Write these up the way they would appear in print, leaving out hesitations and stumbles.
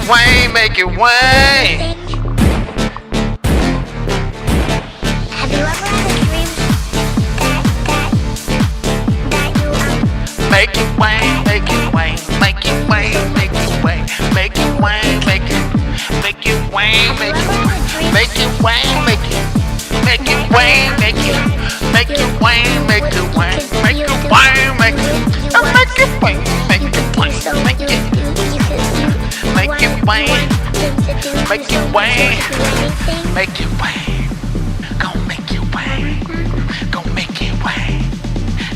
Wayne, make it Wayne. Have you ever had a dream that you Make it Wayne, make it Wayne, make it Wayne, make it Wayne, make it Wayne, make it Wayne, make it Wayne, make it Wayne, make it Wayne, make it Wayne, make it Wayne, make it Wayne, make it Wayne, make it Wayne, make it Wayne, make it Wayne, make it Wayne, gon' make it Wayne, gon' make it Wayne,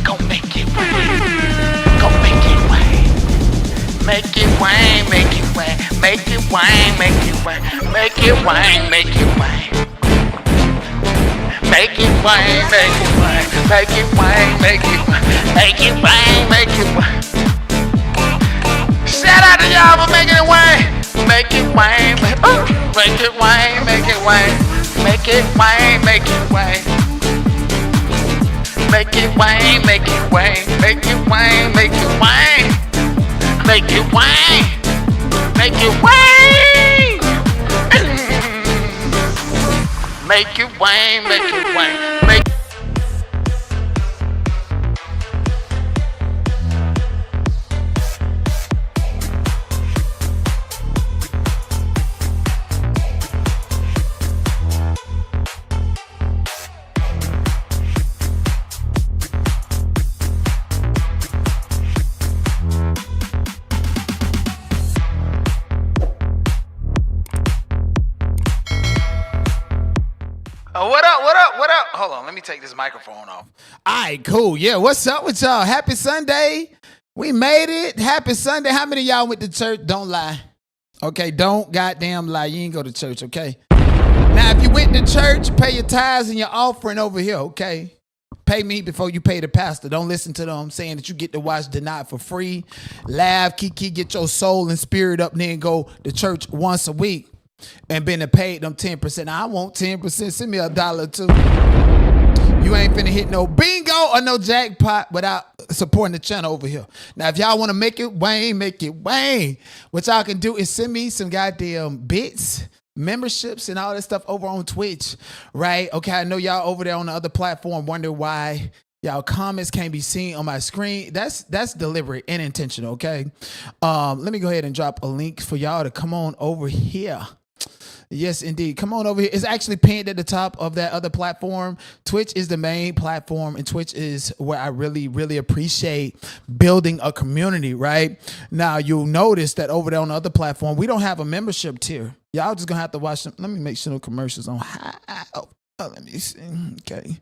gon' make it Wayne, gon' make it Wayne, make it Wayne, make it Wayne, make it Wayne, make it Wayne, make it Wayne, make it Wayne. Make it Wayne, make it Wayne, make it Wayne, make it Wayne, make it Wayne, make it Wayne. Shout out to y'all for making it Wayne. Make it Wayne, make it Wayne, make it Wayne, make it Wayne, make it Wayne. Make it Wayne, make it Wayne, make it Wayne, make it Wayne. Make it Wayne, make it Wayne. Make it Wayne, make it Wayne, make What up, what up, what up? Hold on, let me take this microphone off. All right, cool. Yeah, what's up with y'all? Happy Sunday. We made it. Happy Sunday. How many of y'all went to church? Don't lie. Okay, don't goddamn lie. You ain't go to church, okay? Now, if you went to church, pay your tithes and your offering over here, okay? Pay me before you pay the pastor. Don't listen to them saying that you get to watch Denied for free. Laugh, kiki, get your soul and spirit up, then go to church once a week. And been paid them 10%. I want 10%. Send me $1 too. You ain't finna hit no bingo or no jackpot without supporting the channel over here. Now, if y'all want to make it Wayne, make it Wayne. What y'all can do is send me some goddamn bits, memberships, and all that stuff over on Twitch, right? Okay, I know y'all over there on the other platform wonder why y'all comments can't be seen on my screen. That's deliberate and intentional, okay? Let me go ahead and drop a link for y'all to come on over here. Yes, indeed. Come on over here. It's actually pinned at the top of that other platform. Twitch is the main platform, and Twitch is where I really, really appreciate building a community, right? Now, you'll notice that over there on the other platform, we don't have a membership tier. Y'all just going to have to watch them. Let me make sure no commercials on how. Oh, let me see. Okay.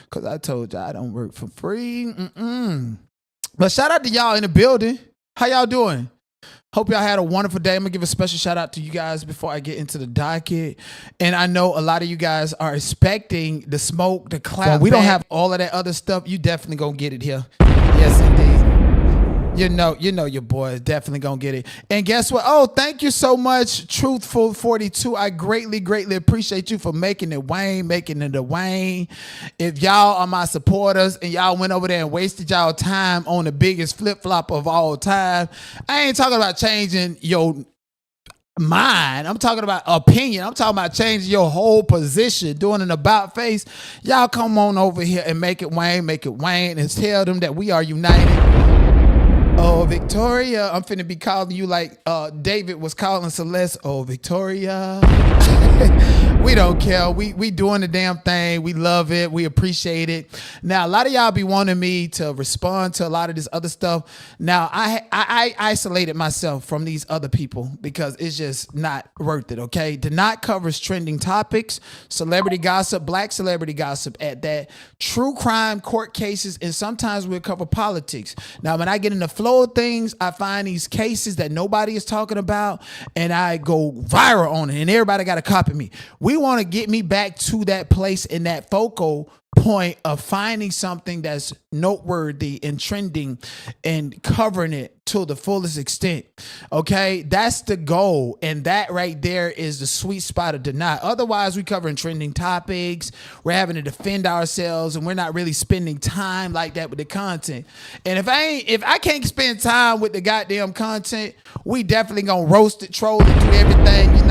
Because I told y'all I don't work for free. But shout out to y'all in the building. How y'all doing? Hope y'all had a wonderful day. I'm going to give a special shout out to you guys before I get into the docket. And I know a lot of you guys are expecting the smoke, the clap. Well, we don't have all of that other stuff. You definitely going to get it here. Yes, indeed. You know your boy is definitely going to get it. And guess what? Oh, thank you so much, Truthful42. I greatly, greatly appreciate you for making it Wayne, making it a Wayne. If y'all are my supporters and y'all went over there and wasted y'all time on the biggest flip-flop of all time, I ain't talking about changing your mind. I'm talking about opinion. I'm talking about changing your whole position, doing an about face. Y'all come on over here and make it Wayne, and tell them that we are united. Oh, Victoria, I'm finna be calling you like David was calling Celeste. Oh, Victoria. We don't care. We doing the damn thing. We love it. We appreciate it. Now, a lot of y'all be wanting me to respond to a lot of this other stuff. Now, I isolated myself from these other people because it's just not worth it, okay? Not covers trending topics, celebrity gossip, black celebrity gossip at that, true crime, court cases, and sometimes we'll cover politics. Now, when I get in the flow of things, I find these cases that nobody is talking about, and I go viral on it, and everybody got to copy me. We want to get me back to that place in that focal point of finding something that's noteworthy and trending and covering it to the fullest extent. Okay, that's the goal, and that right there is the sweet spot of deny. Otherwise, we covering trending topics, we're having to defend ourselves, and we're not really spending time like that with the content. And if I can't spend time with the goddamn content, we definitely gonna roast it, troll it, do everything,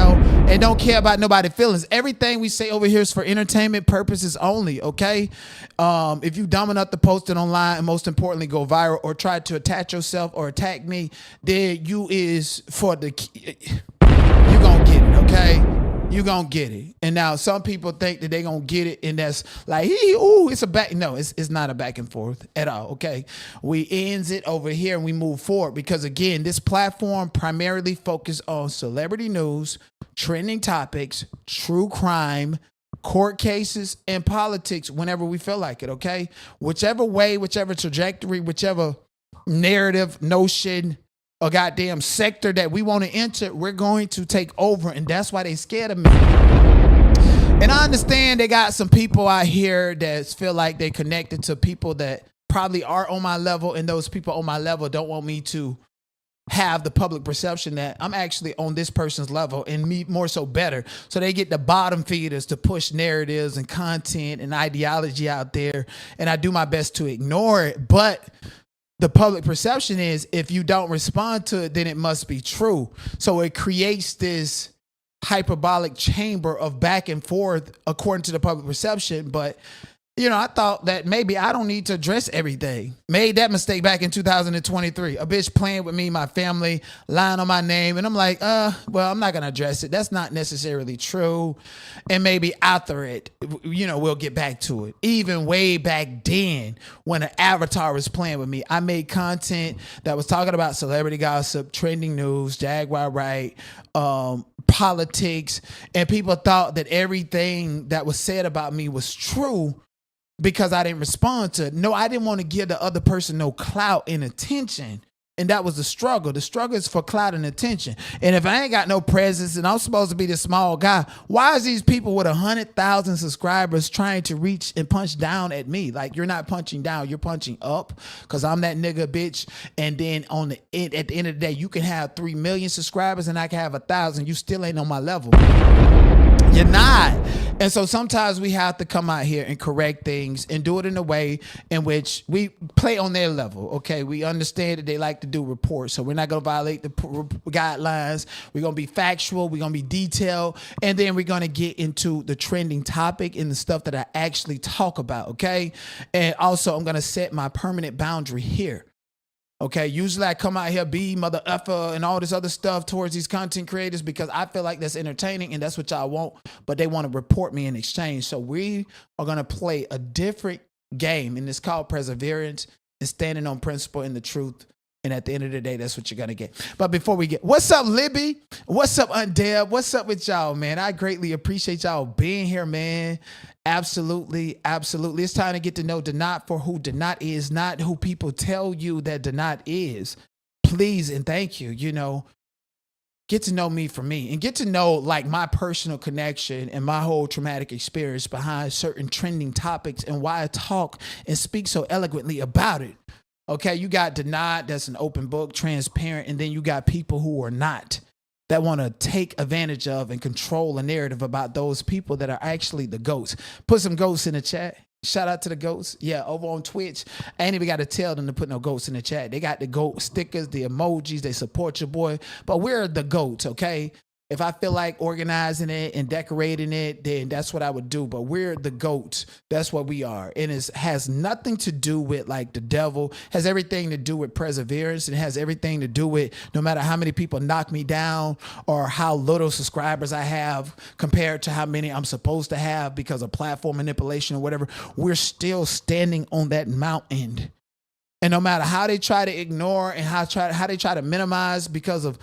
and don't care about nobody's feelings. Everything we say over here is for entertainment purposes only, okay? If you dumb enough to post it online, and most importantly go viral or try to attach yourself or attack me, then you is for the, you gonna get it, okay? You gonna get it. And now some people think that they gonna get it, and that's like, it's a back. No, it's not a back and forth at all, okay? We ends it over here and we move forward because, again, this platform primarily focused on celebrity news, trending topics, true crime, court cases, and politics whenever we feel like it, okay? Whichever way, whichever trajectory, whichever narrative, notion, a goddamn sector that we want to enter, we're going to take over, and that's why they scared of me. And I understand they got some people out here that feel like they connected to people that probably are on my level, and those people on my level don't want me to have the public perception that I'm actually on this person's level, and me more so better. So they get the bottom feeders to push narratives and content and ideology out there, and I do my best to ignore it. But the public perception is, if you don't respond to it, then it must be true. So it creates this hyperbolic chamber of back and forth according to the public perception. But I thought that maybe I don't need to address everything. Made that mistake back in 2023. A bitch playing with me, my family, lying on my name. And I'm like, well, I'm not going to address it. That's not necessarily true. And maybe after it, we'll get back to it. Even way back then, when an avatar was playing with me, I made content that was talking about celebrity gossip, trending news, Jaguar right, politics. And people thought that everything that was said about me was true, because I didn't respond to it. No, I didn't want to give the other person no clout and attention. And that was the struggle. The struggle is for clout and attention. And if I ain't got no presence and I'm supposed to be the small guy, why is these people with 100,000 subscribers trying to reach and punch down at me? Like, you're not punching down, you're punching up, because I'm that nigga bitch. And then at the end of the day, you can have 3 million subscribers and I can have 1,000. You still ain't on my level. You're not. And so sometimes we have to come out here and correct things and do it in a way in which we play on their level. Okay, we understand that they like to do reports, so we're not going to violate the guidelines. We're going to be factual, we're going to be detailed, and then we're going to get into the trending topic and the stuff that I actually talk about, okay? And also, I'm going to set my permanent boundary here. Okay, usually I come out here, be mother effer and all this other stuff towards these content creators because I feel like that's entertaining and that's what y'all want, but they want to report me in exchange. So we are going to play a different game, and it's called perseverance and standing on principle and the truth. And at the end of the day, that's what you're going to get. But before we get, what's up, Libby? What's up, Undeb? What's up with y'all, man? I greatly appreciate y'all being here, man. Absolutely, absolutely. It's time to get to know Denot for who Denot is, not who people tell you that Denot is. Please and thank you, get to know me for me and get to know like my personal connection and my whole traumatic experience behind certain trending topics and why I talk and speak so eloquently about it. Okay, you got Denot, that's an open book, transparent, and then you got people who are not, that want to take advantage of and control a narrative about those people that are actually the goats. Put some goats in the chat. Shout out to the goats. Yeah, over on Twitch. I ain't even got to tell them to put no goats in the chat. They got the goat stickers, the emojis. They support your boy. But we're the goats, okay? If I feel like organizing it and decorating it, then that's what I would do. But we're the goats. That's what we are. And it has nothing to do with like the devil. It has everything to do with perseverance. And it has everything to do with no matter how many people knock me down or how little subscribers I have compared to how many I'm supposed to have because of platform manipulation or whatever, we're still standing on that mountain. And no matter how they try to ignore and how they try to minimize because of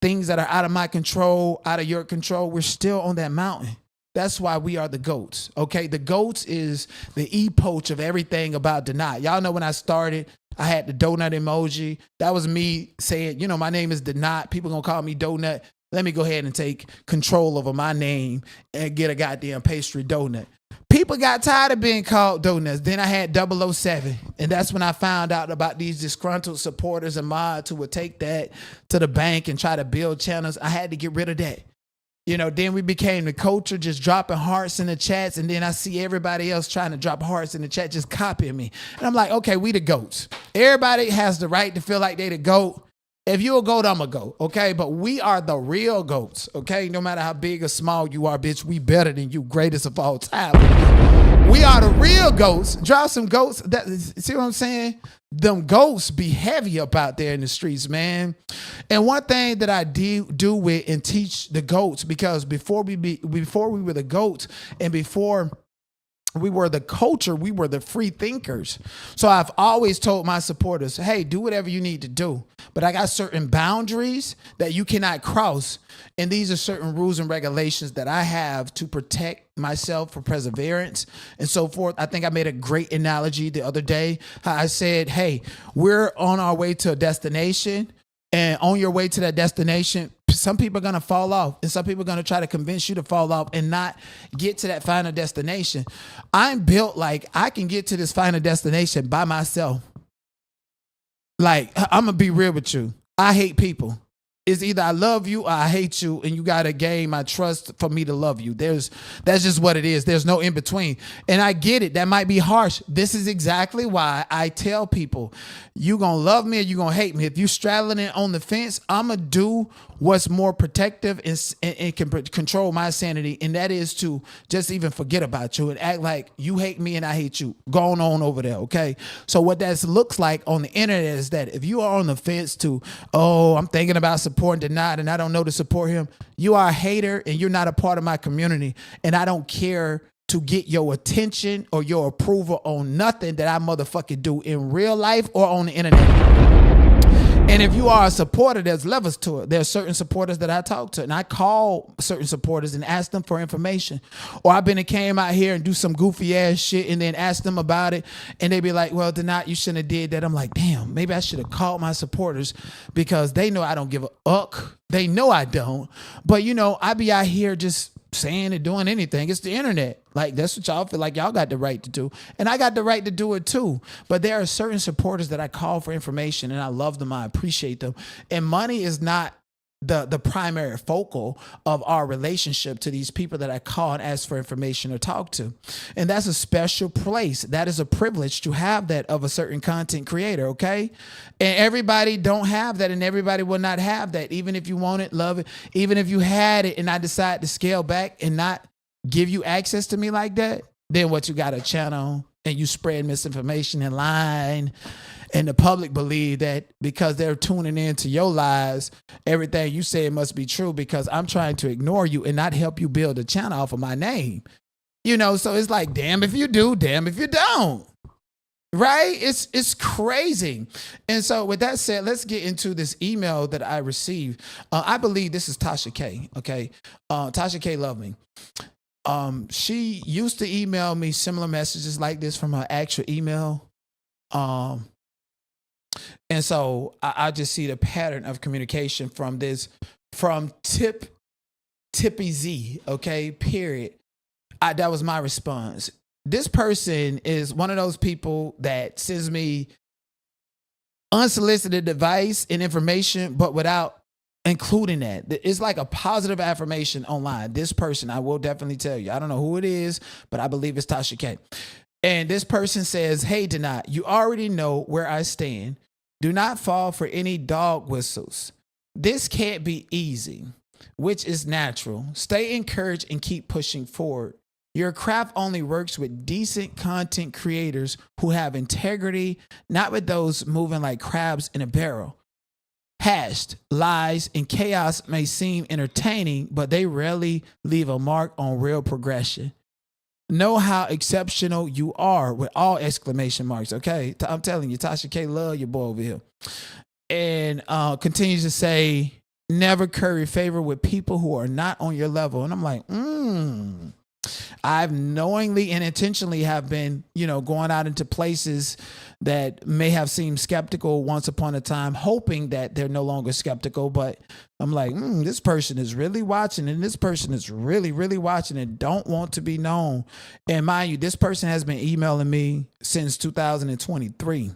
things that are out of my control, out of your control, we're still on that mountain. That's why we are the goats, okay? The goats is the epoch of everything about Denot. Y'all know when I started, I had the donut emoji. That was me saying, my name is Denot. People gonna call me Donut. Let me go ahead and take control over my name and get a goddamn pastry donut. People got tired of being called donuts. Then I had 007. And that's when I found out about these disgruntled supporters and mods who would take that to the bank and try to build channels. I had to get rid of that. Then we became the culture, just dropping hearts in the chats. And then I see everybody else trying to drop hearts in the chat, just copying me. And I'm like, okay, we the GOATs. Everybody has the right to feel like they the GOAT. If you a GOAT, I'm a GOAT, okay? But we are the real GOATs, okay? No matter how big or small you are, bitch, we better than you, greatest of all time. We are the real GOATs. Drop some GOATs. See what I'm saying? Them GOATs be heavy up out there in the streets, man. And one thing that I do with and teach the GOATs, because before we were the GOATs and before we were the culture, we were the free thinkers. So I've always told my supporters, hey, do whatever you need to do. But I got certain boundaries that you cannot cross. And these are certain rules and regulations that I have to protect myself for perseverance and so forth. I think I made a great analogy the other day. I said, hey, we're on our way to a destination. And on your way to that destination, some people are going to fall off and some people are going to try to convince you to fall off and not get to that final destination. I'm built like I can get to this final destination by myself. Like, I'm going to be real with you. I hate people. It's either I love you or I hate you, and you got to gain my trust for me to love you. That's just what it is. There's no in between. And I get it. That might be harsh. This is exactly why I tell people, you going to love me or you going to hate me. If you straddling it on the fence, I'm going to do what's more protective and can control my sanity. And that is to just even forget about you and act like you hate me and I hate you. Going on over there, okay? So what that looks like on the internet is that if you are on the fence to, oh, I'm thinking about supporting Denied and I don't know to support him, you are a hater and you're not a part of my community. And I don't care to get your attention or your approval on nothing that I motherfucking do in real life or on the internet. And if you are a supporter, there's levels to it. There's certain supporters that I talk to, and I call certain supporters and ask them for information. Or I've been and came out here and do some goofy ass shit and then ask them about it, and they be like, well, Denat, you shouldn't have did that. I'm like, damn, maybe I should have called my supporters because they know I don't give a uck. They know I don't. But, I be out here just saying and doing anything. It's the internet. Like, that's what y'all feel like y'all got the right to do. And I got the right to do it too. But there are certain supporters that I call for information and I love them. I appreciate them. And money is not the primary focal of our relationship to these people that I call and ask for information or talk to. And that's a special place. That is a privilege to have that of a certain content creator, okay? And everybody don't have that, and everybody will not have that. Even if you want it, love it, even if you had it and I decide to scale back and not give you access to me like that, then what, you got a channel and you spread misinformation and lying, and the public believe that because they're tuning into your lies, everything you say must be true because I'm trying to ignore you and not help you build a channel off of my name. So it's like, damn if you do, damn if you don't. Right? It's crazy. And so with that said, let's get into this email that I received. I believe this is Tasha K. Okay. Tasha K love me. She used to email me similar messages like this from her actual email. And so I just see the pattern of communication from Tippy Z, okay, period. That was my response. This person is one of those people that sends me unsolicited advice and information, but without including that. It's like a positive affirmation online. This person, I will definitely tell you, I don't know who it is, but I believe it's Tasha K. And this person says, hey, Denat, you already know where I stand. Do not fall for any dog whistles. This can't be easy, which is natural. Stay encouraged and keep pushing forward. Your craft only works with decent content creators who have integrity, not with those moving like crabs in a barrel. Hashed lies and chaos may seem entertaining, but they rarely leave a mark on real progression. Know how exceptional you are with all exclamation marks. Okay. I'm telling you, Tasha K love your boy over here. And continues to say, never curry favor with people who are not on your level. And I'm like, I've knowingly and intentionally have been, going out into places that may have seemed skeptical once upon a time, hoping that they're no longer skeptical. But I'm like, this person is really watching, and this person is really, really watching and don't want to be known. And mind you, this person has been emailing me since 2023.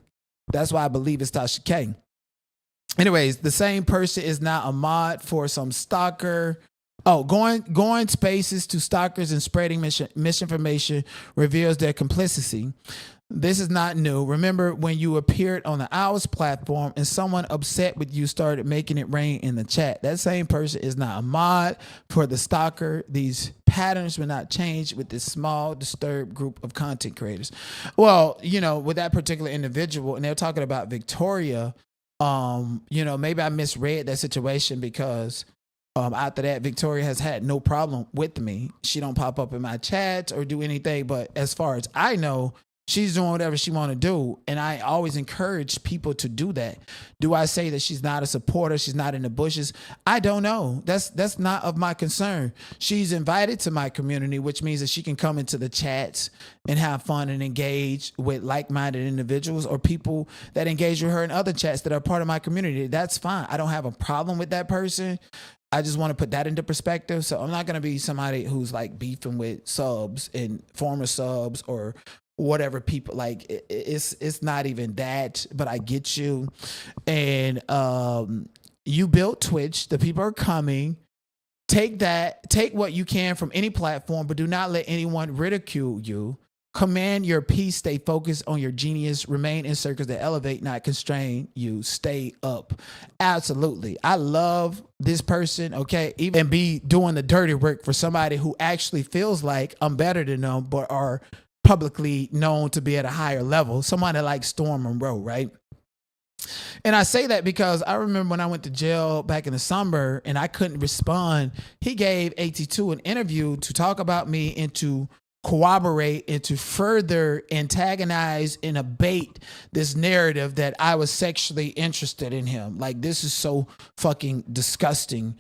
That's why I believe it's Tasha K. Anyways, the same person is now a mod for some stalker. Oh, going spaces to stalkers and spreading misinformation reveals their complicity. This is not new. Remember when you appeared on the Owls platform and someone upset with you started making it rain in the chat? That same person is now a mod for the stalker. These patterns will not change with this small, disturbed group of content creators. Well, with that particular individual, and they're talking about Victoria, maybe I misread that situation because after that, Victoria has had no problem with me. She don't pop up in my chats or do anything. But as far as I know, she's doing whatever she want to do. And I always encourage people to do that. Do I say that she's not a supporter? She's not in the bushes? I don't know. That's not of my concern. She's invited to my community, which means that she can come into the chats and have fun and engage with like-minded individuals or people that engage with her in other chats that are part of my community. That's fine. I don't have a problem with that person. I just want to put that into perspective. So I'm not going to be somebody who's like beefing with subs and former subs or whatever people like. It's not even that, but I get you. And you built Twitch. The people are coming. Take what you can from any platform, but do not let anyone ridicule you. Command your peace. Stay focused on your genius. Remain in circles that elevate, not constrain you. Stay up. Absolutely. I love this person, okay? Even be doing the dirty work for somebody who actually feels like I'm better than them, but are publicly known to be at a higher level. Somebody like Storm Monroe, right? And I say that because I remember when I went to jail back in the summer and I couldn't respond. He gave AT2 an interview to talk about me and to corroborate and to further antagonize and abate this narrative that I was sexually interested in him. Like, this is so fucking disgusting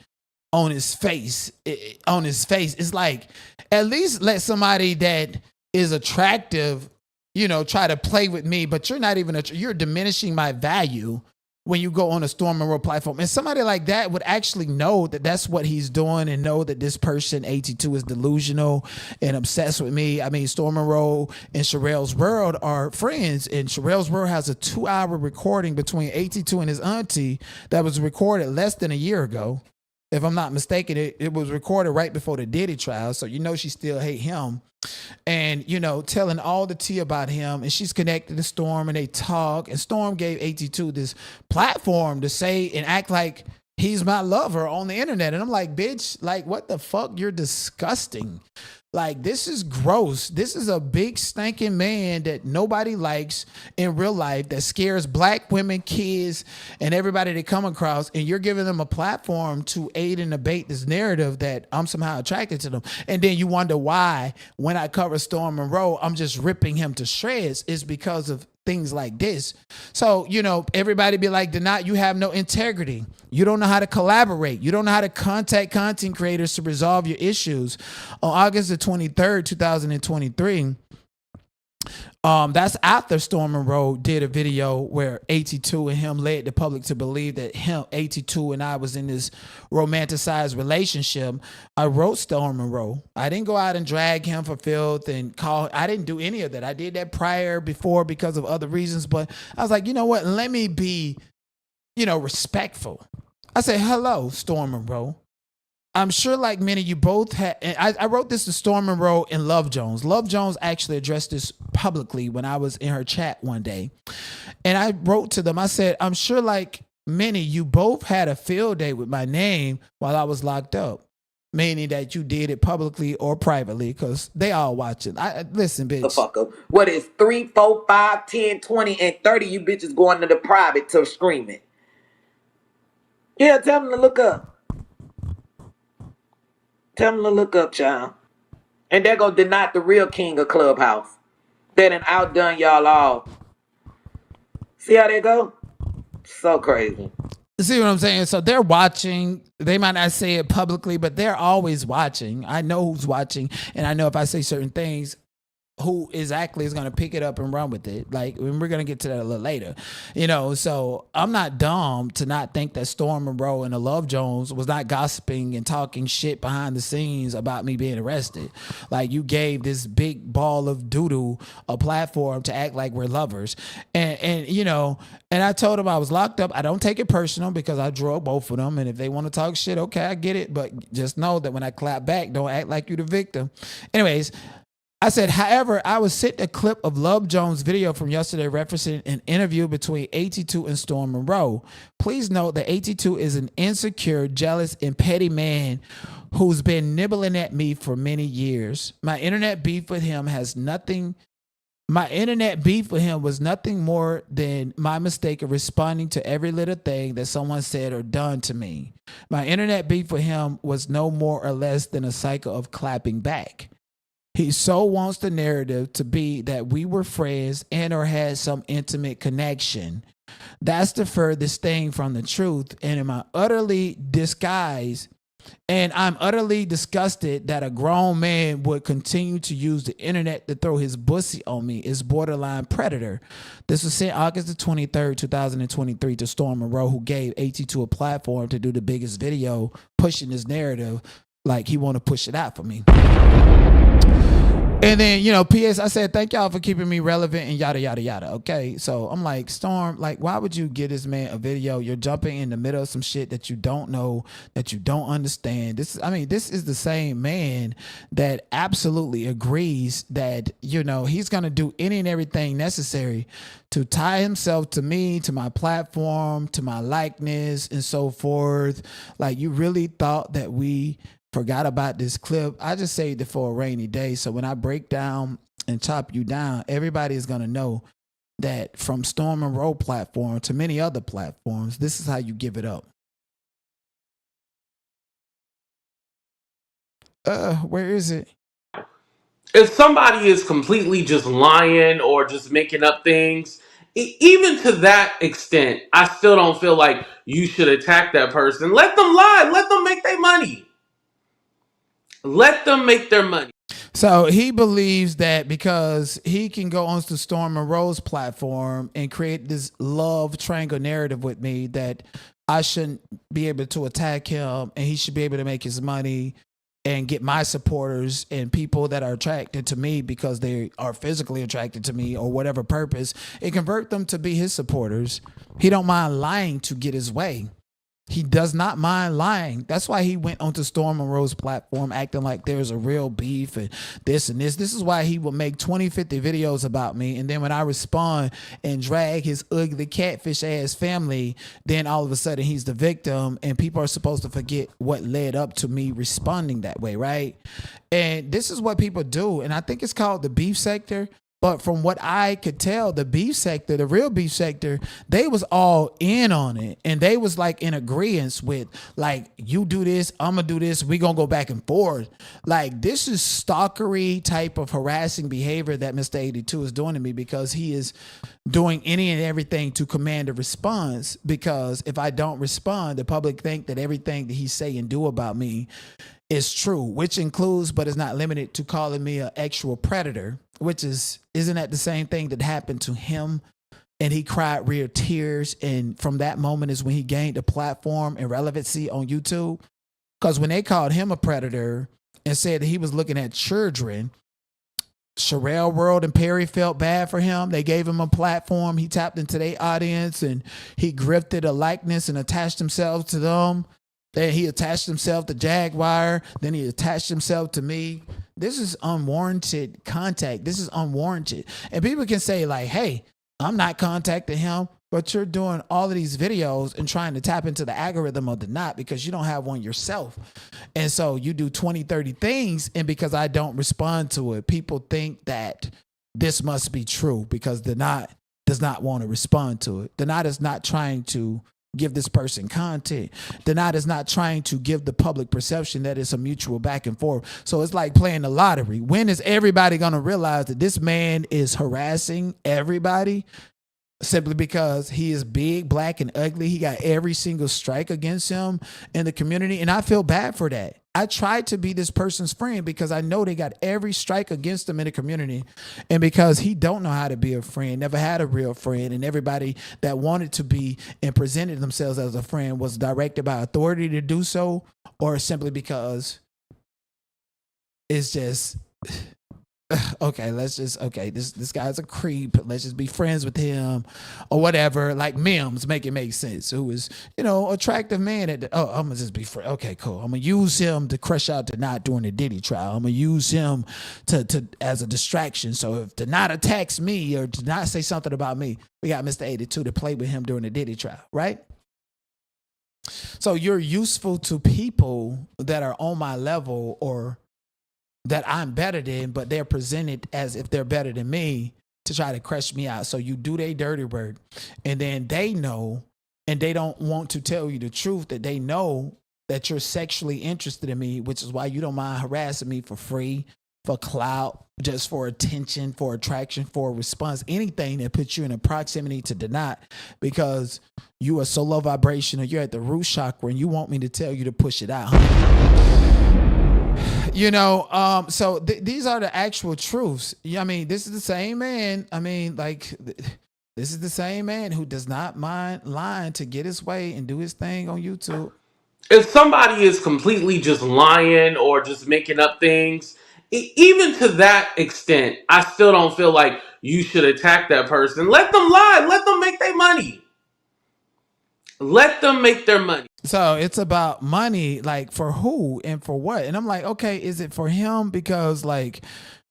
on his face. It's like, at least let somebody that is attractive, try to play with me, but you're not even, you're diminishing my value when you go on a Storm Monroe platform. And somebody like that would actually know that that's what he's doing and know that this person, AT2, is delusional and obsessed with me. I mean, Storm Monroe and Sherelle's World are friends, and Sherelle's World has a 2-hour recording between AT2 and his auntie that was recorded less than a year ago. If I'm not mistaken, it was recorded right before the Diddy trial. So she still hate him. And, telling all the tea about him. And she's connected to Storm and they talk. And Storm gave AT2 this platform to say and act like he's my lover on the internet. And I'm like, bitch, like, what the fuck? You're disgusting. Like, this is gross. This is a big stinking man that nobody likes in real life, that scares black women, kids, and everybody they come across. And you're giving them a platform to aid and abate this narrative that I'm somehow attracted to them. And then you wonder why, when I cover Storm Monroe, I'm just ripping him to shreds. It's because of things like this. So, everybody be like, Denat, you have no integrity. You don't know how to collaborate. You don't know how to contact content creators to resolve your issues. On August the 23rd, 2023, that's after Storm Monroe did a video where AT2 and him led the public to believe that AT2 and I was in this romanticized relationship. I wrote Storm Monroe. I didn't go out and drag him for filth and I didn't do any of that. I did that before because of other reasons, but I was like, you know what? Let me be, respectful. I said, hello, Storm Monroe. I'm sure like many, you both had, and I wrote this to Storm Monroe and Love Jones. Love Jones actually addressed this publicly when I was in her chat one day. And I wrote to them, I said, I'm sure like many, you both had a field day with my name while I was locked up. Meaning that you did it publicly or privately, because they all watching. Listen, bitch. The fuck up. What is 3, 4, 5, 10, 20, and 30? You bitches going to the private to screaming. Yeah, tell them to look up. Tell them to look up, child. And they're going to deny the real king of Clubhouse. They done outdone y'all all. See how they go? So crazy. See what I'm saying? So they're watching. They might not say it publicly, but they're always watching. I know who's watching, and I know if I say certain things, who exactly is going to pick it up and run with it. Like, and we're going to get to that a little later, so I'm not dumb to not think that Storm Monroe and the Love Jones was not gossiping and talking shit behind the scenes about me being arrested. Like, you gave this big ball of doo-doo a platform to act like we're lovers. And I told them I was locked up. I don't take it personal because I drug both of them. And if they want to talk shit, okay, I get it. But just know that when I clap back, don't act like you the victim. Anyways, I said, however, I was sent a clip of Love Jones' video from yesterday referencing an interview between AT2 and Storm Monroe. Please note that AT2 is an insecure, jealous, and petty man who's been nibbling at me for many years. My internet beef with him was nothing more than my mistake of responding to every little thing that someone said or done to me. My internet beef with him was no more or less than a cycle of clapping back. He so wants the narrative to be that we were friends and or had some intimate connection. That's the furthest thing from the truth. And I'm utterly disgusted that a grown man would continue to use the internet to throw his bussy on me is borderline predator. This was sent August the 23rd, 2023 to Storm Monroe, who gave AT2 a platform to do the biggest video pushing this narrative like he want to push it out for me. And then, P.S. I said, thank y'all for keeping me relevant and yada, yada, yada. Okay. So I'm like, Storm, like, why would you give this man a video? You're jumping in the middle of some shit that you don't know, that you don't understand. This is the same man that absolutely agrees that, he's going to do any and everything necessary to tie himself to me, to my platform, to my likeness and so forth. Like, you really thought that we forgot about this clip? I just saved it for a rainy day. So when I break down and chop you down, everybody is going to know that from Storm Monroe platform to many other platforms, this is how you give it up. Where is it? If somebody is completely just lying or just making up things, even to that extent, I still don't feel like you should attack that person. Let them lie. Let them make their money. Let them make their money. So he believes that because he can go onto Storm Monroe's platform and create this love triangle narrative with me, that I shouldn't be able to attack him and he should be able to make his money and get my supporters and people that are attracted to me because they are physically attracted to me or whatever purpose, and convert them to be his supporters. He don't mind lying to get his way. He does not mind lying. That's why he went onto Storm Monroe's platform acting like there's a real beef and this and this. This is why he will make 20, 50 videos about me. And then when I respond and drag his ugly catfish ass family, then all of a sudden he's the victim and people are supposed to forget what led up to me responding that way, right? And this is what people do. And I think it's called the beef sector. But from what I could tell, the beef sector, the real beef sector, they was all in on it. And they was like in agreement with, like, you do this, I'm going to do this, we going to go back and forth. Like, this is stalkery type of harassing behavior that Mr. AT2 is doing to me, because he is doing any and everything to command a response. Because if I don't respond, the public think that everything that he say and do about me is true, which includes, but is not limited to, calling me an actual predator, which isn't that the same thing that happened to him? And he cried real tears. And from that moment is when he gained a platform and relevancy on YouTube. Because when they called him a predator and said that he was looking at children, Sherelle World and Perry felt bad for him. They gave him a platform. He tapped into their audience and he grifted a likeness and attached himself to them. Then he attached himself to Jaguar. Then he attached himself to me. This is unwarranted contact. This is unwarranted. And people can say, like, hey, I'm not contacting him, but you're doing all of these videos and trying to tap into the algorithm of the knot because you don't have one yourself. And so you do 20, 30 things. And because I don't respond to it, people think that this must be true because the knot does not want to respond to it. The knot is not trying to give this person content. The knot is not trying to give the public perception that it's a mutual back and forth. So it's like playing the lottery. When is everybody going to realize that this man is harassing everybody? simply because he is big, black, and ugly. He got every single strike against him in the community, and I feel bad for that. I tried to be this person's friend because I know they got every strike against him in the community, and because he don't know how to be a friend, never had a real friend, and everybody that wanted to be and presented themselves as a friend was directed by authority to do so, or simply because it's just okay, this guy's a creep. Let's just be friends with him or whatever. Like Mims, make it make sense. Who is, attractive man I'm gonna just be friends. Okay, cool. I'm gonna use him to crush out Denat during the Diddy trial. I'm gonna use him to as a distraction. So if Denat attacks me or Denat say something about me, we got Mr. AT2 to play with him during the Diddy trial, right? So you're useful to people that are on my level or that I'm better than, but they're presented as if they're better than me to try to crush me out. So you do their dirty work, and then they know, and they don't want to tell you the truth, that they know that you're sexually interested in me, which is why you don't mind harassing me for free, for clout, just for attention, for attraction, for a response, anything that puts you in a proximity to Denat, because you are so low vibrational, you're at the root chakra, and you want me to tell you to push it out. So these are the actual truths. I mean, this is the same man. I mean, this is the same man who does not mind lying to get his way and do his thing on YouTube. If somebody is completely just lying or just making up things, even to that extent, I still don't feel like you should attack that person. Let them lie. Let them make their money. Let them make their money. So it's about money, like for who and for what? And I'm like, okay, is it for him? Because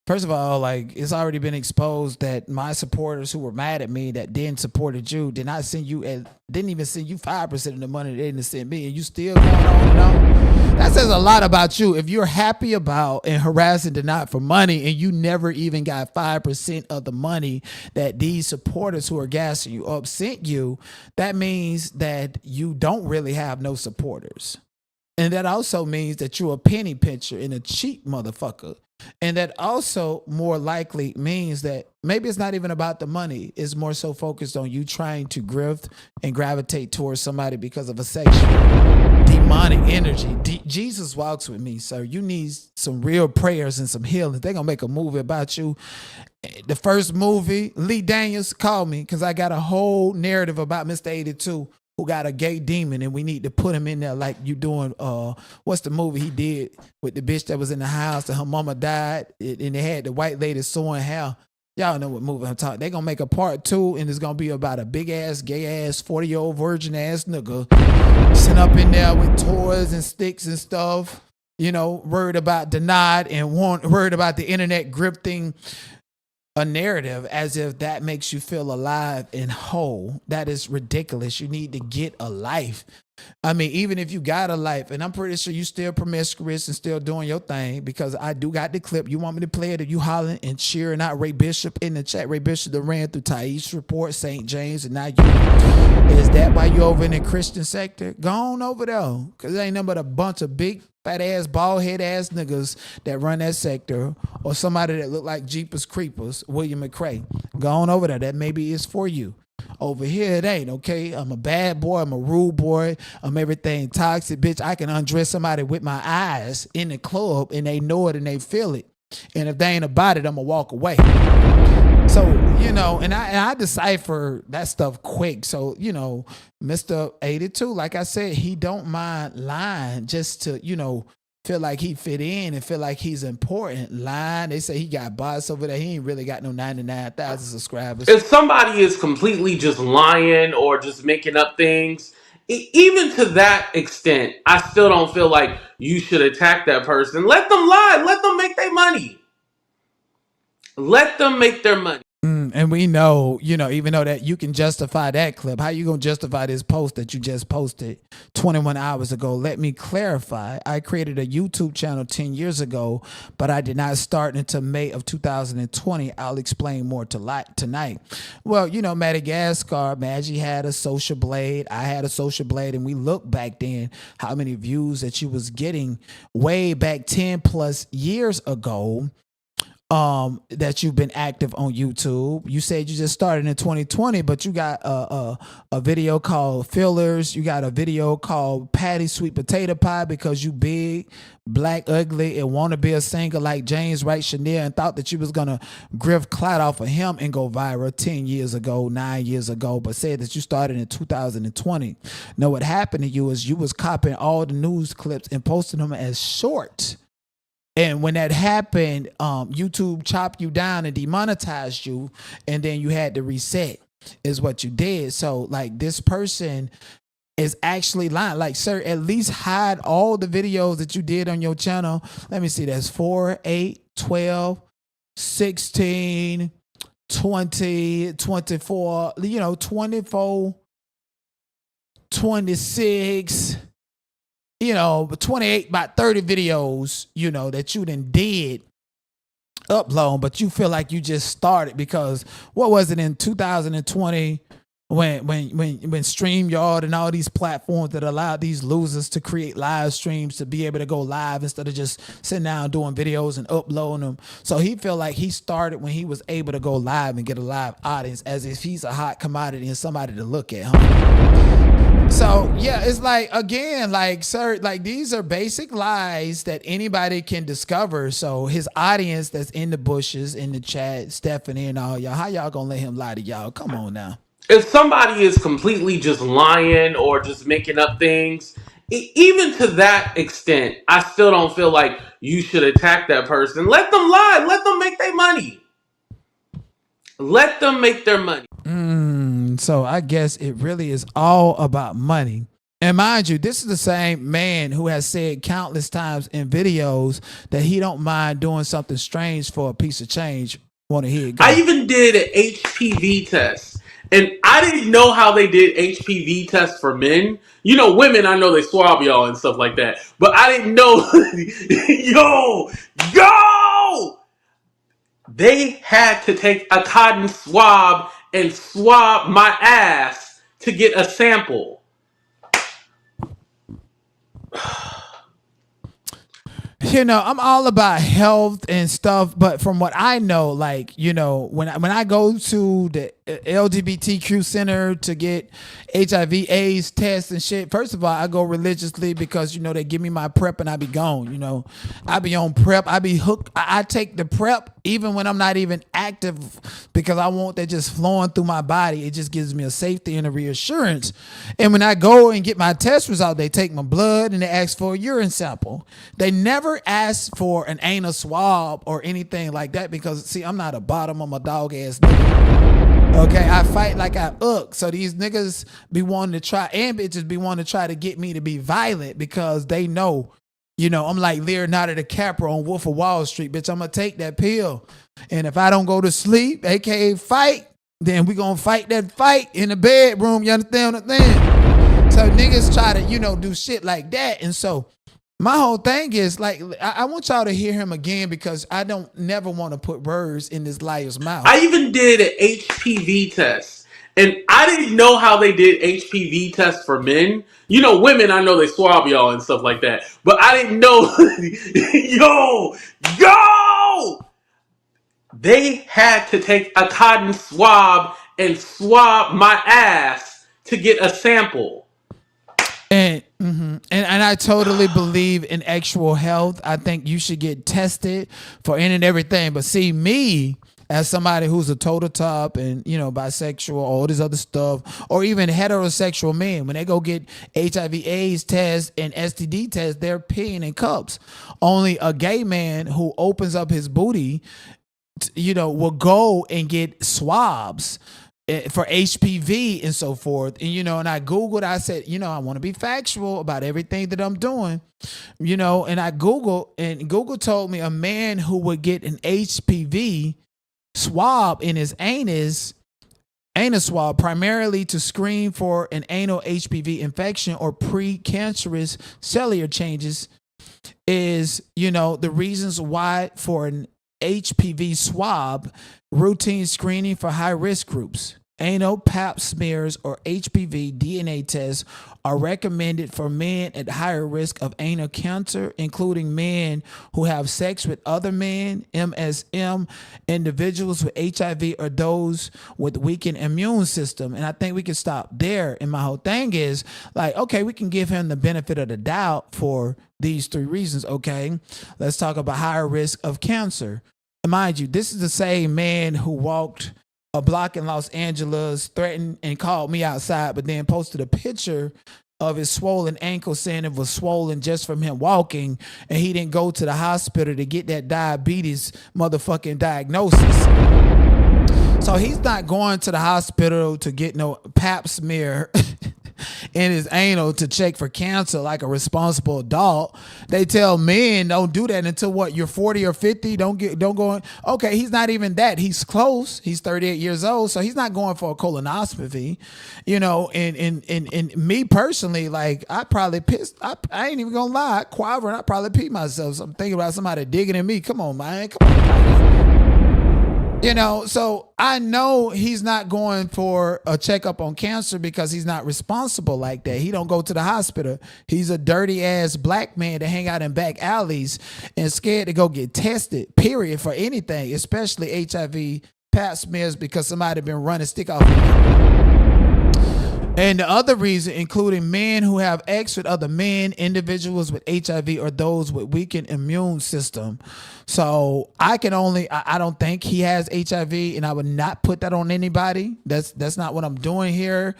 first of all, it's already been exposed that my supporters who were mad at me that didn't supported you did not send you didn't even send you 5% of the money they didn't send me, and you still going on and on. That says a lot about you. If you're happy about and harassing Denat for money, and you never even got 5% of the money that these supporters who are gassing you up sent you, that means that you don't really have no supporters. And that also means that you're a penny pincher and a cheap motherfucker. And that also more likely means that maybe it's not even about the money. It's more so focused on you trying to grift and gravitate towards somebody because of a sexual demonic energy. Jesus walks with me, sir. You need some real prayers and some healing. They're going to make a movie about you. The first movie, Lee Daniels called me because I got a whole narrative about Mr. AT2 who got a gay demon, and we need to put him in there like you doing, what's the movie he did with the bitch that was in the house and her mama died, and they had the white lady sewing hair. Y'all know what movie I'm talking. They gonna make a part 2, and it's gonna be about a big ass, gay ass, 40-year-old virgin ass nigga sitting up in there with toys and sticks and stuff, worried about Denat and worried about the internet grifting a narrative as if that makes you feel alive and whole. That is ridiculous. You need to get a life. I mean, even if you got a life, and I'm pretty sure you still promiscuous and still doing your thing, because I do got the clip. You want me to play it? If you hollering and cheering out Ray Bishop in the chat, Ray Bishop that ran through Tais's report, St. James, and now you, is that why you over in the Christian sector? Go on over there, because there ain't nothing but a bunch of big fat ass, bald head ass niggas that run that sector, or somebody that look like Jeepers Creepers, William McRae. Go on over there. That maybe is for you. Over here, it ain't, okay? I'm a bad boy. I'm a rude boy. I'm everything toxic, bitch. I can undress somebody with my eyes in the club, and they know it and they feel it. And if they ain't about it, I'm going to walk away. So, and I decipher that stuff quick. So, Mr. AT2, like I said, he don't mind lying just to, feel like he fit in and feel like he's important. Lying. They say he got bots over there. He ain't really got no 99,000 subscribers. If somebody is completely just lying or just making up things, even to that extent, I still don't feel like you should attack that person. Let them lie. Let them make their money. Let them make their money. And we know, even though that you can justify that clip, how you going to justify this post that you just posted 21 hours ago? Let me clarify. I created a YouTube channel 10 years ago, but I did not start until May of 2020. I'll explain more tonight. Well, Madagascar, Maggie had a social blade. I had a social blade, and we looked back then how many views that you was getting way back 10 plus years ago that you've been active on YouTube. You said you just started in 2020, but you got a video called Fillers. You got a video called Patty Sweet Potato Pie because you big, black, ugly, and want to be a singer like James Wright Chenier and thought that you was going to grift clout off of him and go viral 10 years ago, 9 years ago, but said that you started in 2020. Now, what happened to you is you was copying all the news clips and posting them as short. And when that happened, YouTube chopped you down and demonetized you, and then you had to reset is what you did. So like this person is actually lying. Like, sir, at least hide all the videos that you did on your channel. Let me see. That's 4, 8, 12, 16, 20, 24, 24, 26, 28, about 30 videos, that you done did upload, but you feel like you just started because what was it in 2020 when StreamYard and all these platforms that allowed these losers to create live streams to be able to go live instead of just sitting down doing videos and uploading them. So he felt like he started when he was able to go live and get a live audience as if he's a hot commodity and somebody to look at, So yeah, it's like, again, like, sir, like these are basic lies that anybody can discover. So his audience that's in the bushes, in the chat, Stephanie and all y'all, how y'all gonna let him lie to y'all? Come on now. If somebody is completely just lying or just making up things, even to that extent, I still don't feel like you should attack that person. Let them lie. Let them make their money. Let them make their money. So I guess it really is all about money. And mind you, this is the same man who has said countless times in videos that he don't mind doing something strange for a piece of change. Want to hear it? Go. I even did an HPV test. And I didn't know how they did HPV tests for men. Women, I know they swab y'all and stuff like that. But I didn't know. Yo! They had to take a cotton swab and swab my ass to get a sample. I'm all about health and stuff, but from what I know, like, when I go to the LGBTQ center to get HIV/AIDS tests and shit, first of all, I go religiously because, they give me my prep and I be gone, I be on prep, I be hooked. I take the prep even when I'm not even active because I want that just flowing through my body. It just gives me a safety and a reassurance. And when I go and get my test result, they take my blood and they ask for a urine sample. They never ask for an anal swab or anything like that because, see, I'm not a bottom, I'm a dog ass nigga. Okay, I fight like I so these niggas be wanting to try, and bitches be wanting to try to get me to be violent because they know, I'm like Leonardo DiCaprio on Wolf of Wall Street, bitch. I'm gonna take that pill, and if I don't go to sleep, aka fight, then we gonna fight that fight in the bedroom. You understand what I'm saying? So niggas try to, do shit like that, and so my whole thing is like, I want y'all to hear him again because I don't never want to put words in this liar's mouth. I even did an HPV test. And I didn't know how they did HPV tests for men. Women, I know they swab y'all and stuff like that. But I didn't know. Yo! They had to take a cotton swab and swab my ass to get a sample. And I totally believe in actual health. I think you should get tested for any and everything. But see, me as somebody who's a total top and, bisexual, all this other stuff, or even heterosexual men, when they go get HIV/AIDS tests and STD tests, they're peeing in cups. Only a gay man who opens up his booty, will go and get swabs for HPV and so forth. And, and I Googled, I said, I want to be factual about everything that I'm doing, and I Googled, and Google told me a man who would get an HPV swab in his anus swab primarily to screen for an anal HPV infection or precancerous cellular changes is, the reasons why for an HPV swab routine screening for high risk groups. Anal pap smears or HPV DNA tests are recommended for men at higher risk of anal cancer, including men who have sex with other men, MSM, individuals with HIV, or those with weakened immune system. And I think we can stop there. And my whole thing is like, okay, we can give him the benefit of the doubt for these three reasons. Okay, let's talk about higher risk of cancer. And mind you, this is the same man who walked a block in Los Angeles, threatened and called me outside, but then posted a picture of his swollen ankle saying it was swollen just from him walking, and he didn't go to the hospital to get that diabetes motherfucking diagnosis. So he's not going to the hospital to get no pap smear in his anal to check for cancer like a responsible adult. They tell men don't do that until what, you're 40 or 50. Don't go in. Okay, he's not even that. He's close. He's 38 years old, so he's not going for a colonoscopy. You know, and me personally, like I probably pissed. I ain't even gonna lie, quivering. I probably pee myself. So I'm thinking about somebody digging in me. Come on, man. Come on. You know, so I know he's not going for a checkup on cancer because he's not responsible like that. He don't go to the hospital. He's a dirty ass black man to hang out in back alleys and scared to go get tested, period, for anything, especially HIV pap smears because somebody been running stick off him. And the other reason, including men who have sex with other men, individuals with HIV, or those with weakened immune system. So I don't think he has HIV, and I would not put that on anybody. That's not what I'm doing here.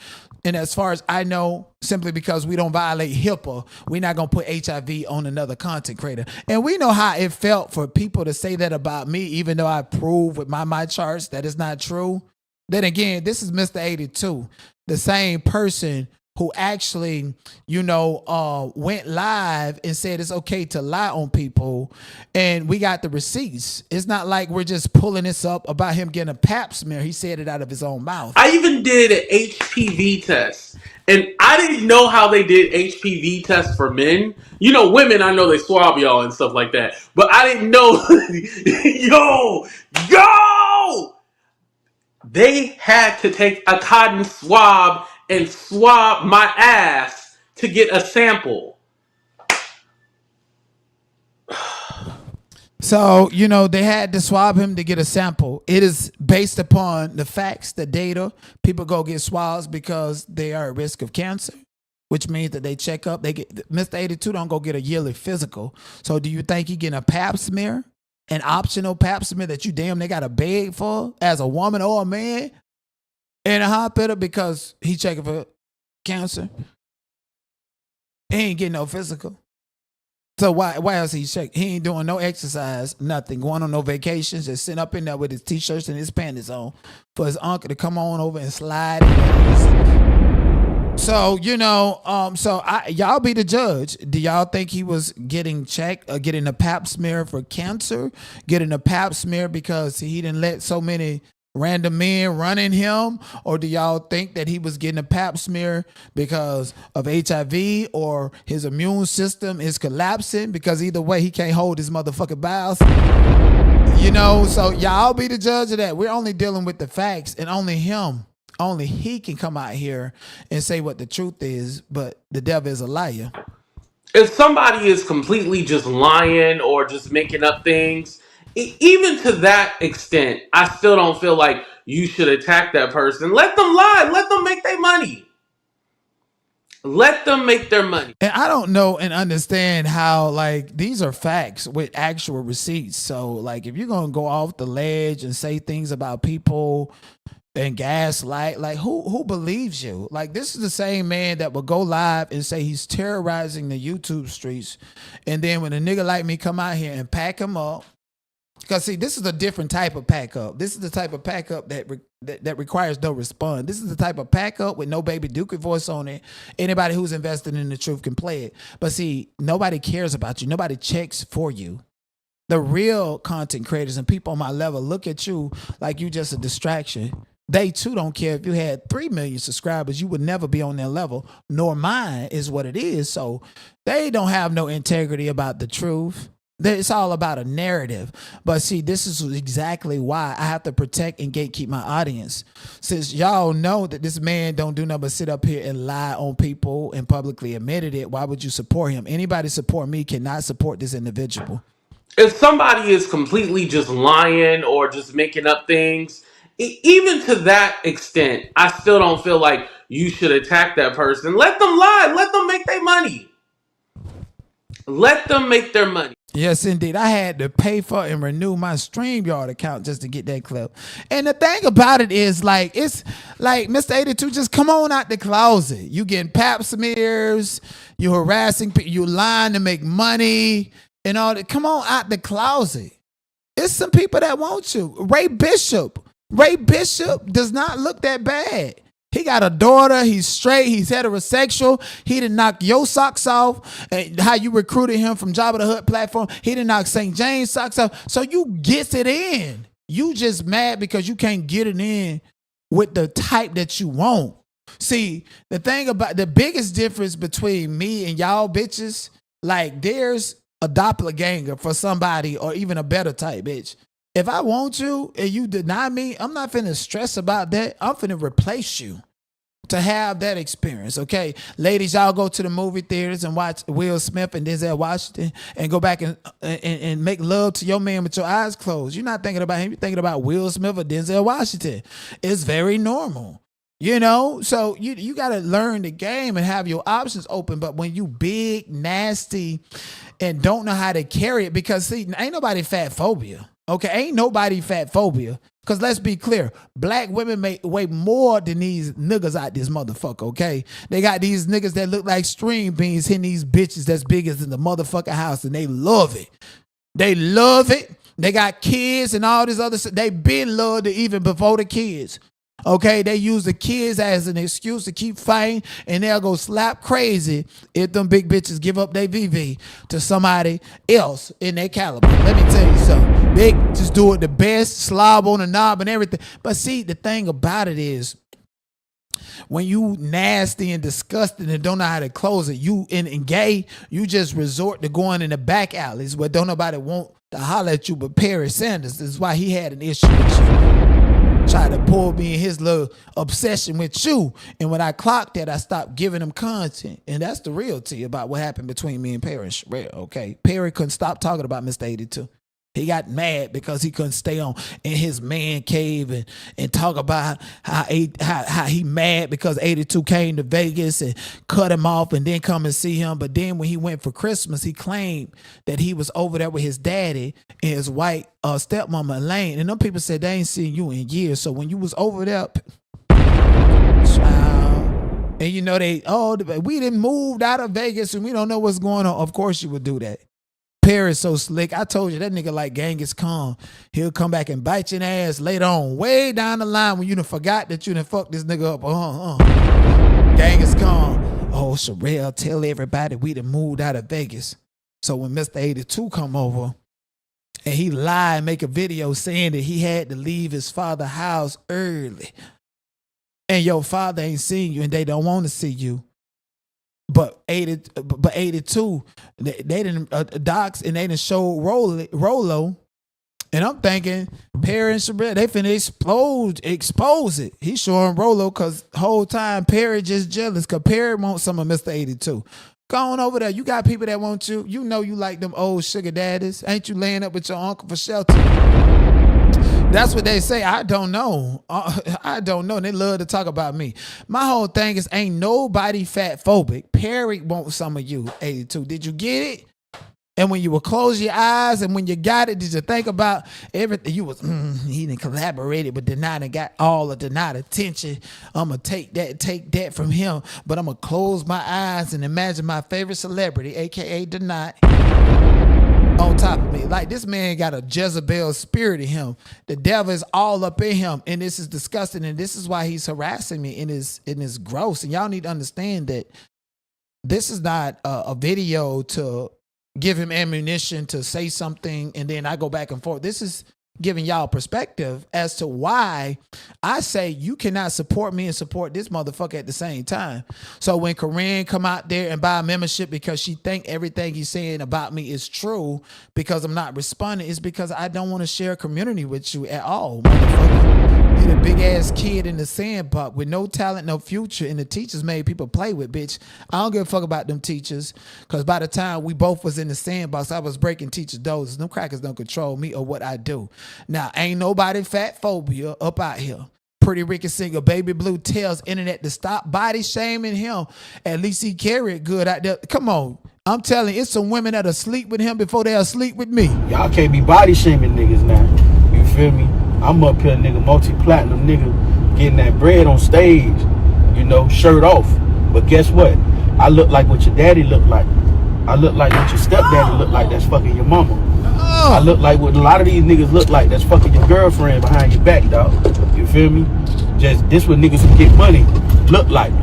And as far as I know, simply because we don't violate HIPAA, we're not going to put HIV on another content creator. And we know how it felt for people to say that about me, even though I prove with my charts that it's not true. Then again, this is Mr. AT2, the same person who actually, went live and said it's okay to lie on people. And we got the receipts. It's not like we're just pulling this up about him getting a pap smear. He said it out of his own mouth. I even did an HPV test. And I didn't know how they did HPV tests for men. You know, women, I know they swab y'all and stuff like that. But I didn't know. Yo! They had to take a cotton swab and swab my ass to get a sample. So, they had to swab him to get a sample. It is based upon the facts, the data. People go get swabs because they are at risk of cancer, which means that they check up. Mr. AT2 don't go get a yearly physical. So do you think he getting a pap smear? An optional pap smear that you damn they got to beg for as a woman or a man in a hospital because he checking for cancer? He ain't getting no physical. So why else he check? He ain't doing no exercise, nothing, going on no vacations, just sitting up in there with his t-shirts and his panties on for his uncle to come on over and slide in. So, y'all be the judge. Do y'all think he was getting checked or getting a pap smear for cancer? Getting a pap smear because he didn't let so many random men running him? Or do y'all think that he was getting a pap smear because of HIV or his immune system is collapsing? Because either way, he can't hold his motherfucking bowels. So y'all be the judge of that. We're only dealing with the facts, and only he can come out here and say what the truth is, but the devil is a liar. If somebody is completely just lying or just making up things, even to that extent, I still don't feel like you should attack that person. Let them lie. Let them make their money. Let them make their money. And I don't know and understand how, these are facts with actual receipts. So, if you're going to go off the ledge and say things about people and gaslight, who believes you? This is the same man that will go live and say he's terrorizing the YouTube streets, and then when a nigga like me come out here and pack him up, because see, this is a different type of pack up. This is the type of pack up that requires no response. This is the type of pack up with no baby Dookie voice on it. Anybody who's invested in the truth can play it. But see, nobody cares about you. Nobody checks for you. The real content creators and people on my level look at you like you just a distraction. They too don't care if you had 3 million subscribers. You would never be on their level, nor mine is what it is. So they don't have no integrity about the truth. It's all about a narrative. But see, this is exactly why I have to protect and gatekeep my audience. Since y'all know that this man don't do nothing but sit up here and lie on people and publicly admitted it, why would you support him? Anybody support me cannot support this individual. If somebody is completely just lying or just making up things, even to that extent, I still don't feel like you should attack that person. Let them lie. Let them make their money. Let them make their money. Yes, indeed. I had to pay for and renew my StreamYard account just to get that clip. And the thing about it is, like, it's like Mr. 82, just come on out the closet. You getting pap smears, you harassing people, you lying to make money and all that. Come on out the closet. It's some people that want you. Ray Bishop does not look that bad. He got a daughter. He's straight. He's heterosexual. He didn't knock your socks off. How you recruited him from Jabba the Hutt platform. He didn't knock St. James socks off. So you gets it in. You just mad because you can't get it in with the type that you want. See, the thing about the biggest difference between me and y'all bitches, like there's a doppelganger for somebody or even a better type bitch. If I want you and you deny me, I'm not finna stress about that. I'm finna replace you to have that experience, okay? Ladies, y'all go to the movie theaters and watch Will Smith and Denzel Washington and go back and make love to your man with your eyes closed. You're not thinking about him. You're thinking about Will Smith or Denzel Washington. It's very normal, you know? So you got to learn the game and have your options open. But when you big, nasty, and don't know how to carry it, because, see, ain't nobody fat phobia. Okay, ain't nobody fat phobia. Because let's be clear, black women make way more than these niggas out this motherfucker, okay? They got these niggas that look like string beans hitting these bitches that's big as in the motherfucking house, and they love it. They love it. They got kids and all this other stuff. They been loved it even before the kids. Okay, they use the kids as an excuse to keep fighting, and they'll go slap crazy if them big bitches give up their VV to somebody else in their caliber. Let me tell you something. They just do it the best, slob on the knob and everything. But see, the thing about it is, when you nasty and disgusting and don't know how to close it, you and gay, you just resort to going in the back alleys where don't nobody want to holler at you but Perry Sanders. This is why he had an issue with you. Tried to pull me in his little obsession with you. And when I clocked that, I stopped giving him content. And that's the real tea about what happened between me and Perry and Sherelle, okay? Perry couldn't stop talking about Mr. 82. He got mad because he couldn't stay on in his man cave and talk about how he mad because 82 came to Vegas and cut him off and then come and see him. But then when he went for Christmas, he claimed that he was over there with his daddy and his white stepmama Elaine. And them people said they ain't seen you in years. So when you was over there, child, and you know we didn't moved out of Vegas and we don't know what's going on. Of course you would do that. Perry's so slick. I told you that nigga like Genghis Khan. He'll come back and bite your ass later on, way down the line when you done forgot that you done fucked this nigga up. Genghis Khan. Oh, Sherelle, tell everybody we done moved out of Vegas. So when Mr. 82 come over and he lied and make a video saying that he had to leave his father's house early and your father ain't seen you and they don't want to see you. But 82, they didn't docs and they didn't show Rolo. And I'm thinking, Perry and Sherelle, they finna expose it. He's showing Rolo because whole time Perry just jealous because Perry wants some of Mr. 82. Go on over there. You got people that want you. You know you like them old sugar daddies. Ain't you laying up with your uncle for shelter? That's what they say. I don't know. I don't know. They love to talk about me. My whole thing is ain't nobody fat phobic. Perry wants some of you, 82. Did you get it? And when you would close your eyes and when you got it, did you think about everything? You was, he done collaborated with Denat and got all of Denat attention. I'm going to take that from him. But I'm going to close my eyes and imagine my favorite celebrity, a.k.a. Denat, on top of me. Like, this man got a Jezebel spirit in him. The devil is all up in him, and this is disgusting, and this is why he's harassing me in his gross. And y'all need to understand that this is not a video to give him ammunition to say something, and then I go back and forth. This is giving y'all perspective as to why I say you cannot support me and support this motherfucker at the same time. So when Corinne come out there and buy a membership because she think everything he's saying about me is true because I'm not responding, it's because I don't want to share a community with you at all, motherfucker. You're the big ass kid in the sandbox with no talent, no future, and the teachers made people play with, bitch. I don't give a fuck about them teachers, because by the time we both was in the sandbox, I was breaking teachers' doors. Them crackers don't control me or what I do. Now, ain't nobody fat phobia up out here. Pretty Ricky singer Baby Blue tells internet to stop body shaming him. At least he carry it good out there. Come on. I'm telling you, it's some women that'll sleep with him before they'll sleep with me. Y'all can't be body shaming niggas now. You feel me? I'm up here, nigga, multi-platinum nigga, getting that bread on stage, you know, shirt off. But guess what? I look like what your daddy looked like. I look like what your stepdaddy looked like. That's fucking your mama. I look like what a lot of these niggas look like. That's fucking your girlfriend behind your back, dog. You feel me? Just this what niggas who get money look like.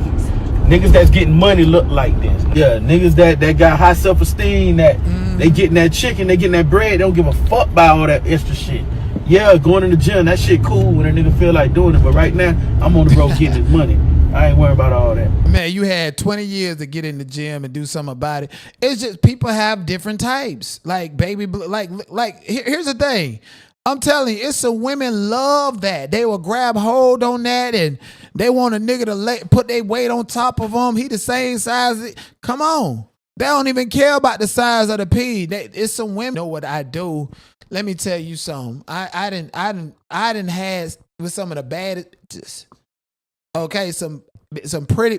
Niggas that's getting money look like this. Yeah, niggas that got high self-esteem, that they getting that chicken, they getting that bread, they don't give a fuck about all that extra shit. Yeah, going to the gym, that shit cool when a nigga feel like doing it. But right now, I'm on the road getting his money. I ain't worried about all that. Man, you had 20 years to get in the gym and do something about it. It's just people have different types. Like Baby Blue, like here's the thing. I'm telling you, it's some women love that. They will grab hold on that and they want a nigga to put their weight on top of them. He the same size. Come on. They don't even care about the size of the pee. It's some women know what I do. Let me tell you something. I didn't had with some of the baddest. Okay, some pretty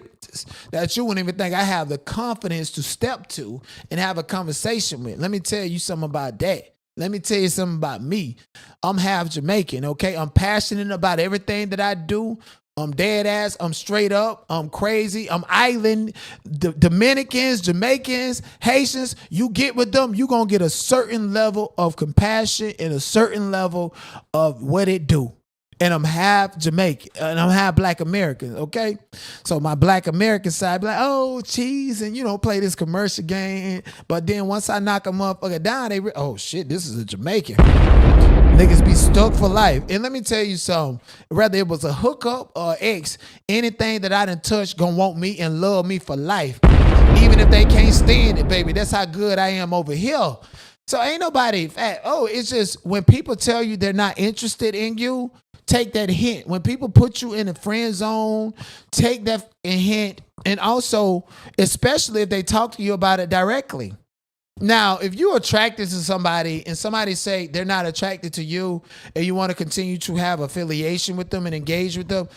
that you wouldn't even think I have the confidence to step to and have a conversation with. Let me tell you something about that. Let me tell you something about me. I'm half Jamaican, okay? I'm passionate about everything that I do. I'm dead ass. I'm straight up. I'm crazy. I'm island. Dominicans, Jamaicans, Haitians, you get with them, you going to get a certain level of compassion and a certain level of what it do. And I'm half Jamaican and I'm half Black American, okay? So my Black American side be like, oh, cheese, and, you know, play this commercial game. But then once I knock a motherfucker down, oh, shit, this is a Jamaican. Niggas be stuck for life. And let me tell you something. Whether it was a hookup or ex, anything that I done touch gonna want me and love me for life. Even if they can't stand it, baby. That's how good I am over here. So ain't nobody fat. Oh, it's just when people tell you they're not interested in you, take that hint. When people put you in a friend zone, take that hint. And also, especially if they talk to you about it directly. Now, if you're attracted to somebody and somebody say they're not attracted to you and you want to continue to have affiliation with them and engage with them,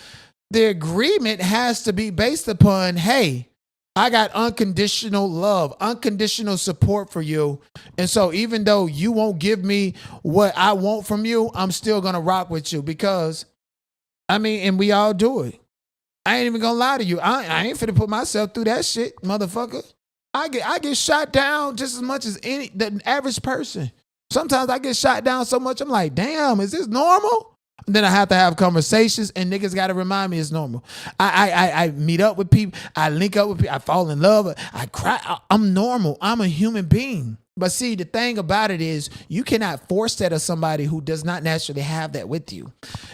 the agreement has to be based upon, hey, I got unconditional love, unconditional support for you. And so even though you won't give me what I want from you, I'm still going to rock with you because, I mean, and we all do it. I ain't even going to lie to you. I ain't finna put myself through that shit, motherfucker. I get shot down just as much as the average person. Sometimes I get shot down so much, I'm like, damn, is this normal? And then I have to have conversations, and niggas got to remind me it's normal. I meet up with people. I link up with people. I fall in love. I cry. I'm normal. I'm a human being. But see, the thing about it is you cannot force that of somebody who does not naturally have that with you.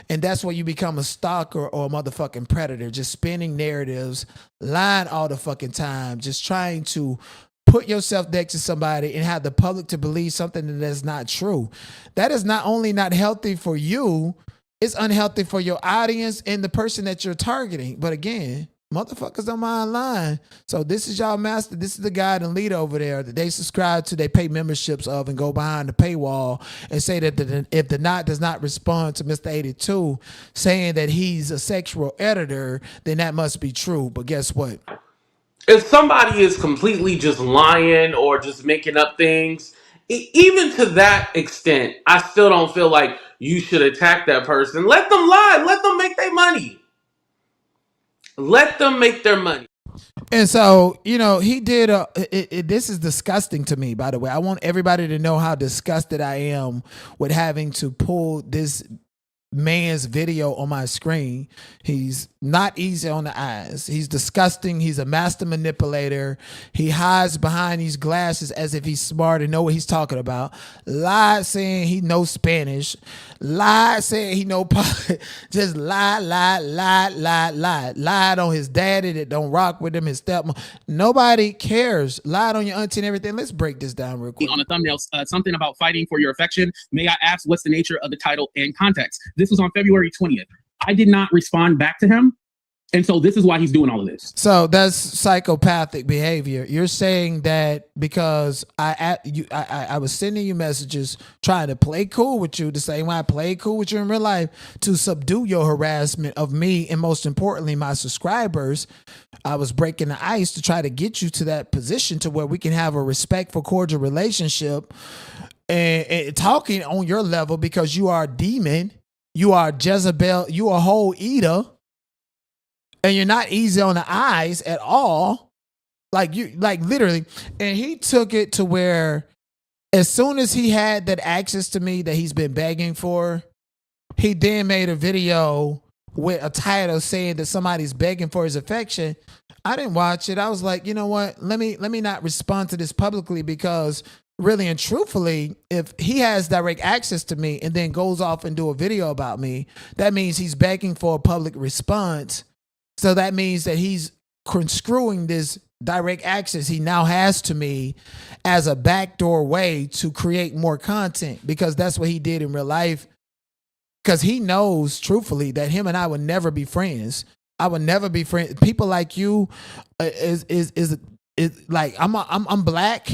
And that's where you become a stalker or a motherfucking predator, just spinning narratives, lying all the fucking time, just trying to put yourself next to somebody and have the public to believe something that is not true. That is not only not healthy for you, it's unhealthy for your audience and the person that you're targeting. But again, motherfuckers don't mind lying. So this is y'all master. This is the guide and leader over there that they subscribe to, they pay memberships of and go behind the paywall and say that if the knot does not respond to Mr. AT2 saying that he's a sexual editor, then that must be true. But guess what? If somebody is completely just lying or just making up things, even to that extent, I still don't feel like you should attack that person. Let them lie. Let them make their money. Let them make their money. And so, you know, he did this is disgusting to me, by the way. I want everybody to know how disgusted I am with having to pull this man's video on my screen. He's not easy on the eyes. He's disgusting. He's a master manipulator. He hides behind these glasses as if he's smart and know what he's talking about. Lied saying he knows Spanish. Lied saying he know just lied on his daddy that don't rock with him, his stepmom. Nobody cares. Lied on your auntie and everything. Let's break this down real quick. On the thumbnail, something about fighting for your affection. May I ask what's the nature of the title and context? This was on February 20th. I did not respond back to him. And so this is why he's doing all of this. So that's psychopathic behavior. You're saying that because I was sending you messages trying to play cool with you the same way I played cool with you in real life to subdue your harassment of me and most importantly my subscribers. I was breaking the ice to try to get you to that position to where we can have a respectful, cordial relationship and talking on your level because you are a demon. You are Jezebel. You are a whole eater. And you're not easy on the eyes at all. Like literally. And he took it to where as soon as he had that access to me that he's been begging for, he then made a video with a title saying that somebody's begging for his affection. I didn't watch it. I was like, you know what? Let me not respond to this publicly because really and truthfully, if he has direct access to me and then goes off and do a video about me, that means he's begging for a public response. So that means that he's construing this direct access he now has to me as a backdoor way to create more content because that's what he did in real life. Because he knows truthfully that him and I would never be friends. I would never be friends. People like you is like I'm black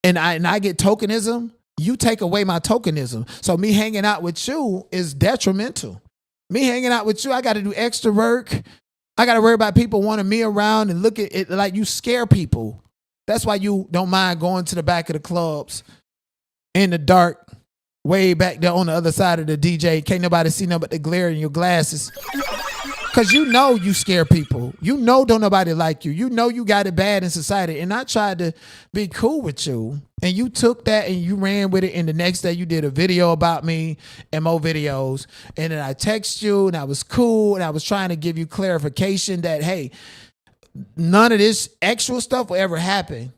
and I get tokenism. You take away my tokenism. So me hanging out with you is detrimental. Me hanging out with you, I got to do extra work. I got to worry about people wanting me around and look at it like you scare people. That's why you don't mind going to the back of the clubs in the dark, way back there on the other side of the DJ. Can't nobody see nothing but the glare in your glasses. Because you know you scare people. You know don't nobody like you. You know you got it bad in society. And I tried to be cool with you. And you took that and you ran with it. And the next day you did a video about me and more videos. And then I text you and I was cool. And I was trying to give you clarification that, hey, none of this extra stuff will ever happen.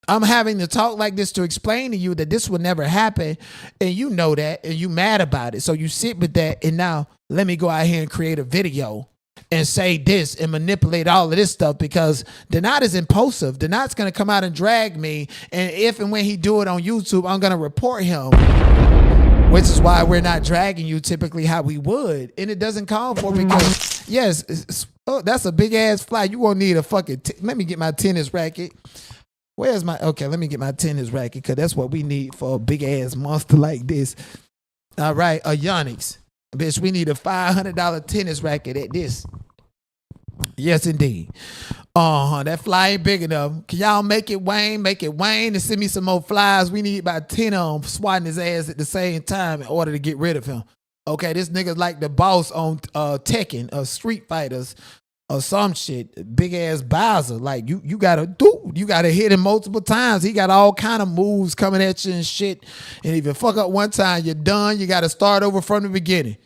I'm having to talk like this to explain to you that this will never happen. And you know that. And you mad about it. So you sit with that. And now let me go out here and create a video and say this and manipulate all of this stuff because Denat is impulsive. Denat's going to come out and drag me. And if and when he do it on YouTube, I'm going to report him, which is why we're not dragging you typically how we would. And it doesn't call for because, yes, oh, that's a big ass fly. You won't need a fucking, let me get my tennis racket. Where's my, okay, let me get my tennis racket because that's what we need for a big ass monster like this. All right, a Yonex. Bitch, we need a $500 tennis racket at this. Yes, indeed. That fly ain't big enough. Can y'all make it Wayne and send me some more flies? We need about 10 of them swatting his ass at the same time in order to get rid of him. Okay, this nigga's like the boss on Tekken, Street Fighters, or some shit. Big ass Bowser. Like you gotta hit him multiple times. He got all kind of moves coming at you and shit. And if you fuck up one time, you're done. You gotta start over from the beginning.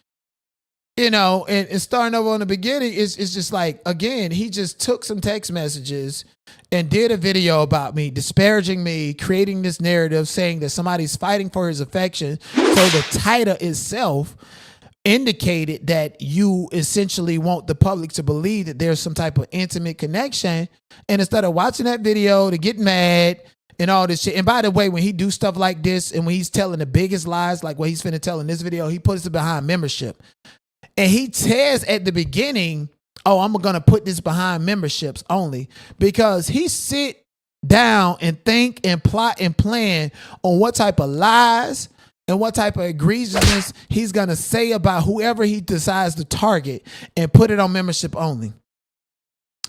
You know, and starting over on the beginning is just like, again, he just took some text messages and did a video about me, disparaging me, creating this narrative saying that somebody's fighting for his affection. So the title itself indicated that you essentially want the public to believe that there's some type of intimate connection. And instead of watching that video to get mad and all this shit. And by the way, when he do stuff like this and when he's telling the biggest lies, like what he's finna tell in this video, he puts it behind membership. And he says at the beginning, oh, I'm going to put this behind memberships only because he sit down and think and plot and plan on what type of lies and what type of egregiousness he's going to say about whoever he decides to target and put it on membership only.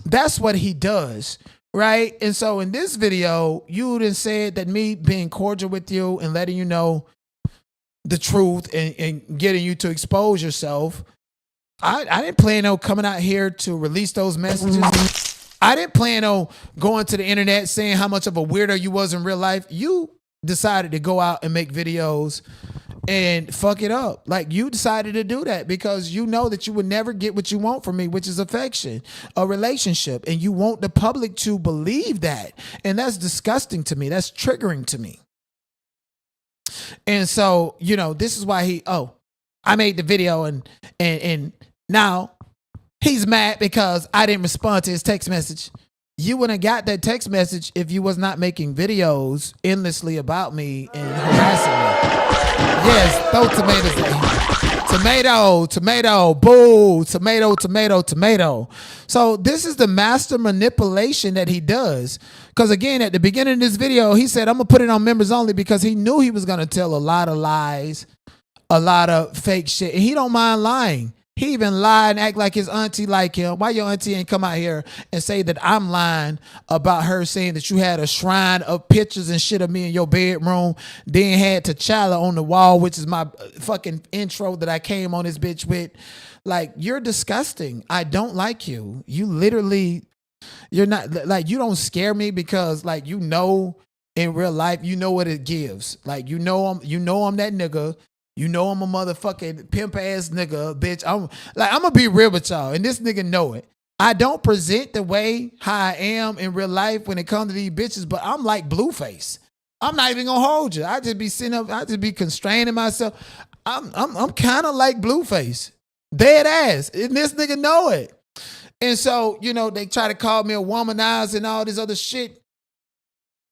That's what he does, right? And so in this video, you done said that me being cordial with you and letting you know the truth and getting you to expose yourself, I didn't plan on coming out here to release those messages. I didn't plan on going to the internet saying how much of a weirdo you was in real life. You decided to go out and make videos and fuck it up. Like, you decided to do that because you know that you would never get what you want from me, which is affection, a relationship, and you want the public to believe that. And that's disgusting to me. That's triggering to me. And so, you know, this is why I made the video and now he's mad because I didn't respond to his text message. You wouldn't have got that text message if you was not making videos endlessly about me and harassing me. Yes, throw tomatoes at him. Tomato, boo, tomato. So this is the master manipulation that he does. Because again, at the beginning of this video, he said, I'm going to put it on members only because he knew he was going to tell a lot of lies, a lot of fake shit. And he don't mind lying. He even lied and act like his auntie like him. Why your auntie ain't come out here and say that I'm lying about her saying that you had a shrine of pictures and shit of me in your bedroom, then had T'Challa on the wall, which is my fucking intro that I came on this bitch with. Like, you're disgusting. I don't like you. You literally, you're not, like, you don't scare me because, like, you know, in real life, you know what it gives. Like, you know I'm that nigga. You know I'm a motherfucking pimp ass nigga, bitch. I'm gonna be real with y'all, and this nigga know it. I don't present the way how I am in real life when it comes to these bitches, but I'm like Blueface. I'm not even gonna hold you. I just be sitting up, I just be constraining myself. I'm kind of like Blueface, dead ass, and this nigga know it. And so, you know, they try to call me a womanizer and all this other shit.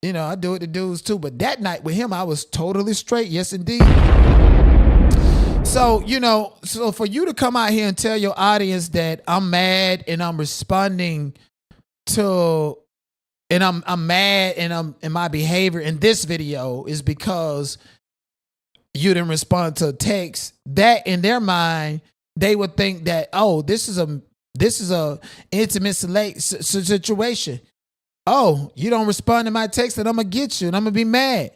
You know, I do it to dudes too, but that night with him, I was totally straight. Yes, indeed. So, you know, so for you to come out here and tell your audience that I'm mad and I'm responding to, and I'm mad and I'm in my behavior in this video is because you didn't respond to a text, that in their mind, they would think that, oh, this is a intimate situation. Oh, you don't respond to my text and I'm gonna get you and I'm gonna be mad.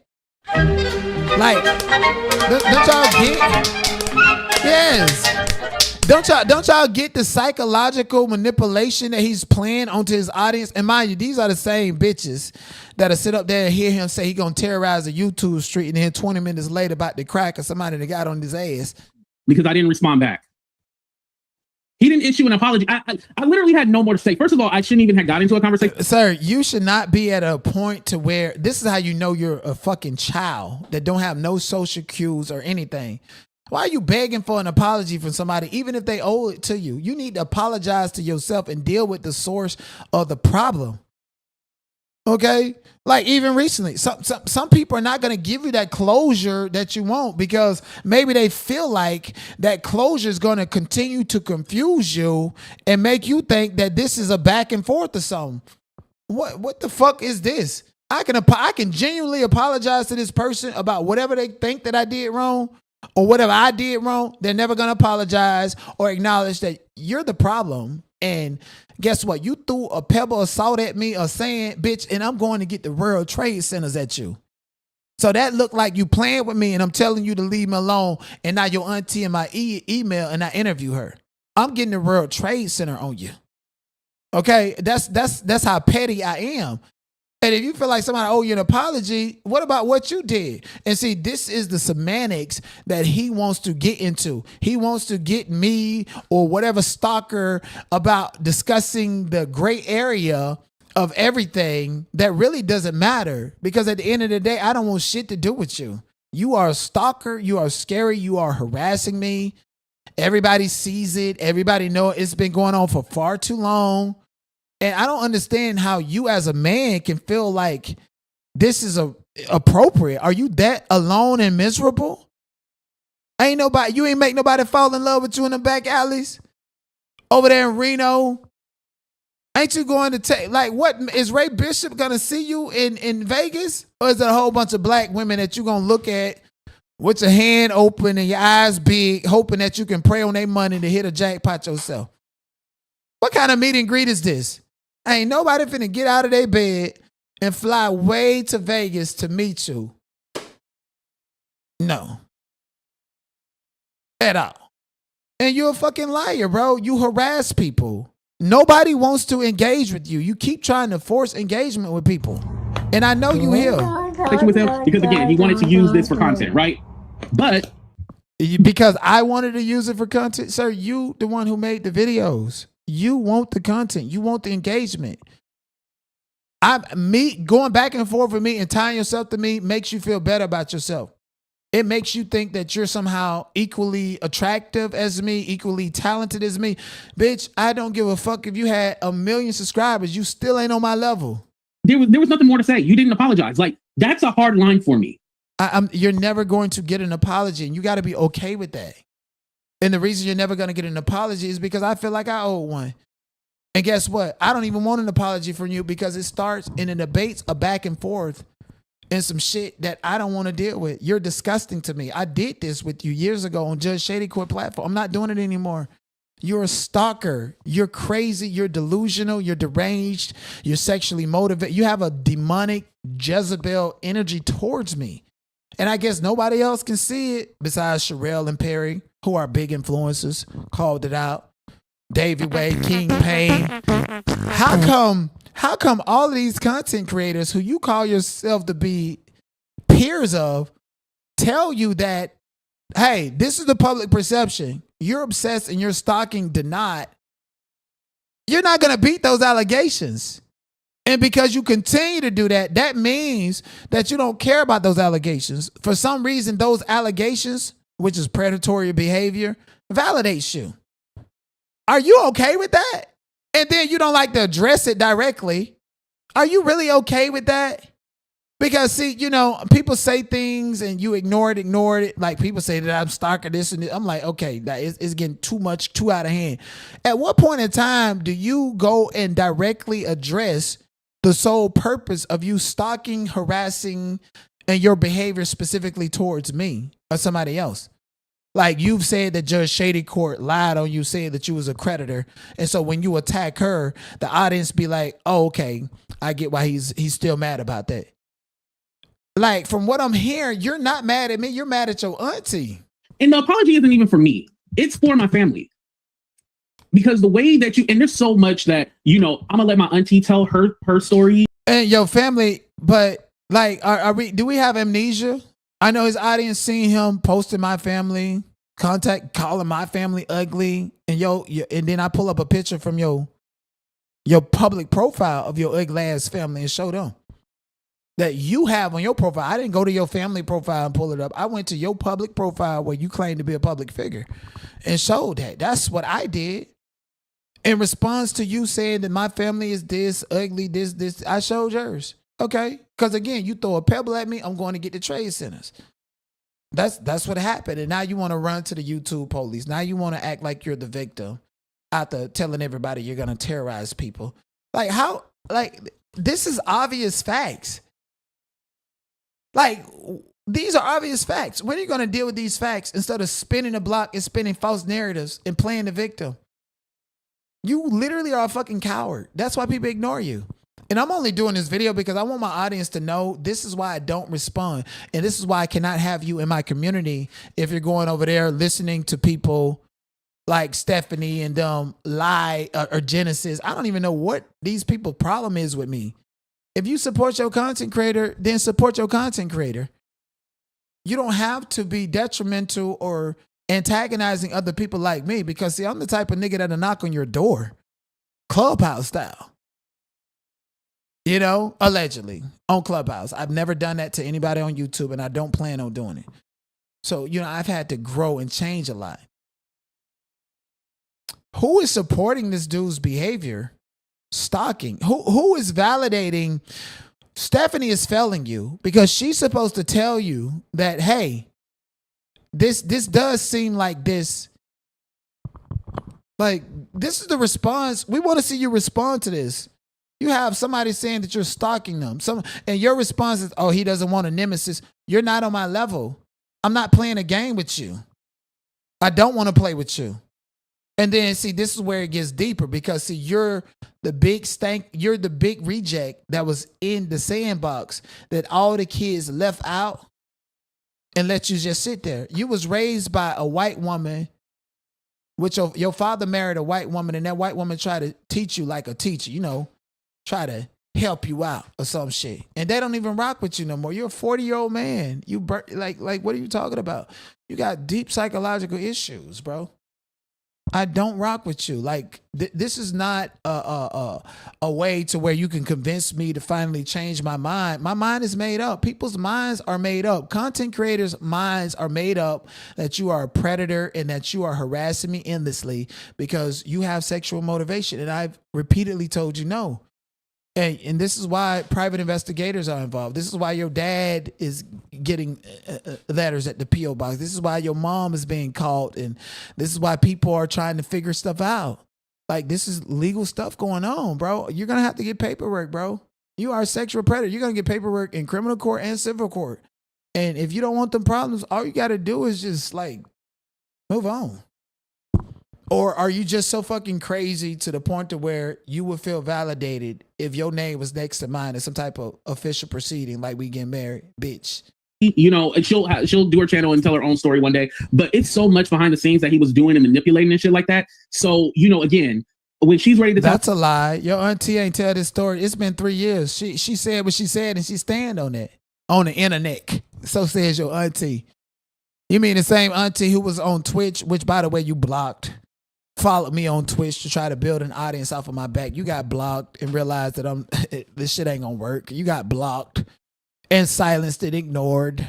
Like, don't y'all get? Yes. Don't y'all get the psychological manipulation that he's playing onto his audience? And mind you, these are the same bitches that'll sit up there and hear him say he gonna terrorize the YouTube street, and then 20 minutes later about the crack or somebody that got on his ass. Because I didn't respond back. He didn't issue an apology. I literally had no more to say. First of all, I shouldn't even have got into a conversation. Sir, you should not be at a point to where this is how you know you're a fucking child that don't have no social cues or anything. Why are you begging for an apology from somebody, even if they owe it to you? You need to apologize to yourself and deal with the source of the problem. Okay? Like, even recently, some people are not going to give you that closure that you want because maybe they feel like that closure is going to continue to confuse you and make you think that this is a back and forth or something. What the fuck is this? I can genuinely apologize to this person about whatever they think that I did wrong or whatever I did wrong. They're never going to apologize or acknowledge that you're the problem. And guess what? You threw a pebble of salt at me or sand, bitch, and I'm going to get the World Trade Centers at you. So that looked like you playing with me and I'm telling you to leave me alone, and now your auntie in my email and I interview her. I'm getting the World Trade Center on you. Okay? That's how petty I am. And if you feel like somebody owe you an apology, what about what you did? And see, this is the semantics that he wants to get into. He wants to get me or whatever stalker about discussing the gray area of everything that really doesn't matter. Because at the end of the day, I don't want shit to do with you. You are a stalker. You are scary. You are harassing me. Everybody sees it. Everybody knows it's been going on for far too long. And I don't understand how you as a man can feel like this is appropriate. Are you that alone and miserable? You ain't make nobody fall in love with you in the back alleys over there in Reno. Ain't you going to take, like, what is Ray Bishop going to see you in Vegas? Or is it a whole bunch of black women that you're going to look at with your hand open and your eyes big, hoping that you can prey on their money to hit a jackpot yourself? What kind of meet and greet is this? Ain't nobody finna get out of their bed and fly way to Vegas to meet you. No. At all. And you're a fucking liar, bro. You harass people. Nobody wants to engage with you. You keep trying to force engagement with people. And I know you here. With him because, again, he wanted to use this for content, right? But Because I wanted to use it for content. Sir, you the one who made the videos. You want the content. You want the engagement. Me going back and forth with me and tying yourself to me makes you feel better about yourself. It makes you think that you're somehow equally attractive as me, equally talented as me. Bitch, I don't give a fuck if you had 1 million subscribers. You still ain't on my level. There was nothing more to say. You didn't apologize. Like, that's a hard line for me. You're never going to get an apology, and you got to be okay with that. And the reason you're never going to get an apology is because I feel like I owe one. And guess what? I don't even want an apology from you because it starts in the debates, a back and forth, and some shit that I don't want to deal with. You're disgusting to me. I did this with you years ago on Judge Shady Court platform. I'm not doing it anymore. You're a stalker. You're crazy. You're delusional. You're deranged. You're sexually motivated. You have a demonic Jezebel energy towards me. And I guess nobody else can see it besides Sherelle and Perry, who are big influencers, called it out. David Wade, King Payne. How come all of these content creators who you call yourself to be peers of tell you that, hey, this is the public perception. You're obsessed and you're stalking Denot. You're not going to beat those allegations. And because you continue to do that, that means that you don't care about those allegations. For some reason, those allegations, which is predatory behavior, validates you. Are you okay with that? And then you don't like to address it directly. Are you really okay with that? Because, see, you know, people say things and you ignore it. Like people say that I'm stalker this and this. I'm like, okay, it's getting too much, too out of hand. At what point in time do you go and directly address the sole purpose of you stalking, harassing, and your behavior specifically towards me or somebody else? Like you've said that Judge Shady Court lied on you, saying that you was a creditor. And so when you attack her, the audience be like, oh, okay, I get why he's still mad about that. Like from what I'm hearing, you're not mad at me. You're mad at your auntie. And the apology isn't even for me. It's for my family. Because the way that and there's so much that, you know, I'm gonna let my auntie tell her story. And your family, but like, do we have amnesia? I know his audience seen him posting my family, calling my family ugly, and and then I pull up a picture from your public profile of your ugly ass family and show them that you have on your profile. I didn't go to your family profile and pull it up. I went to your public profile where you claim to be a public figure and showed that. That's what I did. In response to you saying that my family is this ugly, this, I showed yours. Okay, because again, you throw a pebble at me, I'm going to get the trade centers. That's what happened. And now you want to run to the YouTube police. Now you want to act like you're the victim after telling everybody you're going to terrorize people. Like how? Like this is obvious facts. Like these are obvious facts. When are you going to deal with these facts instead of spinning the block and spinning false narratives and playing the victim? You literally are a fucking coward. That's why people ignore you. And I'm only doing this video because I want my audience to know this is why I don't respond. And this is why I cannot have you in my community if you're going over there listening to people like Stephanie and lie or Genesis. I don't even know what these people's problem is with me. If you support your content creator, then support your content creator. You don't have to be detrimental or antagonizing other people like me because, see, I'm the type of nigga that'll knock on your door, Clubhouse style. You know, allegedly on Clubhouse. I've never done that to anybody on YouTube and I don't plan on doing it. So, you know, I've had to grow and change a lot. Who is supporting this dude's behavior? Stalking. Who is validating? Stephanie is failing you because she's supposed to tell you that, hey, this does seem like this. Like, this is the response. We want to see you respond to this. You have somebody saying that you're stalking them. And your response is, oh, he doesn't want a nemesis. You're not on my level. I'm not playing a game with you. I don't want to play with you. And then, see, this is where it gets deeper because, see, you're the big reject that was in the sandbox that all the kids left out and let you just sit there. You was raised by a white woman, which your father married a white woman, and that white woman tried to teach you like a teacher, you know, try to help you out or some shit. And they don't even rock with you no more. You're a 40-year-old man. Like what are you talking about? You got deep psychological issues, bro. I don't rock with you. Like this is not a way to where you can convince me to finally change my mind. My mind is made up. People's minds are made up. Content creators' minds are made up that you are a predator and that you are harassing me endlessly because you have sexual motivation. And I've repeatedly told you no. And this is why private investigators are involved. This is why your dad is getting letters at the P.O. box. This is why your mom is being called. And this is why people are trying to figure stuff out. Like, this is legal stuff going on, bro. You're going to have to get paperwork, bro. You are a sexual predator. You're going to get paperwork in criminal court and civil court. And if you don't want them problems, all you got to do is just, like, move on. Or are you just so fucking crazy to the point to where you would feel validated if your name was next to mine in some type of official proceeding, like we get married, bitch? You know, and she'll do her channel and tell her own story one day, but it's so much behind the scenes that he was doing and manipulating and shit like that. So, you know, again, when she's ready to That's a lie. Your auntie ain't tell this story. It's been 3 years. She said what she said and she stand on that. On the internet. So says your auntie. You mean the same auntie who was on Twitch, which by the way you blocked? Followed me on Twitch to try to build an audience off of my back. You got blocked and realized that this shit ain't gonna work. You got blocked and silenced and ignored.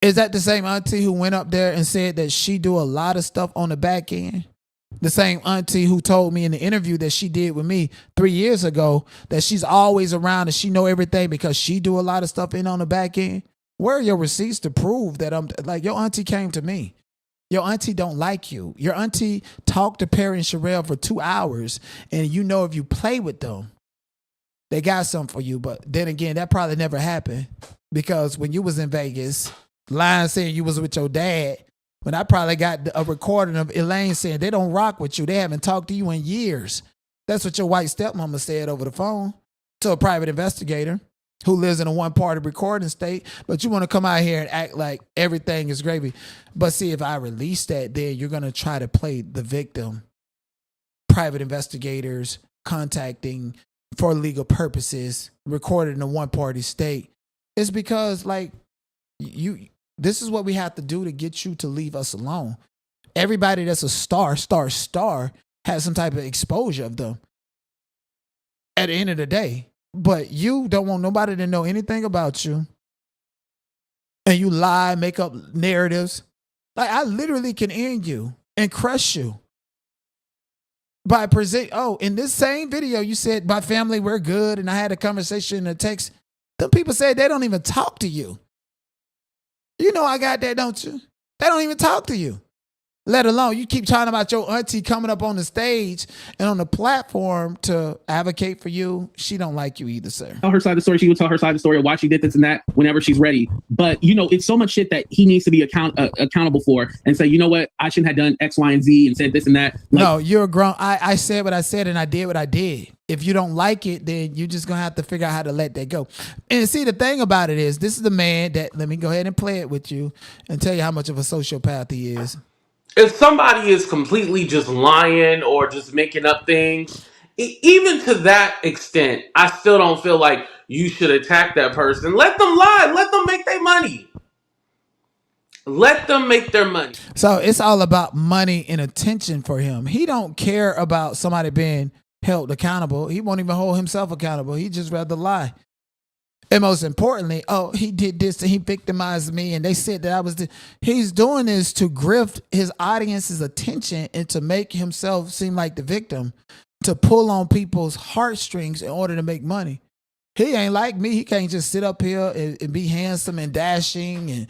Is that the same auntie who went up there and said that she do a lot of stuff on the back end? The same auntie who told me in the interview that she did with me 3 years ago that she's always around and she know everything because she do a lot of stuff in on the back end? Where are your receipts to prove that I'm like your auntie came to me? Your auntie don't like you. Your auntie talked to Perry and Sherelle for 2 hours, and you know if you play with them, they got something for you. But then again, that probably never happened because when you was in Vegas, lying saying you was with your dad, when I probably got a recording of Elaine saying they don't rock with you. They haven't talked to you in years. That's what your white stepmama said over the phone to a private investigator who lives in a one-party recording state, but you want to come out here and act like everything is gravy. But see, if I release that, then you're going to try to play the victim. Private investigators contacting for legal purposes, recorded in a one-party state. It's because, like, this is what we have to do to get you to leave us alone. Everybody that's a star has some type of exposure of them at the end of the day. But you don't want nobody to know anything about you. And you lie, make up narratives. Like, I literally can end you and crush you. By in this same video, you said, my family, we're good. And I had a conversation in a text. Them people said they don't even talk to you. You know I got that, don't you? They don't even talk to you. Let alone, you keep talking about your auntie coming up on the stage and on the platform to advocate for you. She don't like you either, sir. Tell her side of the story. She would tell her side of the story of why she did this and that whenever she's ready. But, you know, it's so much shit that he needs to be accountable for and say, you know what? I shouldn't have done X, Y, and Z and said this and that. Like, no, you're grown. I said what I said and I did what I did. If you don't like it, then you're just going to have to figure out how to let that go. And see, the thing about it is, this is the man that, let me go ahead and play it with you and tell you how much of a sociopath he is. If somebody is completely just lying or just making up things, even to that extent, I still don't feel like you should attack that person. Let them lie. Let them make their money. Let them make their money. So it's all about money and attention for him. He don't care about somebody being held accountable. He won't even hold himself accountable. He just rather lie. And most importantly, he did this and he victimized me and they said that I was he's doing this to grift his audience's attention and to make himself seem like the victim, to pull on people's heartstrings in order to make money. He ain't like me. He can't just sit up here and be handsome and dashing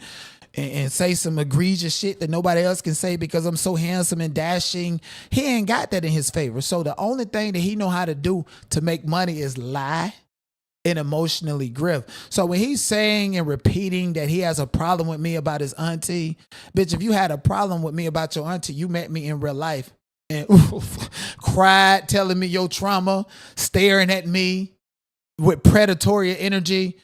and say some egregious shit that nobody else can say because I'm so handsome and dashing. He ain't got that in his favor. So the only thing that he know how to do to make money is lie and emotionally grift. So when he's saying and repeating that he has a problem with me about his auntie, bitch, if you had a problem with me about your auntie, you met me in real life and cried, telling me your trauma, staring at me with predatory energy.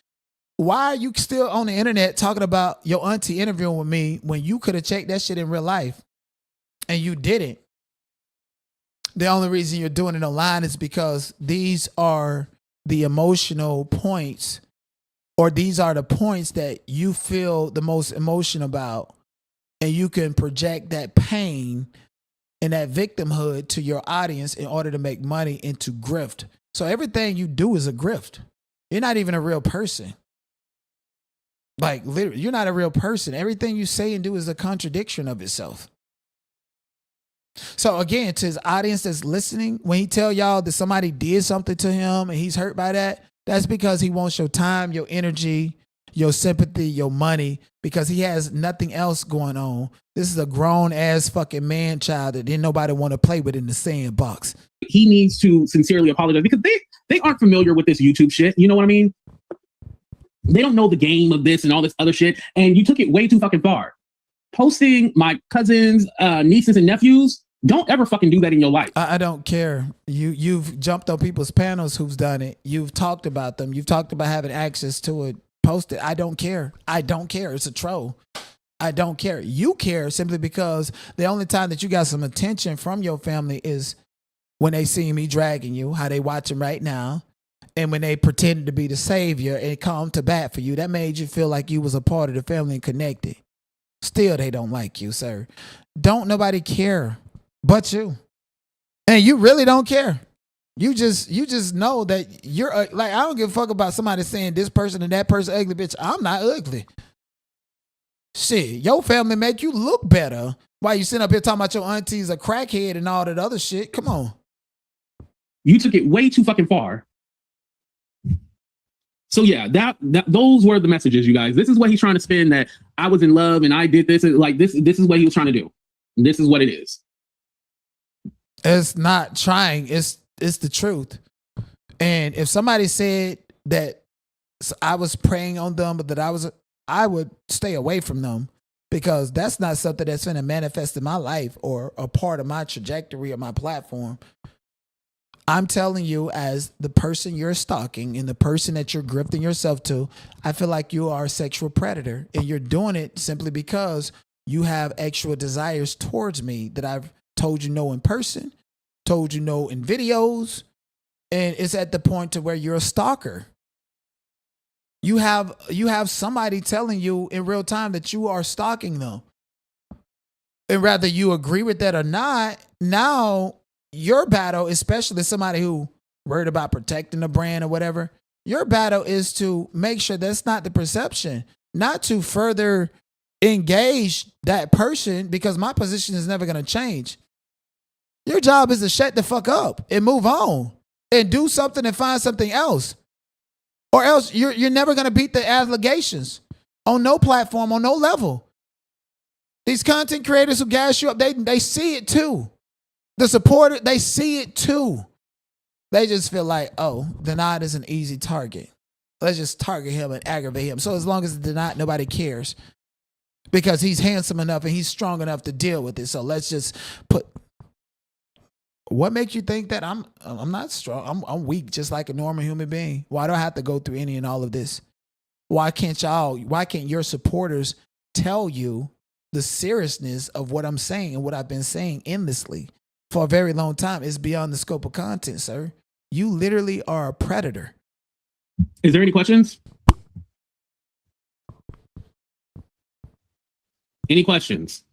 Why are you still on the internet talking about your auntie interviewing with me when you could have checked that shit in real life and you didn't? The only reason you're doing it online is because these are the emotional points, or these are the points that you feel the most emotion about, and you can project that pain and that victimhood to your audience in order to make money into grift. So everything you do is a grift. You're not even a real person. Like, literally, you're not a real person. Everything you say and do is a contradiction of itself. So again, to his audience that's listening, when he tell y'all that somebody did something to him and he's hurt by that, that's because he wants your time, your energy, your sympathy, your money, because he has nothing else going on. This is a grown ass fucking man child that didn't nobody want to play with in the sandbox. He needs to sincerely apologize because they aren't familiar with this YouTube shit. You know what I mean? They don't know the game of this and all this other shit. And you took it way too fucking far. Posting my cousins, nieces, and nephews, don't ever fucking do that in your life. I don't care. You've jumped on people's panels who's done it. You've talked about them. You've talked about having access to it. Post it. I don't care. I don't care. It's a troll. I don't care. You care simply because the only time that you got some attention from your family is when they see me dragging you, how they watching right now, and when they pretended to be the savior and come to bat for you. That made you feel like you was a part of the family and connected. Still, they don't like you, sir. Don't nobody care but you. And you really don't care. You just know that you're like, I don't give a fuck about somebody saying this person and that person ugly, bitch. I'm not ugly. Shit, your family make you look better while you sitting up here talking about your auntie's a crackhead and all that other shit. Come on. You took it way too fucking far. So yeah, that those were the messages, you guys. This is what he's trying to spin, that I was in love and I did this. Like this is what he was trying to do. This is what it is. It's not trying. It's the truth. And if somebody said that I was preying on them, but that I would stay away from them, because that's not something that's going to manifest in my life or a part of my trajectory or my platform. I'm telling you, as the person you're stalking and the person that you're grifting yourself to, I feel like you are a sexual predator, and you're doing it simply because you have extra desires towards me that I've told you no in person, told you no in videos, and it's at the point to where you're a stalker. You have somebody telling you in real time that you are stalking them. And whether you agree with that or not, now your battle, especially somebody who worried about protecting the brand or whatever, your battle is to make sure that's not the perception, not to further engage that person, because my position is never going to change. Your job is to shut the fuck up and move on and do something and find something else. Or else you're never going to beat the allegations on no platform, on no level. These content creators who gas you up, they see it too. The supporter, they see it too. They just feel like, oh, Denard is an easy target. Let's just target him and aggravate him. So as long as Denard, nobody cares, because he's handsome enough and he's strong enough to deal with it. So let's just put. What makes you think that I'm not strong? I'm weak, just like a normal human being. Why do I have to go through any and all of this? Why can't your supporters tell you the seriousness of what I'm saying and what I've been saying endlessly for a very long time? It's beyond the scope of content, sir. You literally are a predator. Is there any questions? Any questions?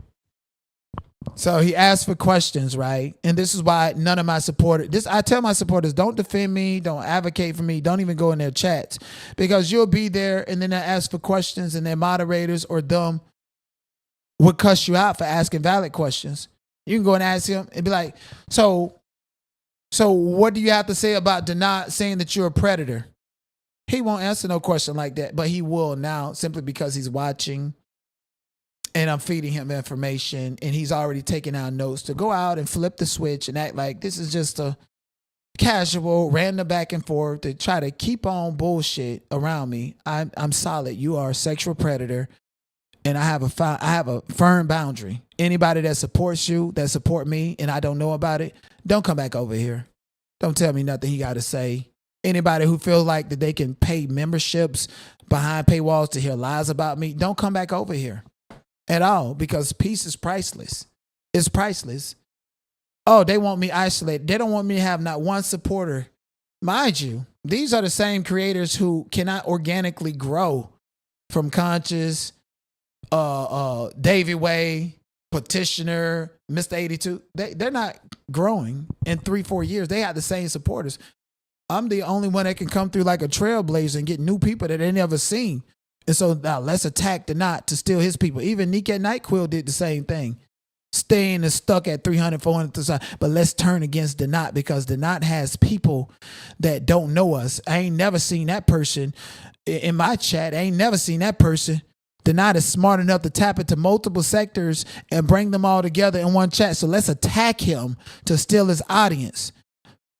So he asked for questions, right? And this is why none of my supporters, I tell my supporters, don't defend me, don't advocate for me, don't even go in their chats, because you'll be there and then they ask for questions and their moderators or them would cuss you out for asking valid questions. You can go and ask him and be like, so what do you have to say about Denard saying that you're a predator? He won't answer no question like that, but he will now, simply because he's watching and I'm feeding him information, and he's already taken out notes to go out and flip the switch and act like this is just a casual, random back and forth to try to keep on bullshit around me. I'm solid. You are a sexual predator, and I have a firm boundary. Anybody that supports you, that support me, and I don't know about it, don't come back over here. Don't tell me nothing he got to say. Anybody who feels like that they can pay memberships behind paywalls to hear lies about me, don't come back over here at all, because peace is priceless. It's priceless. Oh, they want me isolated. They don't want me to have not one supporter. Mind you, these are the same creators who cannot organically grow from Conscious, Davey Way, Petitioner, Mr. AT2. They're not growing in 3-4 years. They have the same supporters. I'm the only one that can come through like a trailblazer and get new people that they never seen. And so now let's attack the Knot to steal his people. Even Nick at Nightquill did the same thing. Staying and stuck at 300, 400, but let's turn against the Knot because the Knot has people that don't know us. I ain't never seen that person in my chat. I ain't never seen that person. The Knot is smart enough to tap into multiple sectors and bring them all together in one chat. So let's attack him to steal his audience.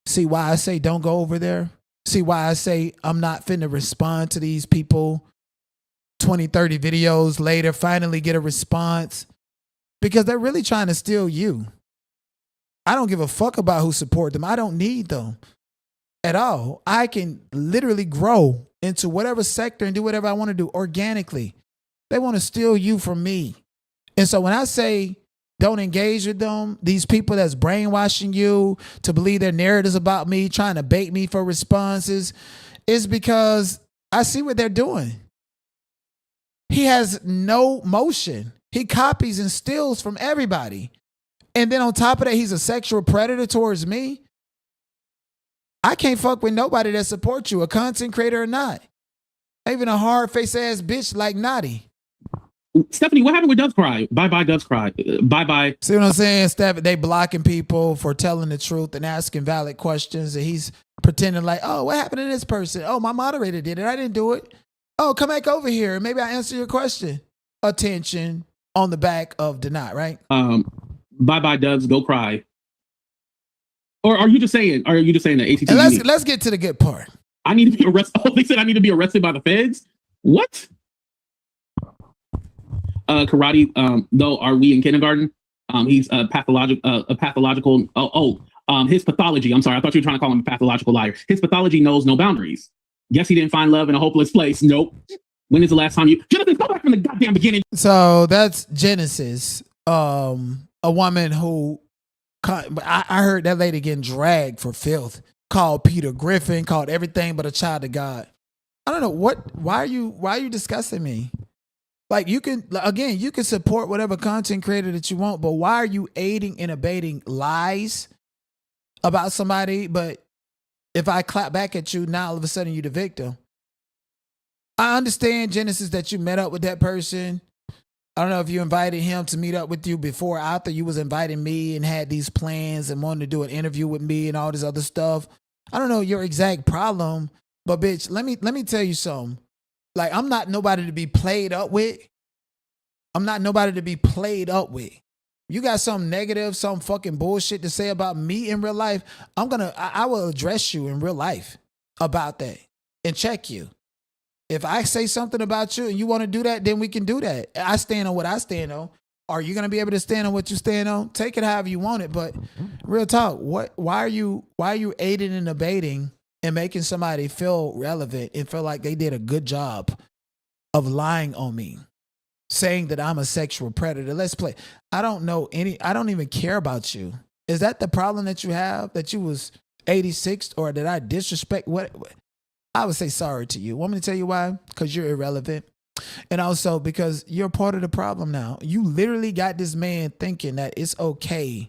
See why I say don't go over there? See why I say I'm not finna respond to these people 20, 30 videos later, finally get a response? Because they're really trying to steal you. I don't give a fuck about who support them. I don't need them at all. I can literally grow into whatever sector and do whatever I want to do organically. They want to steal you from me. And so when I say don't engage with them, these people that's brainwashing you to believe their narratives about me, trying to bait me for responses, is because I see what they're doing. He has no motion. He copies and steals from everybody. And then on top of that, he's a sexual predator towards me. I can't fuck with nobody that supports you, a content creator or not. Even a hard-faced ass bitch like Naughty. Stephanie, what happened with Doves Cry? Bye-bye, Doves Cry. Bye-bye. See what I'm saying, Steph? They blocking people for telling the truth and asking valid questions. And he's pretending like, oh, what happened to this person? Oh, my moderator did it. I didn't do it. Oh, come back over here. Maybe I answer your question. Attention on the back of the Knot, right? Bye-bye, Doves. Go cry. Or are you just saying that AT2? And let's get to the good part. I need to be arrested. Oh, they said I need to be arrested by the feds? What? Karate, though, are we in kindergarten? He's a pathological. His pathology. I'm sorry. I thought you were trying to call him a pathological liar. His pathology knows no boundaries. Guess he didn't find love in a hopeless place. Nope. When is the last time you... Genesis, go back from the goddamn beginning. So that's Genesis. A woman who... I heard that lady getting dragged for filth. Called Peter Griffin. Called everything but a child of God. I don't know. Why are you discussing me? Like, you can support whatever content creator that you want, but why are you aiding and abetting lies about somebody? But if I clap back at you, now all of a sudden you're the victim. I understand, Genesis, that you met up with that person. I don't know if you invited him to meet up with you before or after you was inviting me and had these plans and wanted to do an interview with me and all this other stuff. I don't know your exact problem, but bitch, let me tell you something. Like, I'm not nobody to be played up with. I'm not nobody to be played up with. You got some negative, some fucking bullshit to say about me in real life, I will address you in real life about that and check you. If I say something about you and you want to do that, then we can do that. I stand on what I stand on. Are you going to be able to stand on what you stand on? Take it however you want it. But real talk, why are you aiding and abetting and making somebody feel relevant and feel like they did a good job of lying on me, saying that I'm a sexual predator? Let's play. I don't even care about you. Is that the problem that you have? That you was 86, or did I disrespect what? I would say sorry to you. Want me to tell you why? Because you're irrelevant. And also because you're part of the problem now. You literally got this man thinking that it's okay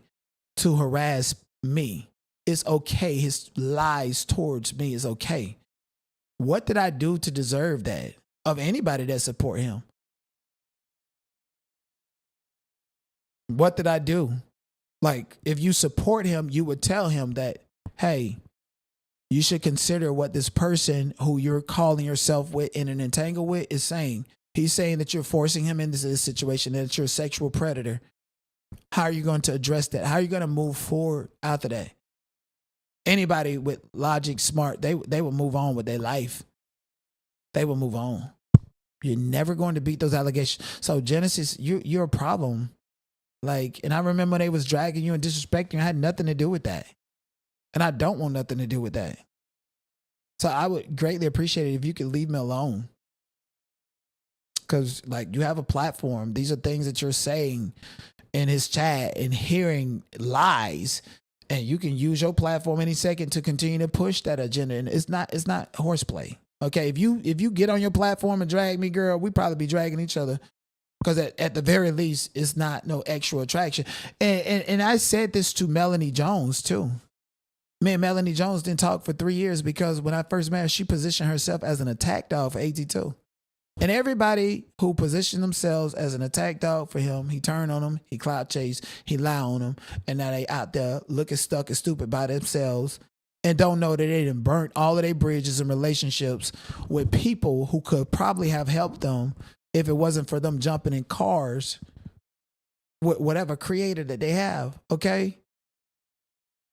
to harass me. It's okay. His lies towards me is okay. What did I do to deserve that of anybody that support him? What did I do? Like, if you support him, you would tell him that, hey, you should consider what this person who you're calling yourself with in an entangle with is saying. He's saying that you're forcing him into this situation, that you're a sexual predator. How are you going to address that? How are you going to move forward after that? Anybody with logic, smart, they will move on with their life. They will move on. You're never going to beat those allegations. So Genesis, you're a problem. Like, and I remember they was dragging you and disrespecting you. I had nothing to do with that. And I don't want nothing to do with that. So I would greatly appreciate it if you could leave me alone. because like you have a platform. These are things that you're saying in his chat and hearing lies, and you can use your platform any second to continue to push that agenda. And it's not horseplay. Okay, if you get on your platform and drag me, girl, we probably be dragging each other. Because at the very least, it's not no extra attraction. And I said this to Melanie Jones, too. Me and Melanie Jones didn't talk for 3 years because when I first met her, she positioned herself as an attack dog for AT2. And everybody who positioned themselves as an attack dog for him, he turned on them, he clout chase, he lie on them, and now they out there looking stuck and stupid by themselves and don't know that they done burnt all of their bridges and relationships with people who could probably have helped them if it wasn't for them jumping in cars with whatever creator that they have, okay?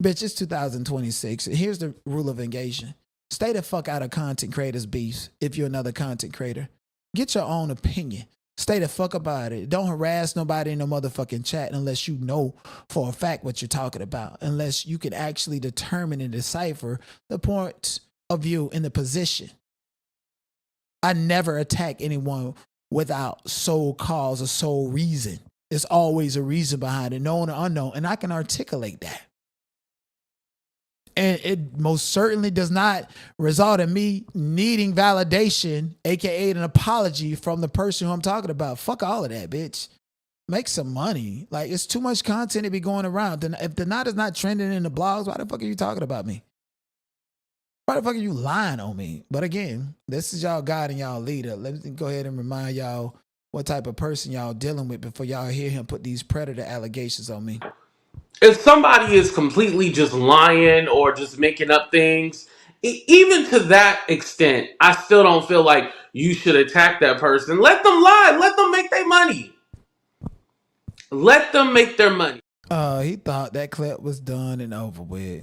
Bitch, it's 2026. Here's the rule of engagement. Stay the fuck out of content creators' beefs if you're another content creator. Get your own opinion. Stay the fuck about it. Don't harass nobody in no motherfucking chat unless you know for a fact what you're talking about, unless you can actually determine and decipher the points of view in the position. I never attack anyone without sole cause or sole reason. There's always a reason behind it, known or unknown, and I can articulate that. And it most certainly does not result in me needing validation, aka an apology from the person who I'm talking about. Fuck all of that, bitch. Make some money. Like, it's too much content to be going around. If the knot is not trending in the blogs, why the fuck are you talking about me? Why the fuck are you lying on me? But again, this is y'all God and y'all leader. Let me go ahead and remind y'all what type of person y'all dealing with before y'all hear him put these predator allegations on me. If somebody is completely just lying or just making up things, even to that extent, I still don't feel like you should attack that person. Let them lie. Let them make their money. Let them make their money. He thought that clip was done and over with.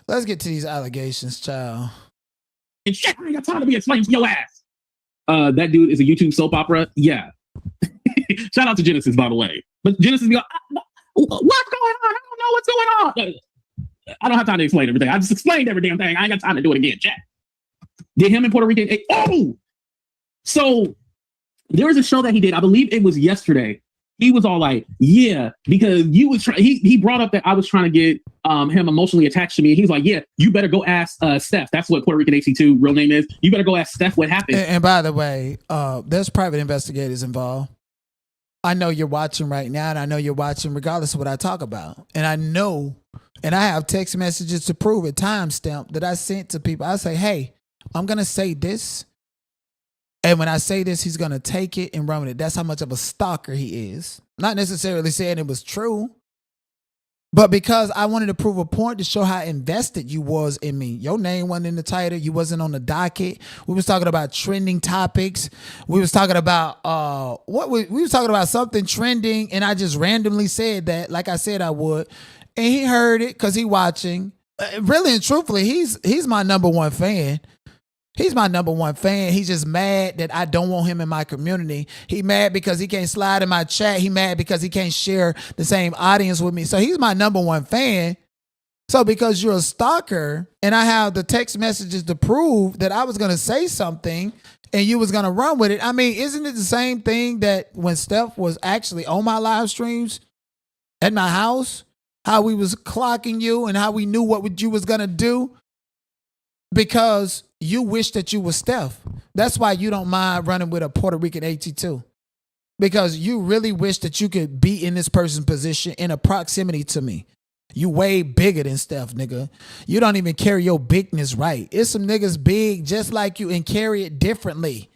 Let's get to these allegations, child. And shit, I ain't got time to be explaining to your ass. That dude is a YouTube soap opera. Yeah. Shout out to Genesis, by the way. But Genesis be like, what's going on? I don't know what's going on. I don't have time to explain everything. I just explained every damn thing. I ain't got time to do it again. Chat. Did him in Puerto Rican? So there was a show that he did. I believe it was yesterday. He was all like, yeah, because you was he brought up that I was trying to get him emotionally attached to me. He was like, yeah, you better go ask Steph. That's what Puerto Rican AT2 real name is. You better go ask Steph what happened. And by the way, there's private investigators involved. I know you're watching right now, and I know you're watching regardless of what I talk about. And I know, and I have text messages to prove it, timestamp that I sent to people. I say, hey, I'm going to say this. And when I say this, he's going to take it and run with it. That's how much of a stalker he is. Not necessarily saying it was true, but because I wanted to prove a point to show how invested you was in me. Your name wasn't in the title. You wasn't on the docket. We was talking about trending topics. We was talking about we was talking about something trending, and I just randomly said that, like I said I would, and he heard it because he watching. Really and truthfully, he's my number one fan. He's my number one fan. He's just mad that I don't want him in my community. He mad because he can't slide in my chat. He mad because he can't share the same audience with me. So he's my number one fan. So because you're a stalker and I have the text messages to prove that I was going to say something and you was going to run with it. I mean, isn't it the same thing that when Steph was actually on my live streams at my house, how we was clocking you and how we knew what you was going to do? Because you wish that you were Steph. That's why you don't mind running with a Puerto Rican AT2. Because you really wish that you could be in this person's position in a proximity to me. You way bigger than Steph, nigga. You don't even carry your bigness right. It's some niggas big just like you and carry it differently.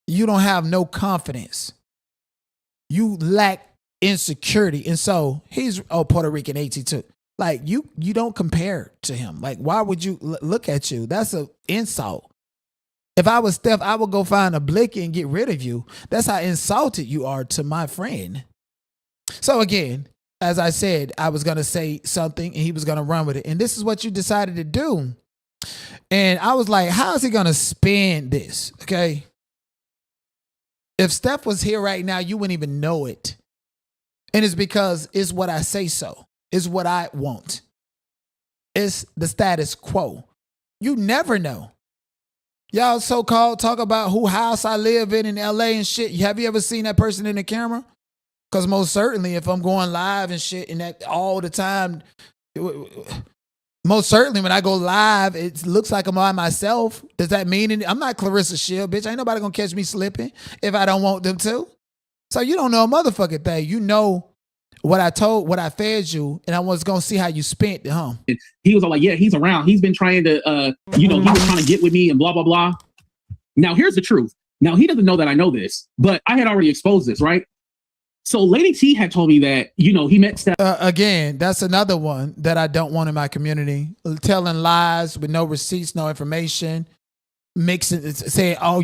You don't have no confidence. You lack insecurity. And so he's a Puerto Rican AT2. Like, you don't compare to him. Like, why would you look at you? That's an insult. If I was Steph, I would go find a blicky and get rid of you. That's how insulted you are to my friend. So again, as I said, I was going to say something and he was going to run with it. And this is what you decided to do. And I was like, how is he going to spin this? Okay. If Steph was here right now, you wouldn't even know it. And it's because it's what I say so. It's what I want. It's the status quo. You never know. Y'all so-called talk about who house I live in LA and shit. Have you ever seen that person in the camera? Because most certainly if I'm going live and shit and that all the time, most certainly when I go live, it looks like I'm by myself. Does that mean anything? I'm not Claressa Shield, bitch. Ain't nobody gonna catch me slipping if I don't want them to. So you don't know a motherfucking thing. You know what I fed you, and I was gonna see how you spent it, huh? He was all like, yeah, he's around. He's been trying to, he was trying to get with me and blah, blah, blah. Now, here's the truth. Now, he doesn't know that I know this, but I had already exposed this, right? So Lady T had told me that, he met Steph. Again, that's another one that I don't want in my community. Telling lies with no receipts, no information. Mixing, saying, oh,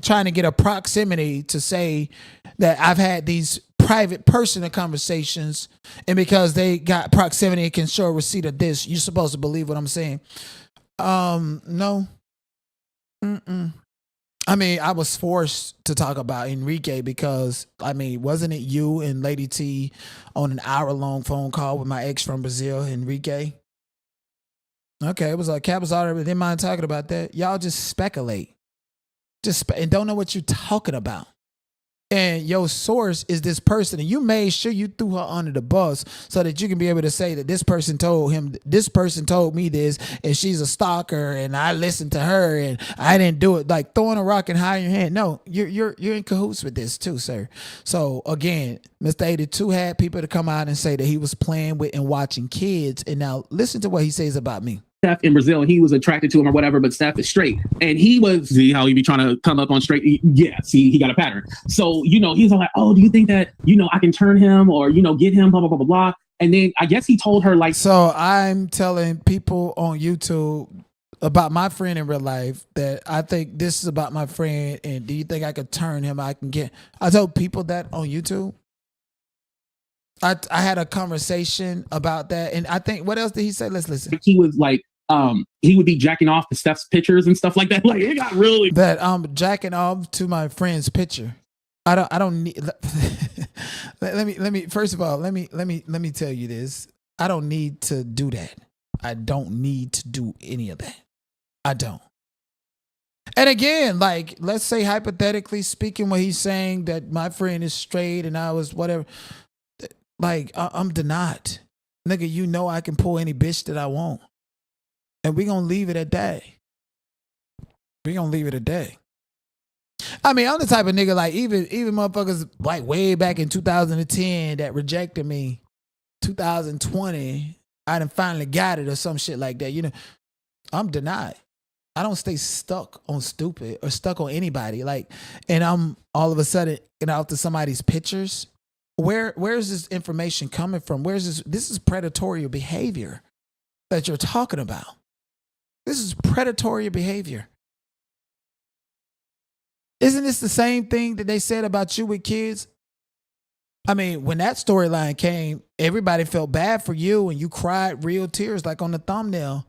trying to get a proximity to say that I've had these private personal conversations, and because they got proximity and can show a receipt of this, you're supposed to believe what I'm saying. No. I mean, I was forced to talk about Enrique because, wasn't it you and Lady T on an hour-long phone call with my ex from Brazil, Enrique? Okay, it was like Cap was already, didn't mind talking about that. Y'all just speculate. And don't know what you're talking about. And your source is this person, and you made sure you threw her under the bus so that you can be able to say that this person told me this, and she's a stalker, and I listened to her, and I didn't do it. Like throwing a rock and hiding your hand. No, you're in cahoots with this too, sir. So again, Mr. AT2 had people to come out and say that he was playing with and watching kids, and now listen to what he says about me. Steph in Brazil, and he was attracted to him or whatever, but Steph is straight. And he was, see how he be trying to come up on straight? He got a pattern. So, he's like, oh, do you think that, I can turn him or, get him, blah, blah, blah, blah, blah. And then I guess he told her like. So I'm telling people on YouTube about my friend in real life that I think this is about my friend, and do you think I could turn him? I told people that on YouTube. I had a conversation about that, and I think, what else did he say? Let's listen. He was like, he would be jacking off to Steph's pictures and stuff like that. Like it got really that I'm jacking off to my friend's picture. I don't need. let me first of all let me tell you this. I don't need to do that. I don't need to do any of that. I don't. And again, like, let's say hypothetically speaking, what he's saying that my friend is straight and I was whatever. Like, I'm denied. Nigga, I can pull any bitch that I want. And we gonna leave it at that. I'm the type of nigga, like, even motherfuckers, like, way back in 2010 that rejected me, 2020, I done finally got it or some shit like that. I'm denied. I don't stay stuck on stupid or stuck on anybody. Like, and I'm all of a sudden out to somebody's pictures. Where is this information coming from? This is predatory behavior that you're talking about. This is predatory behavior. Isn't this the same thing that they said about you with kids? When that storyline came, everybody felt bad for you and you cried real tears like on the thumbnail,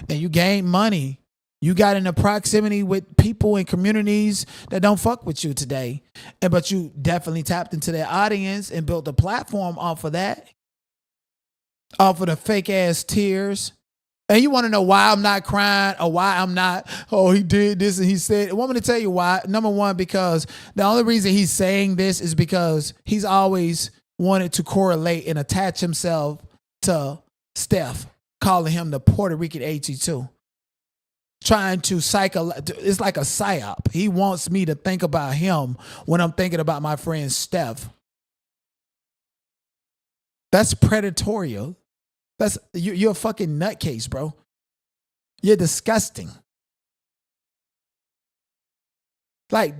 and you gained money. You got in a proximity with people in communities that don't fuck with you today. But you definitely tapped into their audience and built a platform off of that. Off of the fake ass tears. And you want to know why I'm not crying or why I'm not, oh, he did this and he said, I want me to tell you why. Number one, because the only reason he's saying this is because he's always wanted to correlate and attach himself to Steph, calling him the Puerto Rican AT2. Trying to it's like a psyop. He wants me to think about him when I'm thinking about my friend Steph. That's predatorial. You're a fucking nutcase, bro. You're disgusting. Like,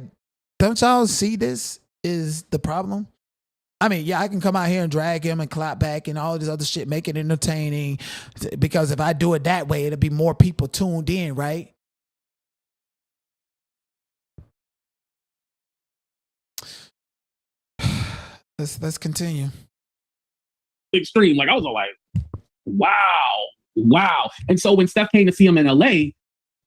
don't y'all see this is the problem? I can come out here and drag him and clap back and all this other shit, make it entertaining, because if I do it that way, it'll be more people tuned in, right? Let's continue. Extreme. Like, I was like, wow. And so when Steph came to see him in LA,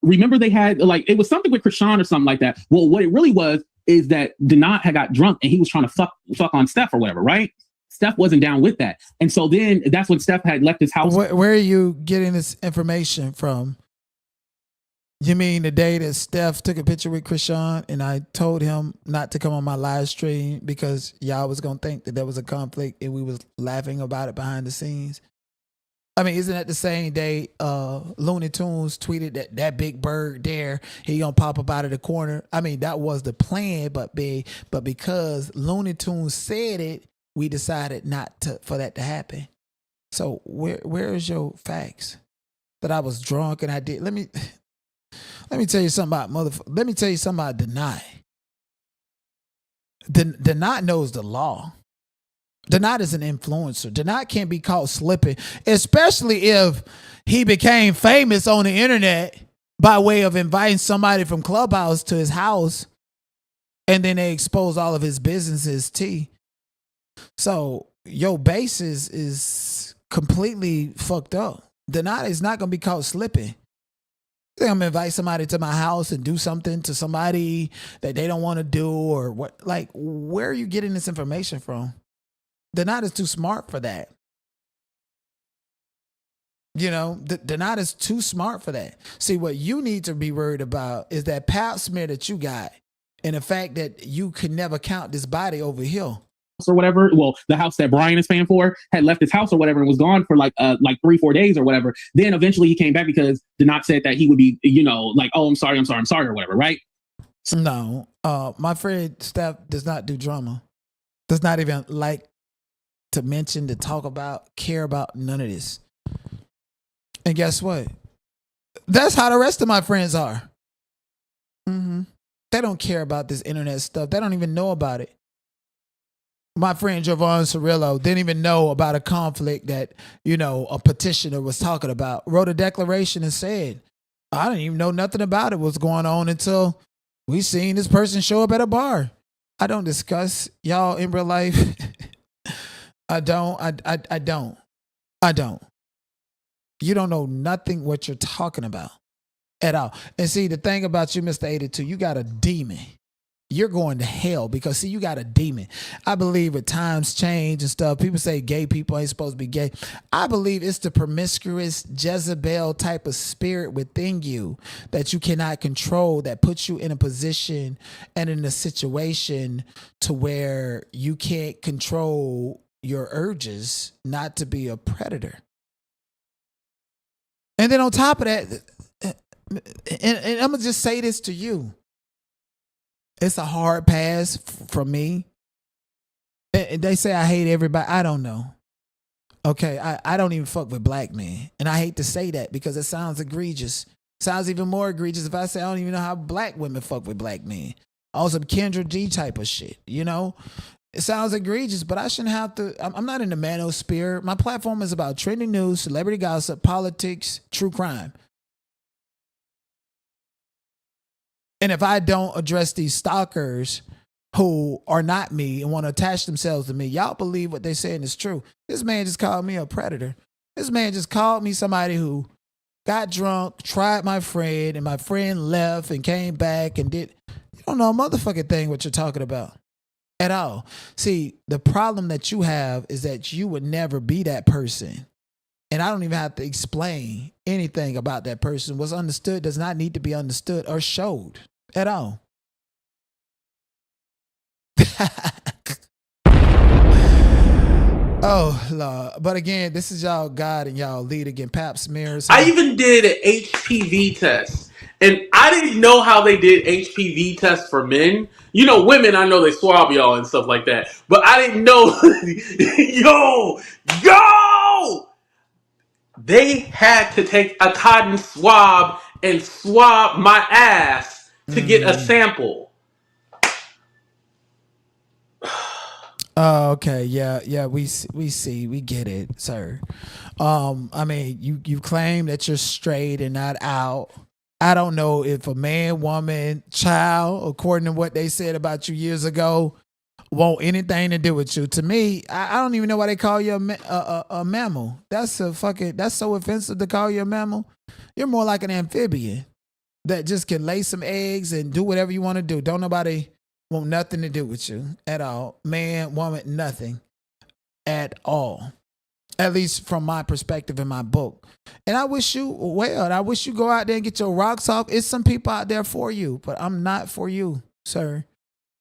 remember they had, like, it was something with Krishan or something like that. Well, what it really was is that Donat had got drunk and he was trying to fuck on Steph or whatever, right? Steph wasn't down with that. And so then that's when Steph had left his house. Where are you getting this information from? You mean the day that Steph took a picture with Krishan and I told him not to come on my live stream because y'all was gonna think that there was a conflict and we was laughing about it behind the scenes? I mean, isn't that the same day Looney Tunes tweeted that big bird there, he gonna pop up out of the corner? I mean, that was the plan, but because Looney Tunes said it, we decided not to for that to happen. So where is your facts that I was drunk and I did? Let me tell you something about Let me tell you something about Deny. Deny knows the law. Deny is an influencer. Deny can't be caught slipping, especially if he became famous on the internet by way of inviting somebody from Clubhouse to his house, and then they expose all of his businesses tea. So your basis is completely fucked up. Deny is not gonna be caught slipping. I'm gonna invite somebody to my house and do something to somebody that they don't want to do, or what? Like, where are you getting this information from? Denat is too smart for that. You know, Denat is too smart for that. See, what you need to be worried about is that pap smear that you got, and the fact that you could never count this body over here. Or whatever. Well, the house that Brian is paying for had left his house or whatever and was gone for like 3-4 days or whatever. Then eventually he came back because Denat said that he would be, like, oh, I'm sorry or whatever, right? No, my friend Steph does not do drama. Does not even like to mention, to talk about, care about none of this. And guess what? That's how the rest of my friends are. They don't care about this internet stuff. They don't even know about it. My friend Javon Cirillo didn't even know about a conflict that, a petitioner was talking about. Wrote a declaration and said, I didn't even know nothing about it was going on until we seen this person show up at a bar. I don't discuss y'all in real life. I don't. You don't know nothing what you're talking about at all. And see, the thing about you, Mr. AT2, you got a demon. You're going to hell because, see, you got a demon. I believe with times change and stuff, people say gay people ain't supposed to be gay. I believe it's the promiscuous Jezebel type of spirit within you that you cannot control, that puts you in a position and in a situation to where you can't control your urges not to be a predator. And then on top of that, and I'm going to just say this to you. It's a hard pass from me. And they say I hate everybody. I don't know. Okay, I don't even fuck with black men. And I hate to say that because it sounds egregious. Sounds even more egregious if I say I don't even know how black women fuck with black men. On some Kendra G type of shit, It sounds egregious, but I shouldn't have to. I'm not in the manosphere. My platform is about trending news, celebrity gossip, politics, true crime. And if I don't address these stalkers who are not me and want to attach themselves to me, y'all believe what they're saying is true. This man just called me a predator. This man just called me somebody who got drunk, tried my friend, and my friend left and came back and did. You don't know a motherfucking thing what you're talking about at all. See, the problem that you have is that you would never be that person. And I don't even have to explain anything about that person. What's understood does not need to be understood or showed at all. Oh, Lord. But again, this is y'all God and y'all lead again, pap smears. I even did an HPV test. And I didn't know how they did HPV tests for men. Women, I know they swab y'all and stuff like that. But I didn't know. Yo! They had to take a cotton swab and swab my ass to get a sample. Oh, okay. Yeah. We see. We get it, sir. I mean, you claim that you're straight and not out. I don't know if a man, woman, child, according to what they said about you years ago, want anything to do with you. To me, I don't even know why they call you a mammal. That's so offensive to call you a mammal. You're more like an amphibian that just can lay some eggs and do whatever you want to do. Don't nobody want nothing to do with you at all. Man, woman, nothing at all. At least from my perspective in my book. And I wish you well. And I wish you go out there and get your rocks off. It's some people out there for you, but I'm not for you, sir.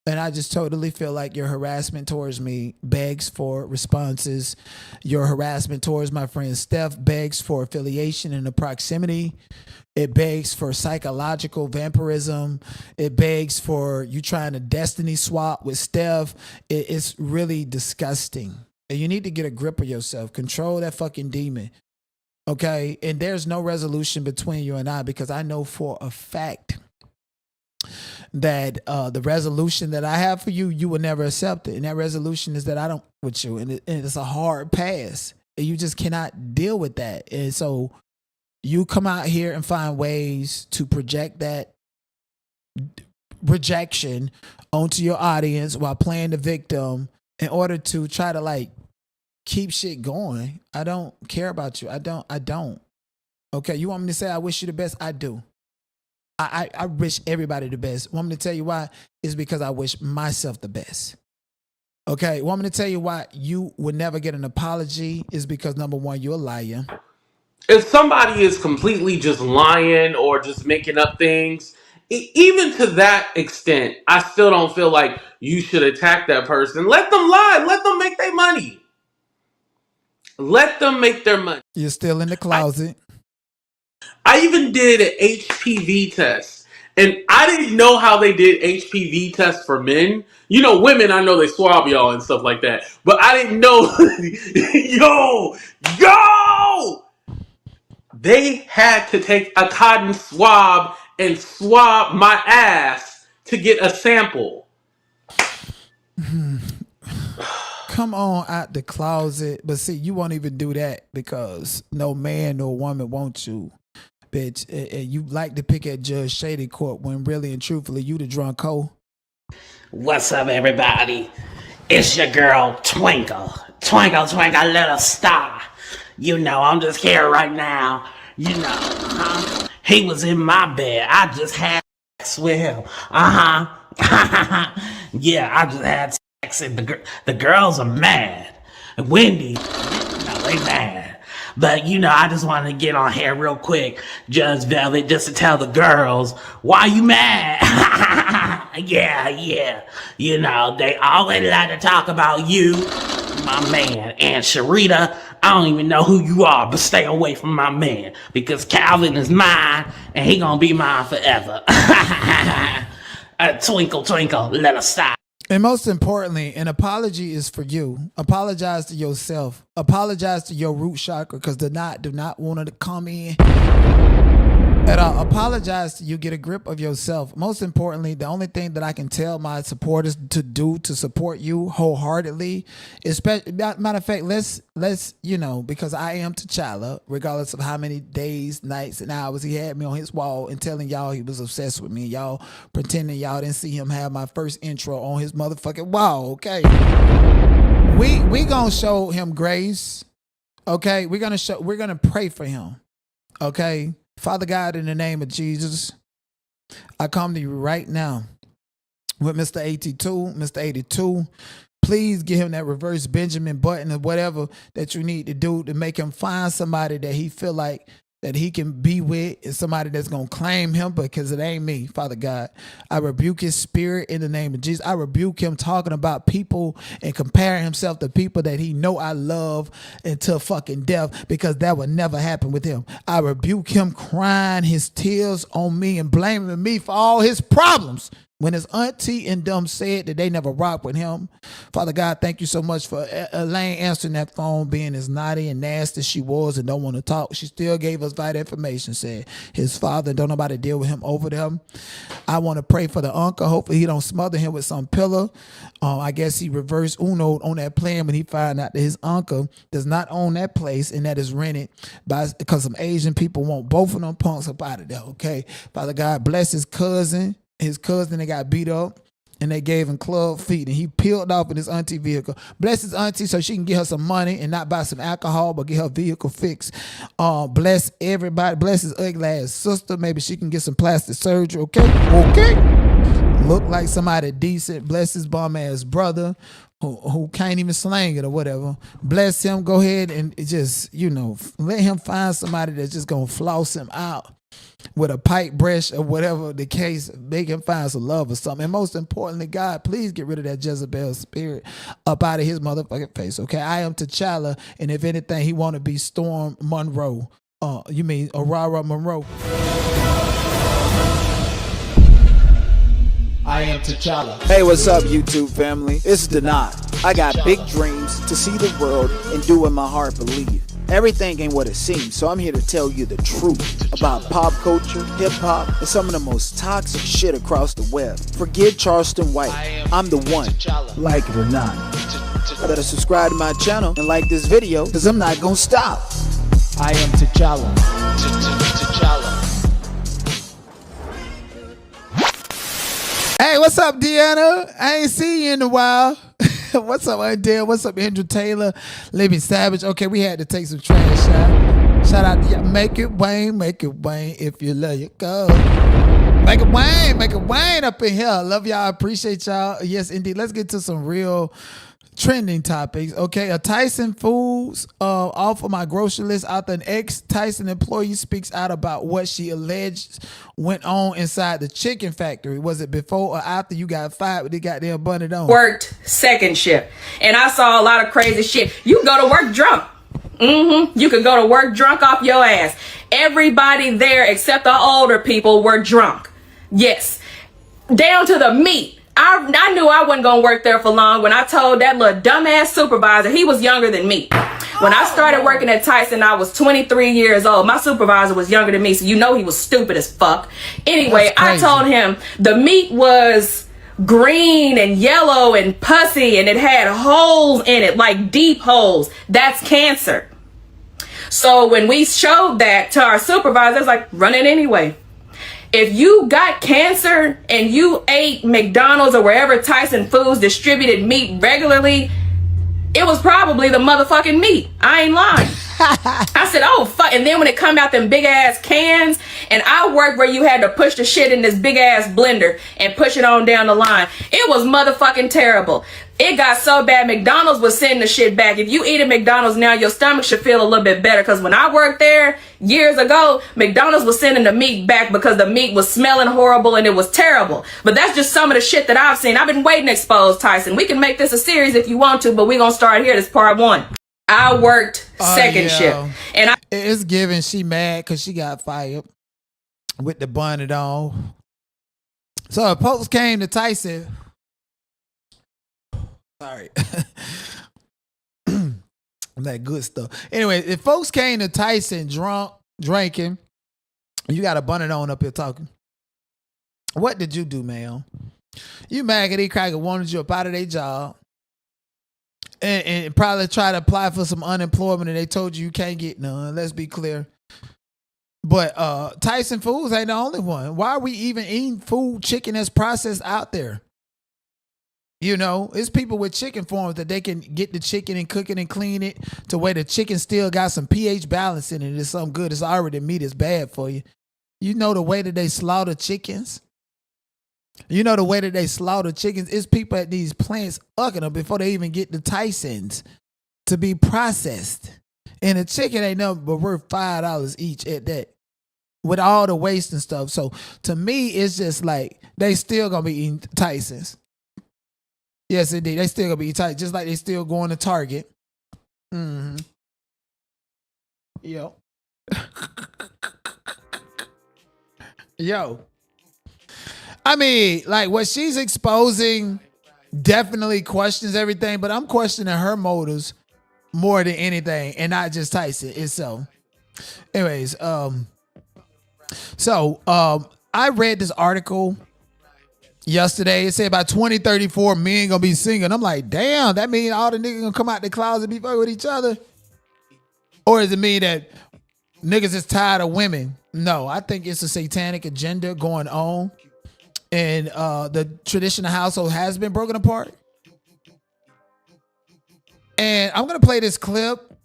And I just totally feel like your harassment towards me begs for responses. Your harassment towards my friend Steph begs for affiliation and a proximity. It begs for psychological vampirism. It begs for you trying to destiny swap with Steph. It's really disgusting. And you need to get a grip of yourself. Control that fucking demon. Okay? And there's no resolution between you and I because I know for a fact that the resolution that I have for you, you will never accept it. And that resolution is that I don't with you. And it's a hard pass. And you just cannot deal with that. And so you come out here and find ways to project that rejection onto your audience while playing the victim in order to try to like keep shit going. I don't care about you. I don't. Okay, you want me to say I wish you the best? I do. I wish everybody the best. Want me to tell you why? It's because I wish myself the best. Okay, want me to tell you why you would never get an apology? Is because number one, you're a liar. If somebody is completely just lying or just making up things, even to that extent, I still don't feel like you should attack that person. Let them lie. Let them make their money. Let them make their money. You're still in the closet. I even did an HPV test. And I didn't know how they did HPV tests for men. You know, women, I know they swab y'all and stuff like that. But I didn't know. Yo! They had to take a cotton swab and swab my ass to get a sample. Come on out the closet. But see, you won't even do that because no man nor woman wants you, bitch. And you like to pick at Judge Shady Court when really and truthfully you the drunk hoe. What's up, everybody? It's your girl, Twinkle. Twinkle, twinkle, little star. You know, I'm just here right now. You know, he was in my bed. I just had sex with him. Yeah, I just had sex. And the girls are mad. And Wendy, they mad. But, you know, I just wanted to get on here real quick, Judge Velvet, just to tell the girls, why you mad? Yeah. You know, they always like to talk about you, my man. And Sharita, I don't even know who you are, but stay away from my man. Because Calvin is mine, and he gonna be mine forever. Twinkle, twinkle, let us stop. And most importantly, an apology is for you. Apologize to yourself. Apologize to your root chakra because do not want to come in. And apologize to you. Get a grip of yourself. Most importantly, the only thing that I can tell my supporters to do to support you wholeheartedly, matter of fact, let's you know, because I am T'Challa, regardless of how many days, nights, and hours he had me on his wall and telling y'all he was obsessed with me. Y'all pretending y'all didn't see him have my first intro on his motherfucking wall. Okay, we gonna show him grace. Okay, we're gonna pray for him. Okay. Father God, in the name of Jesus, I come to you right now with Mr. AT2, Mr. AT2. Please give him that reverse Benjamin button or whatever that you need to do to make him find somebody that he feel like that he can be with and somebody that's going to claim him because it ain't me, Father God. I rebuke his spirit in the name of Jesus. I rebuke him talking about people and comparing himself to people that he know I love until fucking death because that would never happen with him. I rebuke him crying his tears on me and blaming me for all his problems. When his auntie and them said that they never rocked with him. Father God, thank you so much for Elaine answering that phone, being as naughty and nasty as she was and don't want to talk. She still gave us vital information, said his father, don't nobody deal with him over them. I want to pray for the uncle. Hopefully he don't smother him with some pillow. I guess he reversed Uno on that plan when he found out that his uncle does not own that place and that is rented because some Asian people want both of them punks up out of there, okay? Father God, bless his cousin. His cousin that got beat up and they gave him club feet and he peeled off in his auntie vehicle. Bless his auntie so she can get her some money and not buy some alcohol but get her vehicle fixed. Bless everybody. Bless his ugly ass sister. Maybe she can get some plastic surgery. Okay. Look like somebody decent. Bless his bum ass brother who can't even slang it or whatever. Bless him. Go ahead and just, let him find somebody that's just going to floss him out with a pipe brush or whatever the case. Make him find some love or something. And most importantly, God, please get rid of that Jezebel spirit up out of his motherfucking face. Okay, I am T'Challa, and if anything, he want to be Storm Monroe. You mean Aurora Monroe? I am T'Challa. Hey, what's up, YouTube family? It's Denot. I got big dreams to see the world and do what my heart believes. Everything ain't what it seems, so I'm here to tell you the truth about pop culture, hip-hop, and some of the most toxic shit across the web. Forget Charleston White. I'm the one. Like it or not. Better subscribe to my channel and like this video, because I'm not gonna stop. I am T'Challa. T'Challa. Hey, what's up, Deanna? I ain't seen you in a while. What's up, Adele? What's up, Andrew Taylor? Libby Savage. Okay, we had to take some trash out. Shout out to y'all. Make it Wayne, if you love your girl. Make it Wayne up in here. Love y'all. Appreciate y'all. Yes, indeed. Let's get to some real trending topics. Okay, a Tyson Foods off of my grocery list after an ex-Tyson employee speaks out about what she alleged went on inside the chicken factory. Was it before or after you got fired with the goddamn bunted on? Worked second shift, and I saw a lot of crazy shit. You can go to work drunk. You could go to work drunk off your ass. Everybody there except the older people were drunk. Yes, down to the meat. I knew I wasn't going to work there for long when I told that little dumbass supervisor, he was younger than me. When I started working at Tyson, I was 23 years old. My supervisor was younger than me, so you know he was stupid as fuck. Anyway, I told him the meat was green and yellow and pussy, and it had holes in it, like deep holes. That's cancer. So when we showed that to our supervisor, I was like, run it anyway. If you got cancer and you ate McDonald's or wherever Tyson Foods distributed meat regularly, it was probably the motherfucking meat. I ain't lying. I said, oh, fuck. And then when it come out them big ass cans, and I worked where you had to push the shit in this big ass blender and push it on down the line. It was motherfucking terrible. It got so bad, McDonald's was sending the shit back. If you eat at McDonald's now, your stomach should feel a little bit better. Because when I worked there years ago, McDonald's was sending the meat back because the meat was smelling horrible and it was terrible. But that's just some of the shit that I've seen. I've been waiting to expose Tyson. We can make this a series if you want to, but we're going to start here. This part one. I worked second shift. And it's given she mad because she got fired with the bonnet on. So a post came to Tyson. Sorry. That good stuff. Anyway, if folks came to Tyson drinking, you got a bonnet on up here talking. What did you do, man? You maggoty cracker wanted you up out of their job. And probably try to apply for some unemployment and they told you can't get none. Let's be clear. But Tyson Foods ain't the only one. Why are we even eating food, chicken that's processed out there? You know, it's people with chicken farms that they can get the chicken and cook it and clean it to where the chicken still got some pH balance in it. It's something good. It's already meat is bad for you. You know the way that they slaughter chickens? You know the way that they slaughter chickens is people at these plants ucking them before they even get the Tysons to be processed. And the chicken ain't nothing but worth $5 each at that with all the waste and stuff. So to me, it's just like they still gonna be eating Tysons. Yes, indeed. They still gonna be eating Tysons, just like they still going to Target. Mm-hmm. Yo. Yo. I mean, like what she's exposing definitely questions everything, but I'm questioning her motives more than anything and not just Tyson itself. Anyways, I read this article yesterday. It said by 2034, men gonna be single. I'm like, damn, that mean all the niggas gonna come out the closet and be fucking with each other? Or does it mean that niggas is tired of women? No, I think it's a satanic agenda going on. And the traditional household has been broken apart. And I'm going to play this clip.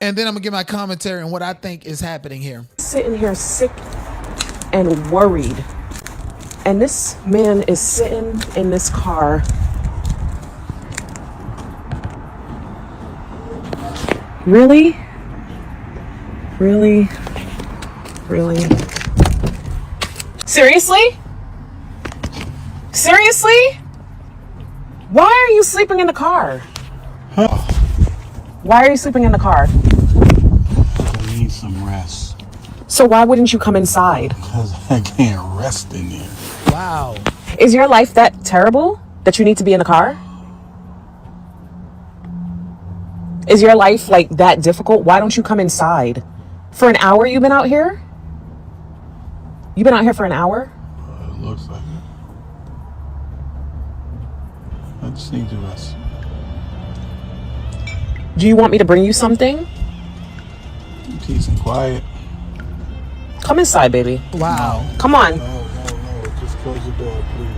And then I'm going to give my commentary on what I think is happening here. Sitting here sick and worried. And this man is sitting in this car Really? Really? Really? Seriously? Seriously? Why are you sleeping in the car? Why are you sleeping in the car? I need some rest. So why wouldn't you come inside? Because I can't rest in there. Wow. Is your life that terrible that you need to be in the car? Is your life like that difficult? Why don't you come inside? For an hour you've been out here? You've been out here for an hour? It looks like it. I just need to rest. Do you want me to bring you something? Peace and quiet. Come inside, baby. Wow. Come on. No. Just close the door, please.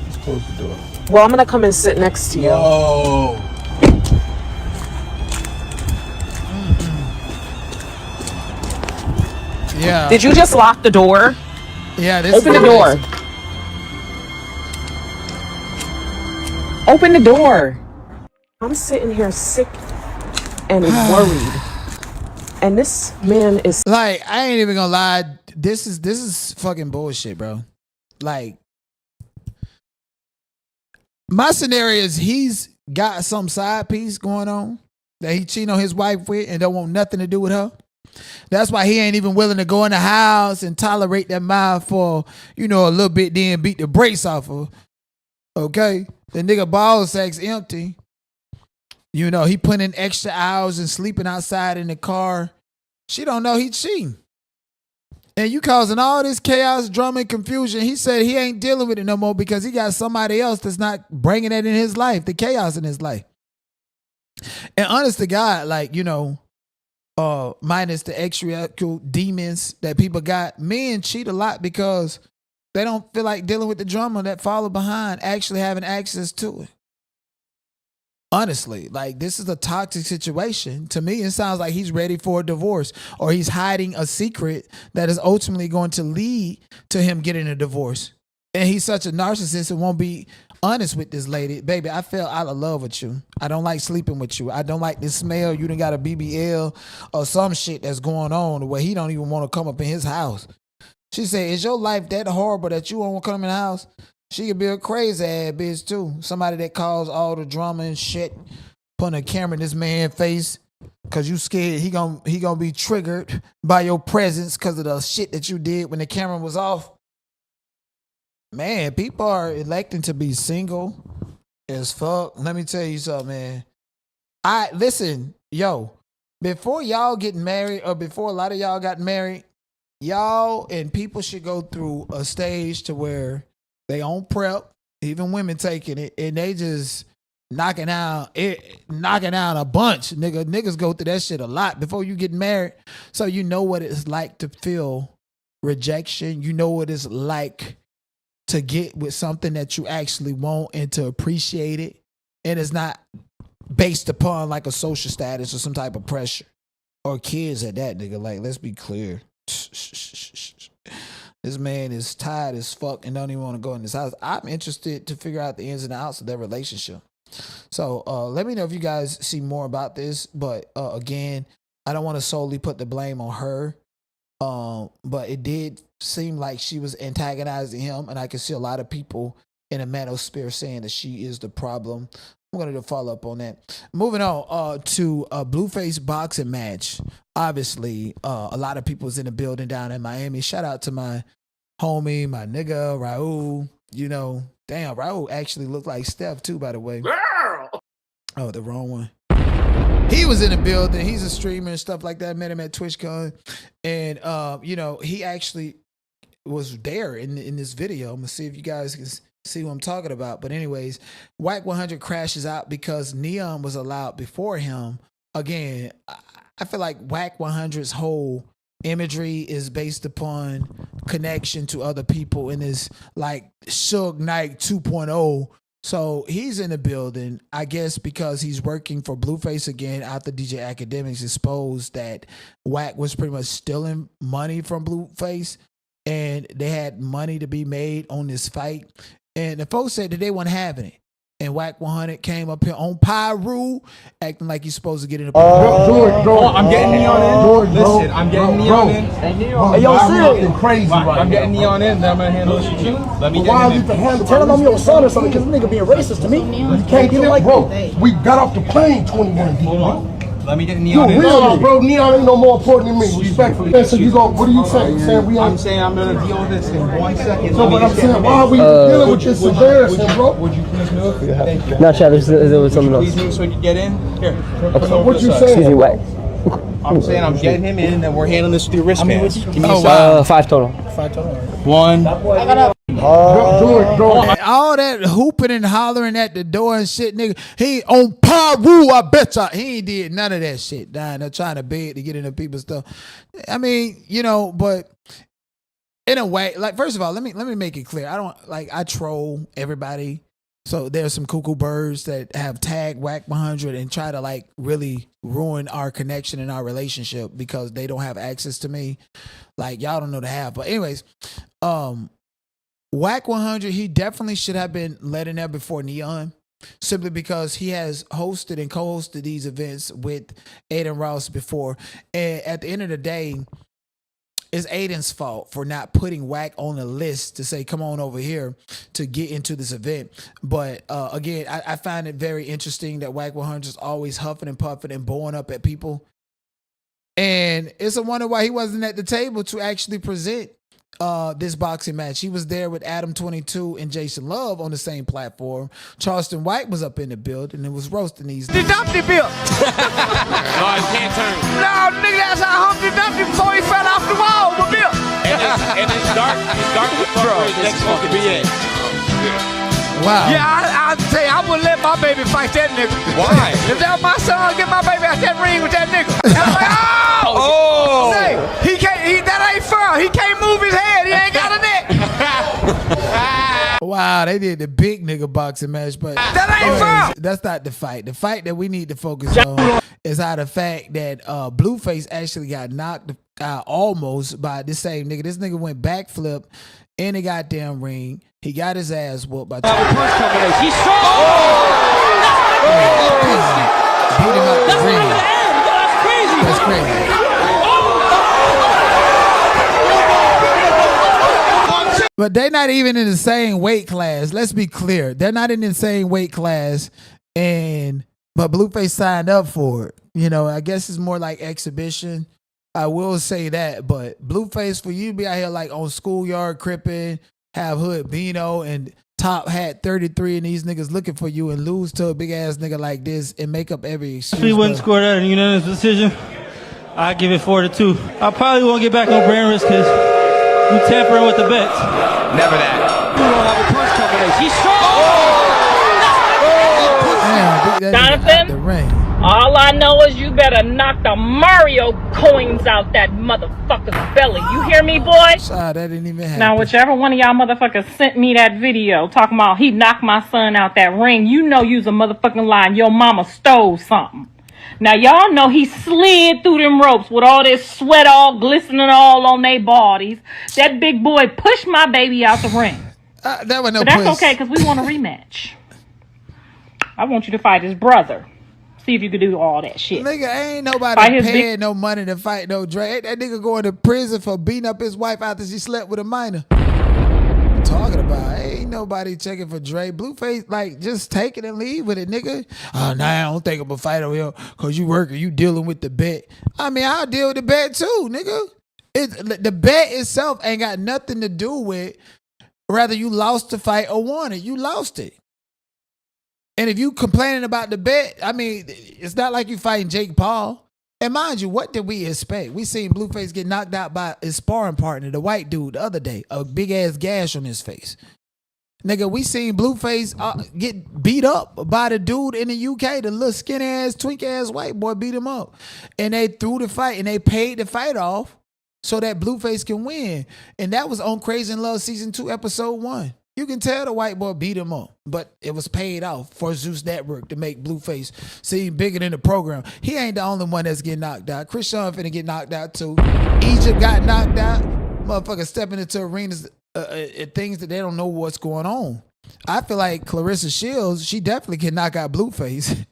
Just close the door. Well, I'm gonna come and sit next to you. Whoa. Yeah. Did you just lock the door? Yeah. This Open the door. Open the door. I'm sitting here sick and worried. And this man is Like, I ain't even gonna lie. This is fucking bullshit, bro. Like, my scenario is he's got some side piece going on that he cheating on his wife with and don't want nothing to do with her. That's why he ain't even willing to go in the house and tolerate that mouth for, a little bit, then beat the brakes off her. Okay? The nigga ball sack's empty. He putting in extra hours and sleeping outside in the car. She don't know he cheating. And you causing all this chaos, drama, and confusion. He said he ain't dealing with it no more because he got somebody else that's not bringing that in his life, the chaos in his life. And honest to God, minus the extraterrestrial demons that people got, men cheat a lot because they don't feel like dealing with the drama that follow behind actually having access to it. Honestly, this is a toxic situation. To me, it sounds like he's ready for a divorce or he's hiding a secret that is ultimately going to lead to him getting a divorce. And he's such a narcissist and won't be honest with this lady. Baby, I fell out of love with you. I don't like sleeping with you. I don't like the smell. You done got a BBL or some shit that's going on where he don't even want to come up in his house. She said, is your life that horrible that you won't come in the house? She could be a crazy ass bitch too. Somebody that caused all the drama and shit, putting a camera in this man's face because you scared he gonna be triggered by your presence because of the shit that you did when the camera was off. Man, people are electing to be single as fuck. Let me tell you something, man. Listen, before y'all getting married or before a lot of y'all got married, y'all and people should go through a stage to where they on prep, even women taking it, and they just knocking out a bunch. Niggas go through that shit a lot before you get married. So you know what it's like to feel rejection. You know what it's like to get with something that you actually want and to appreciate it. And it's not based upon like a social status or some type of pressure. Or kids at that, nigga. Let's be clear. This man is tired as fuck and don't even want to go in this house. I'm interested to figure out the ins and outs of their relationship. So let me know if you guys see more about this. But again, I don't want to solely put the blame on her. But it did seem like she was antagonizing him. And I can see a lot of people in a manosphere saying that she is the problem. I'm going to follow up on that. Moving on to a Blueface boxing match. Obviously, a lot of people was in the building down in Miami. Shout out to my homie, my nigga, Raul. Damn, Raul actually looked like Steph too, by the way. Girl. Oh, the wrong one. He was in the building. He's a streamer and stuff like that. Met him at TwitchCon. And, he actually was there in this video. I'm going to see if you guys can see what I'm talking about. But anyways, Whack 100 crashes out because Neon was allowed before him. Again, I feel like Whack 100's whole imagery is based upon connection to other people and is like Suge Knight 2.0. So he's in the building, I guess, because he's working for Blueface again after DJ Academics exposed that Whack was pretty much stealing money from Blueface and they had money to be made on this fight. And the folks said that they weren't having it. and Whack 100 came up here on Pyru, acting like you're supposed to get in the I'm getting Neon in. Listen, I'm getting Neon in. Hey, yo, Sid. Crazy I'm getting Neon in. Then I'm gonna handle this with you. Let me get him in. Tell him I'm your son or something, because nigga being racist to me. You can't get it like bro. We got off the plane 21 deep. Let me get Neon in. Real, bro. Neon ain't no more important than me, respectfully. So you go, what are you saying? I'm saying I'm gonna deal with this in 1 second. So what I'm saying, why are we dealing with this embarrassing, bro? Would you please move? Thank you. No, Chad, there was something else. Please move so we can get in. Here. So what you saying? Excuse me, Whack. I'm saying I'm getting him in, and then we're handling this through wristbands. Oh, wow. 5 total. 1. All that hooping and hollering at the door and shit, nigga. He on Pyru, I bet ya. He ain't did none of that shit. Dying there trying to beg to get into people's stuff. I mean, you know, but in a way, like, first of all, let me make it clear. I troll everybody. So there's some cuckoo birds that have tagged Whack 100 and try to like really ruin our connection and our relationship because they don't have access to me. Like, y'all don't know the half. But anyways, Whack 100, he definitely should have been let in there before Neon, simply because he has hosted and co-hosted these events with Aiden Ross before. And at the end of the day, it's Aiden's fault for not putting Whack on the list to say, come on over here to get into this event. But again, I find it very interesting that Whack 100 is always huffing and puffing and blowing up at people. And it's a wonder why he wasn't at the table to actually present this boxing match. He was there with Adam 22 and Jason Love on the same platform. Charleston White was up in the building and was roasting these. The Dumpty Bill. No, it can't turn. No, nigga, that's how Humpty Dumpty before he fell off the wall, but Bill. And it's dark. It's dark before it's supposed to be in. Wow. Yeah, I'll tell you, I wouldn't let my baby fight that nigga. Why? If that was my son, I'd get my baby out that ring with that nigga. And I'm like, Oh! Say, that ain't fair. He can't move his head. He ain't got a neck. Wow, they did the big nigga boxing match, but that ain't fair. That's not the fight. The fight that we need to focus on is how the fact that Blueface actually got knocked out almost by this same nigga. This nigga went backflip in the goddamn ring. He got his ass whooped by He's strong. Beat him out the ring. That's crazy. But they're not even in the same weight class. Let's be clear. They're not in the same weight class, but Blueface signed up for it. You know, I guess it's more like exhibition. I will say that, but Blueface, for you to be out here like on Schoolyard Crippin', have Hood Bino and Top Hat 33 and these niggas looking for you and lose to a big ass nigga like this and make up every excuse. If he wouldn't score that in a unanimous decision, I give it 4-2. I probably won't get back on brand risk because you tampering with the bets. Never that. You don't have a punch combination. He's strong. Damn, Jonathan, the ring. All I know is you better knock the Mario coins out that motherfucker's belly. You hear me, boy? Sorry, that didn't even happen. Now, whichever one of y'all motherfuckers sent me that video talking about he knocked my son out that ring, you know you's a motherfucking lie and your mama stole something. Now, y'all know he slid through them ropes with all this sweat all glistening all on their bodies. That big boy pushed my baby out the ring. That was no But that's push. okay, because we want a rematch. I want you to fight his brother. See if you can do all that shit. Nigga, ain't nobody paying no money to fight no Dre. Ain't that nigga going to prison for beating up his wife after she slept with a minor. Talking about, ain't nobody checking for Dre. Blueface, like, just take it and leave with it, nigga. Oh, nah, I don't think I'm a fighter here because you working, you dealing with the bet. I mean, I'll deal with the bet too, nigga. The bet itself ain't got nothing to do with whether you lost the fight or won it. You lost it. And if you complaining about the bet, I mean, it's not like you fighting Jake Paul. And mind you, what did we expect? We seen Blueface get knocked out by his sparring partner, the white dude, the other day. A big-ass gash on his face. Nigga, we seen Blueface get beat up by the dude in the UK, the little skinny-ass, twink-ass white boy beat him up. And they threw the fight, and they paid the fight off so that Blueface can win. And that was on Crazy in Love Season 2, Episode 1. You can tell the white boy beat him up, but it was paid off for Zeus Network to make Blueface seem bigger than the program. He ain't the only one that's getting knocked out. Chris Sean finna get knocked out too. Egypt got knocked out. Motherfuckers stepping into arenas, things that they don't know what's going on. I feel like Claressa Shields, she definitely can knock out Blueface.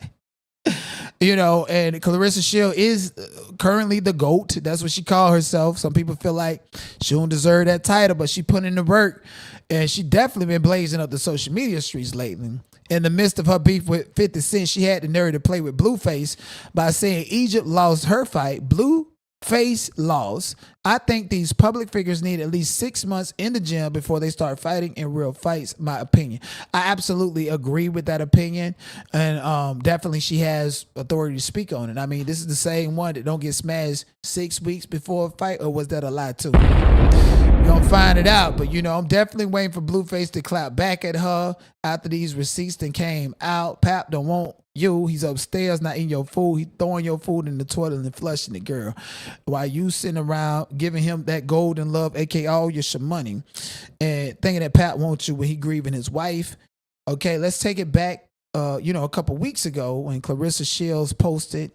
You know, and Claressa Shields is currently the GOAT. That's what she called herself. Some people feel like she don't deserve that title, but she put in the work, and she definitely been blazing up the social media streets lately. In the midst of her beef with 50 Cent, she had the nerve to play with Blueface by saying Egypt lost her fight. Blueface lost. I think these public figures need at least 6 months in the gym before they start fighting in real fights, my opinion. I absolutely agree with that opinion, and definitely she has authority to speak on it. I mean, this is the same one that don't get smashed 6 weeks before a fight, or was that a lie too? We're gonna find it out, but you know, I'm definitely waiting for Blueface to clap back at her after these receipts then came out. Pap don't want you. He's upstairs not eating your food. He throwing your food in the toilet and flushing it, girl. While you sitting around giving him that golden love, aka all your money, and thinking that Pat wants you when he grieving his wife. Okay, let's take it back. A couple weeks ago when Claressa Shields posted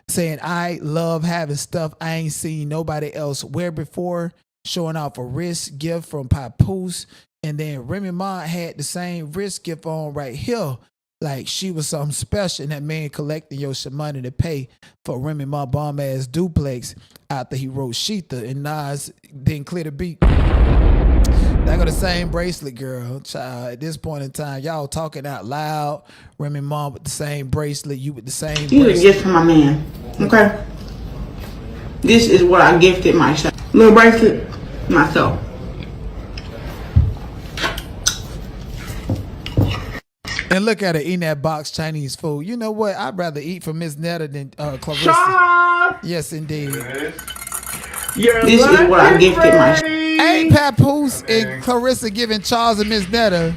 saying, I love having stuff I ain't seen nobody else wear before, showing off a wrist gift from Papoose. And then Remy Ma had the same wrist gift on right here. Like she was something special, and that man collecting your money to pay for Remy Ma bomb ass duplex after he wrote Sheetha and Nas didn't clear the beat. They got the same bracelet, girl. Child, at this point in time, y'all talking out loud. Remy Ma with the same bracelet, you with the same You bracelet. a gift from my man, okay? This is what I gifted myself. Little bracelet, myself. And look at her eating that box Chinese food. You know what? I'd rather eat from Miss Netta than Claressa. Sean! Yes, indeed. This is what I gifted myself. Ain't Papoose and Claressa giving Charles and Miss Netta?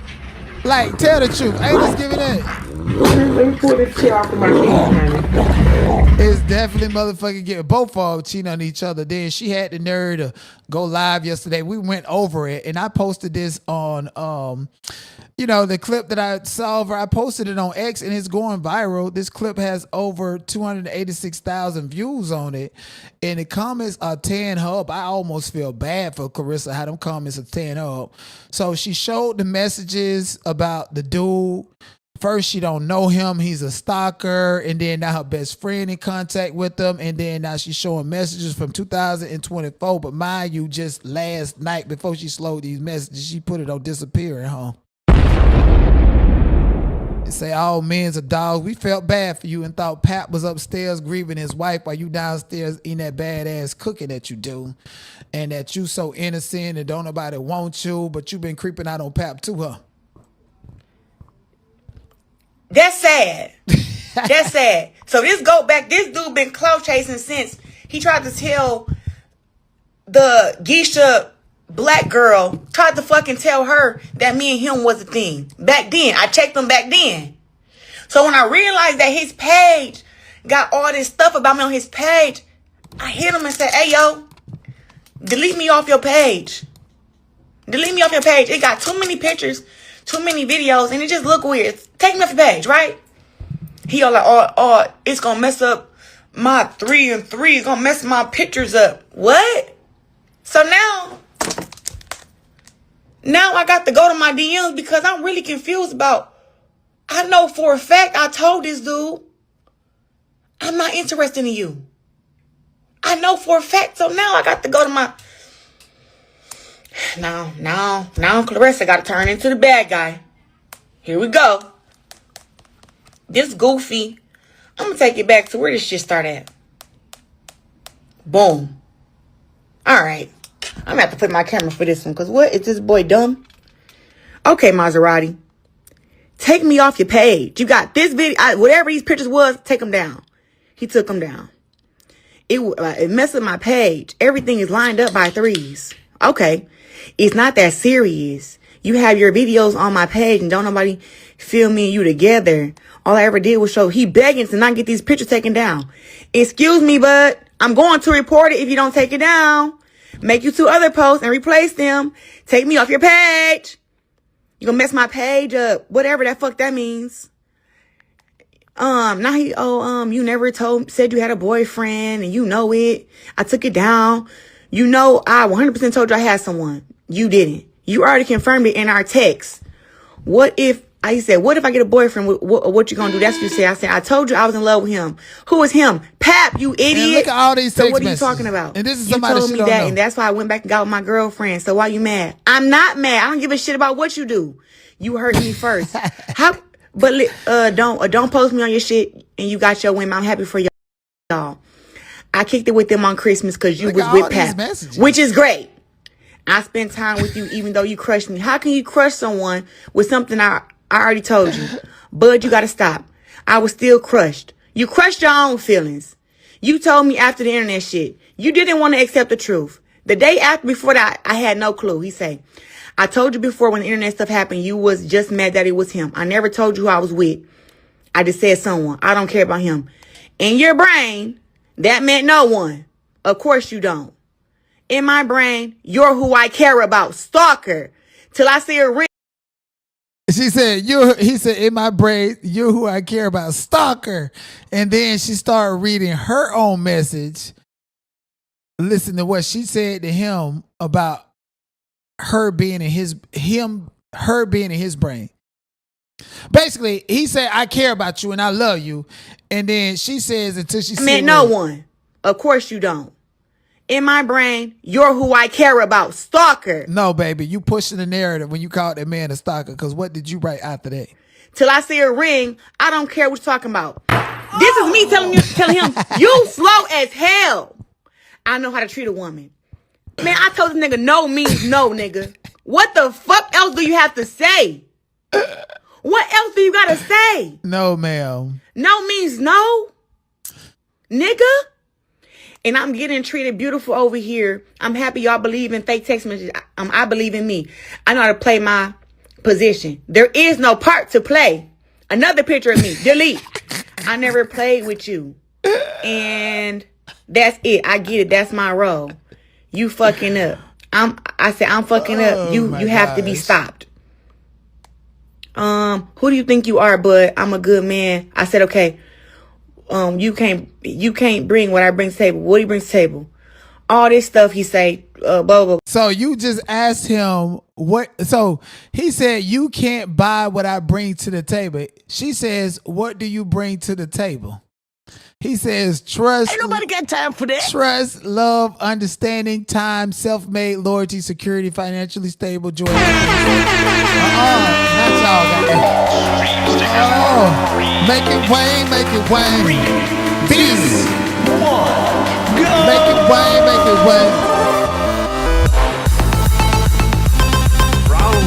Like, tell the truth. Ain't just giving that. Let me pull this shit off of my feet, honey. It's definitely motherfucking getting both of them cheating on each other. Then she had the nerve to go live yesterday. We went over it, and I posted this on the clip that I saw of her. I posted it on X, and it's going viral. This clip has over 286,000 views on it, and the comments are tearing her up. I almost feel bad for Claressa, how them comments are tearing her up. So she showed the messages about the dude. First, she don't know him. He's a stalker. And then now her best friend in contact with him. And then now she's showing messages from 2024. But mind you, just last night before she slowed these messages, she put it on disappearing, huh? They say all men's are dogs. We felt bad for you and thought Pat was upstairs grieving his wife while you downstairs eating that badass cooking that you do. And that you so innocent and don't nobody want you, but you been creeping out on Pap too, huh? That's sad. That's sad. So this dude been clout chasing since he tried to tell the Geisha black girl, tried to fucking tell her that me and him was a thing. Back then. I checked him back then. So when I realized that his page got all this stuff about me on his page, I hit him and said, hey, yo, delete me off your page. Delete me off your page. It got too many pictures, too many videos, and it just look weird. Take me off your page, right? He all like, it's gonna mess up my 3 and 3. It's gonna mess my pictures up. What? So now I got to go to my DMs because I'm really confused about. I know for a fact I told this dude, I'm not interested in you. I know for a fact. So now I got to go to my. Now Claressa got to turn into the bad guy. Here we go. This goofy. I'm going to take it back to where this shit started at. Boom. All right. I'm going to have to put my camera for this one. Because what? Is this boy dumb? Okay, Maserati. Take me off your page. You got this video. Whatever these pictures was, take them down. He took them down. It messed up my page. Everything is lined up by 3s. Okay. It's not that serious. You have your videos on my page and don't nobody feel me and you together. All I ever did was show he begging to not get these pictures taken down. Excuse me, bud. I'm going to report it if you don't take it down. Make you 2 other posts and replace them. Take me off your page. You gonna mess my page up. Whatever that fuck that means. Now you never said you had a boyfriend and you know it. I took it down. You know, I 100% told you I had someone. You didn't. You already confirmed it in our text. What if I said, what if I get a boyfriend? What you gonna do? That's what you say. I said, I told you I was in love with him. Who is him? Pap, you idiot. And look at all these So text what are you messages. talking about? And this is you somebody told she me don't that, know. and that's why I went back and got with my girlfriend. So why you mad? I'm not mad. I don't give a shit about what you do. You hurt me first. Don't post me on your shit and you got your women. I'm happy for y'all. I kicked it with them on Christmas because you was with Pap, which is great. I spent time with you even though you crushed me. How can you crush someone with something I already told you? Bud, you gotta stop. I was still crushed. You crushed your own feelings. You told me after the internet shit, you didn't want to accept the truth. The day after, before that, I had no clue. He say, I told you before when the internet stuff happened, you was just mad that it was him. I never told you who I was with. I just said someone. I don't care about him. In your brain, that meant no one. Of course you don't. In my brain, you're who I care about. Stalker. Till I see a ring. She said, he said, in my brain, you're who I care about. Stalker. And then she started reading her own message. Listen to what she said to him about her being in his brain. Basically, he said, I care about you and I love you. And then she says until she meant no one. Of course you don't. In my brain, you're who I care about. Stalker. No, baby, you pushing the narrative when you called that man a stalker. Because what did you write after that? Till I see a ring, I don't care what you're talking about. This is me telling him, you slow as hell. I know how to treat a woman. Man, I told this nigga no means no, nigga. What the fuck else do you have to say? What else do you gotta say? No, ma'am. No means no, nigga. And I'm getting treated beautiful over here. I'm happy y'all believe in fake text messages. I believe in me. I know how to play my position. There is no part to play. Another picture of me. Delete. I never played with you. And that's it. I get it. That's my role. You fucking up. I said I'm fucking up. You have to be stopped. Who do you think you are, bud? I'm a good man. I said, okay. You can't bring what I bring to the table. What do you bring to the table? All this stuff he say, blah, blah. So you just asked him what, so he said, you can't buy what I bring to the table. She says, what do you bring to the table? He says, trust. Ain't nobody got time for that. Trust, love, understanding, time, self-made, loyalty, security, financially stable, joy. Not y'all got that. Make it Wayne, make it Wayne. Peace. Make it Wayne, make it Wayne.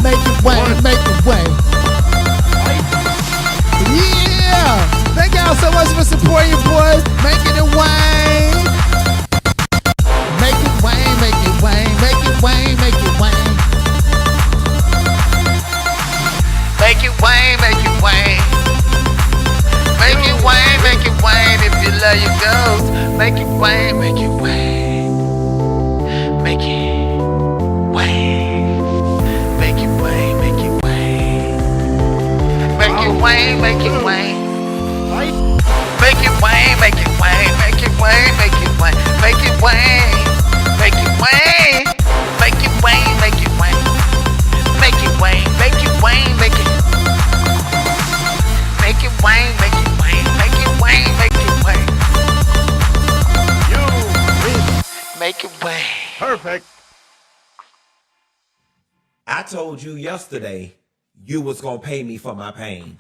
Make it Wayne, make it Wayne. Yeah. Thank y'all so much for supporting your boys. Making it Wayne. Make it Wayne, make it Wayne. Make it Wayne, make it Wayne. Make it Wayne, make it Wayne. Make it Wayne, make it Wayne. If you love your girls, make it Wayne, make it Wayne. Make it Wayne. Make it Wayne, make it Wayne. Make it Wayne, make it Wayne. Make it Wayne, make it Wayne, make it Wayne, make it Wayne, make it Wayne, make it Wayne, make it Wayne, make it Wayne, make it Wayne, make it Wayne, make it, make it Wayne, make it Wayne, make it Wayne, make it Wayne. You make it Wayne. Perfect. I told you yesterday you was gonna pay me for my pain.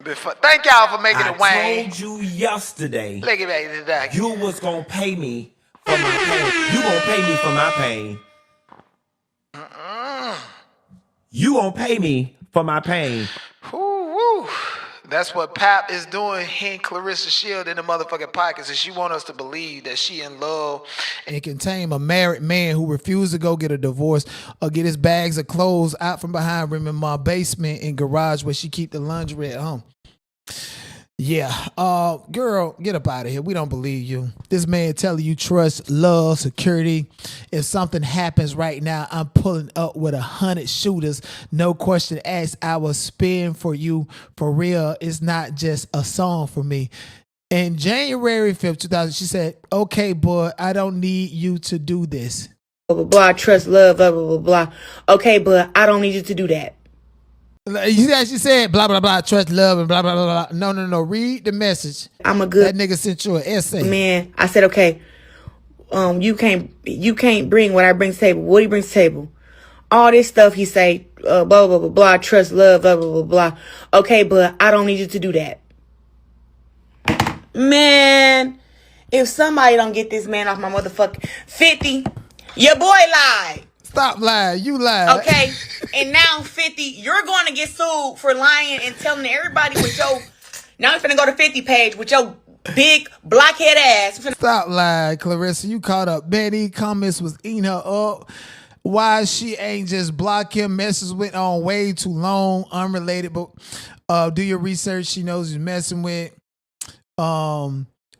Thank y'all for making it Wayne. I told you yesterday. Look at me today. You was gonna pay me for my pain. You gonna pay me for my pain. You gonna pay me for my pain. Woo. That's what Pap is doing. Hitting Claressa Shield in the motherfucking pockets, and she want us to believe that she in love and can tame a married man who refused to go get a divorce or get his bags of clothes out from behind him in my basement and garage where she keep the lingerie at home. Yeah, girl, get up out of here. We don't believe you. This man telling you trust, love, security. If something happens right now, I'm pulling up with 100 shooters. No question asked. I will spin for you for real. It's not just a song for me. In January 5th, 2000, she said, okay, boy, I don't need you to do this. Blah, blah, blah, trust, love, blah, blah, blah, blah. Okay, but I don't need you to do that. You see how she said blah blah blah, trust, love, and blah blah blah blah. No. Read the message. I'm a good That nigga sent you an essay. man. I said, okay, you can't bring what I bring to the table. What he brings to the table? All this stuff he say, blah blah blah blah, trust, love, blah blah blah blah. Okay, but I don't need you to do that. Man, if somebody don't get this man off my motherfucking 50, your boy lied. Stop lying. You lied. Okay, and now 50, you're going to get sued for lying and telling everybody with your. Now I'm finna go to 50 page with your big blockhead ass. Stop lying, Claressa. You caught up. Man, these comments was eating her up. Why she ain't just block him? Messages went on way too long, unrelated. But do your research. She knows you're messing with.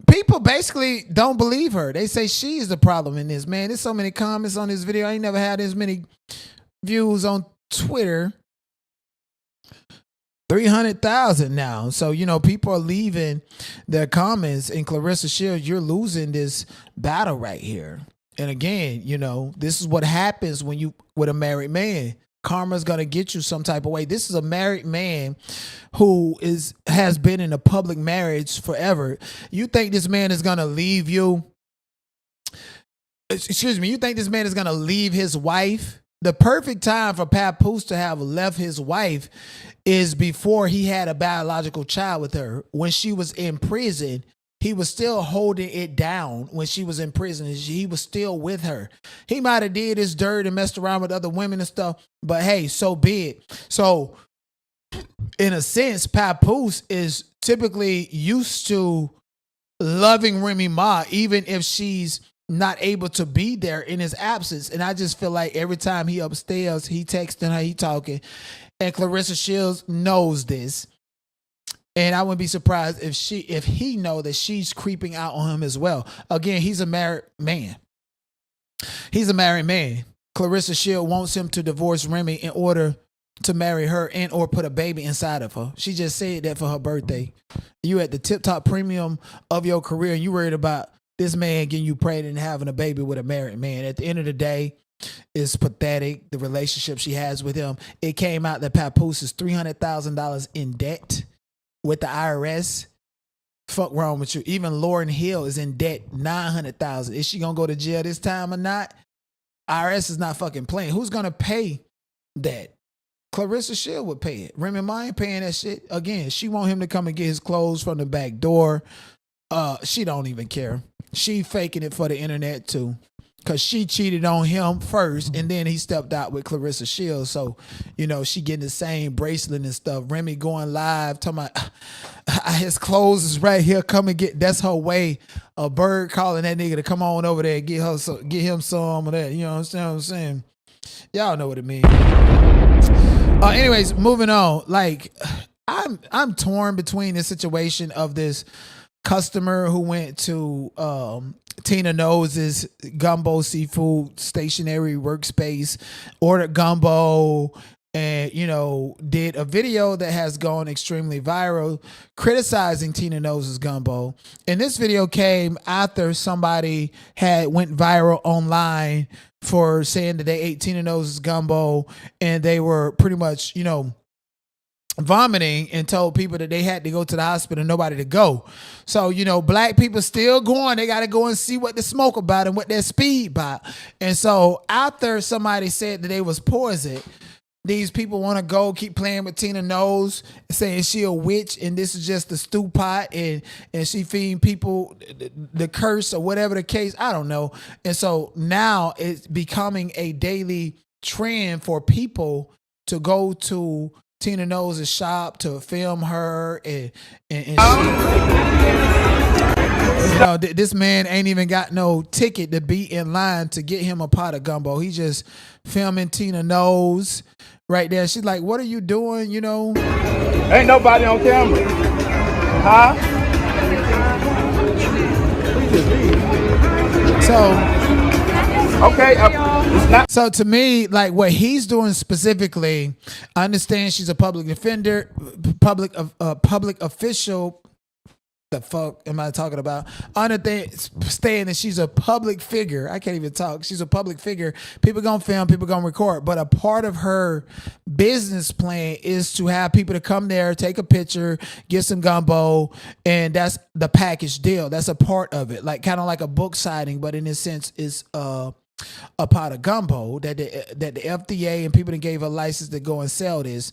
People basically don't believe her. They say she's the problem in this, man. There's so many comments on this video. I ain't never had as many views on Twitter. 300,000 now. So, people are leaving their comments. And Claressa Shields, you're losing this battle right here. And again, this is what happens when you with a married man. Karma's gonna get you some type of way. This is a married man who has been in a public marriage forever. You think this man is gonna leave you? Excuse me. You think this man is gonna leave his wife? The perfect time for Papoose to have left his wife is before he had a biological child with her. When she was in prison, he was still holding it down when she was in prison. He was still with her. He might have did his dirt and messed around with other women and stuff, but hey, so be it. So in a sense, Papoose is typically used to loving Remy Ma, even if she's not able to be there in his absence. And I just feel like every time he upstairs, he texting her, he talking. And Claressa Shields knows this. And I wouldn't be surprised if he know that she's creeping out on him as well. Again, he's a married man. He's a married man. Claressa Shields wants him to divorce Remy in order to marry her and or put a baby inside of her. She just said that for her birthday. You at the tip-top premium of your career and you worried about this man getting you pregnant and having a baby with a married man. At the end of the day, it's pathetic, the relationship she has with him. It came out that Papoose is $300,000 in debt with the IRS. Fuck wrong with you. Even Lauryn Hill is in debt $900,000. Is she gonna go to jail this time or not? IRS is not fucking playing. Who's gonna pay that? Claressa Shields would pay it. Remy Ma ain't paying that shit. Again, she want him to come and get his clothes from the back door. She don't even care. She faking it for the internet too. Because she cheated on him first, and then he stepped out with Claressa Shields. So, she getting the same bracelet and stuff. Remy going live, talking about his clothes is right here. Come and get. That's her way. A bird calling that nigga to come on over there and get him some of that. You know what I'm saying? Y'all know what it means. Anyways, moving on. Like, I'm torn between the situation of this customer who went to Tina Knowles' Gumbo Seafood Stationery Workspace, ordered gumbo, and, did a video that has gone extremely viral criticizing Tina Knowles' gumbo. And this video came after somebody went viral online for saying that they ate Tina Knowles' gumbo and they were pretty much, vomiting and told people that they had to go to the hospital and nobody to go. So, black people still going. They got to go and see what the smoke about and what their speed about. And so after somebody said that they was poisoned, these people want to go keep playing with Tina Knowles, saying she a witch and this is just the stew pot and she feeding people the curse or whatever the case. I don't know. And so now it's becoming a daily trend for people to go to Tina Knowles' shop to film her and this man ain't even got no ticket to be in line to get him a pot of gumbo. He just filming Tina Knowles right there. She's like, what are you doing? Ain't nobody on camera. Huh? Okay, it's not. So to me, like what he's doing specifically, I understand she's a public defender, public official, The fuck am I talking about? Understand that she's a public figure. I can't even talk. She's a public figure. People gonna film, people gonna record. But a part of her business plan is to have people to come there, take a picture, get some gumbo, and that's the package deal. That's a part of it. Like kind of like a book signing, but in a sense, it's a pot of gumbo that the FDA and people that gave her license to go and sell this.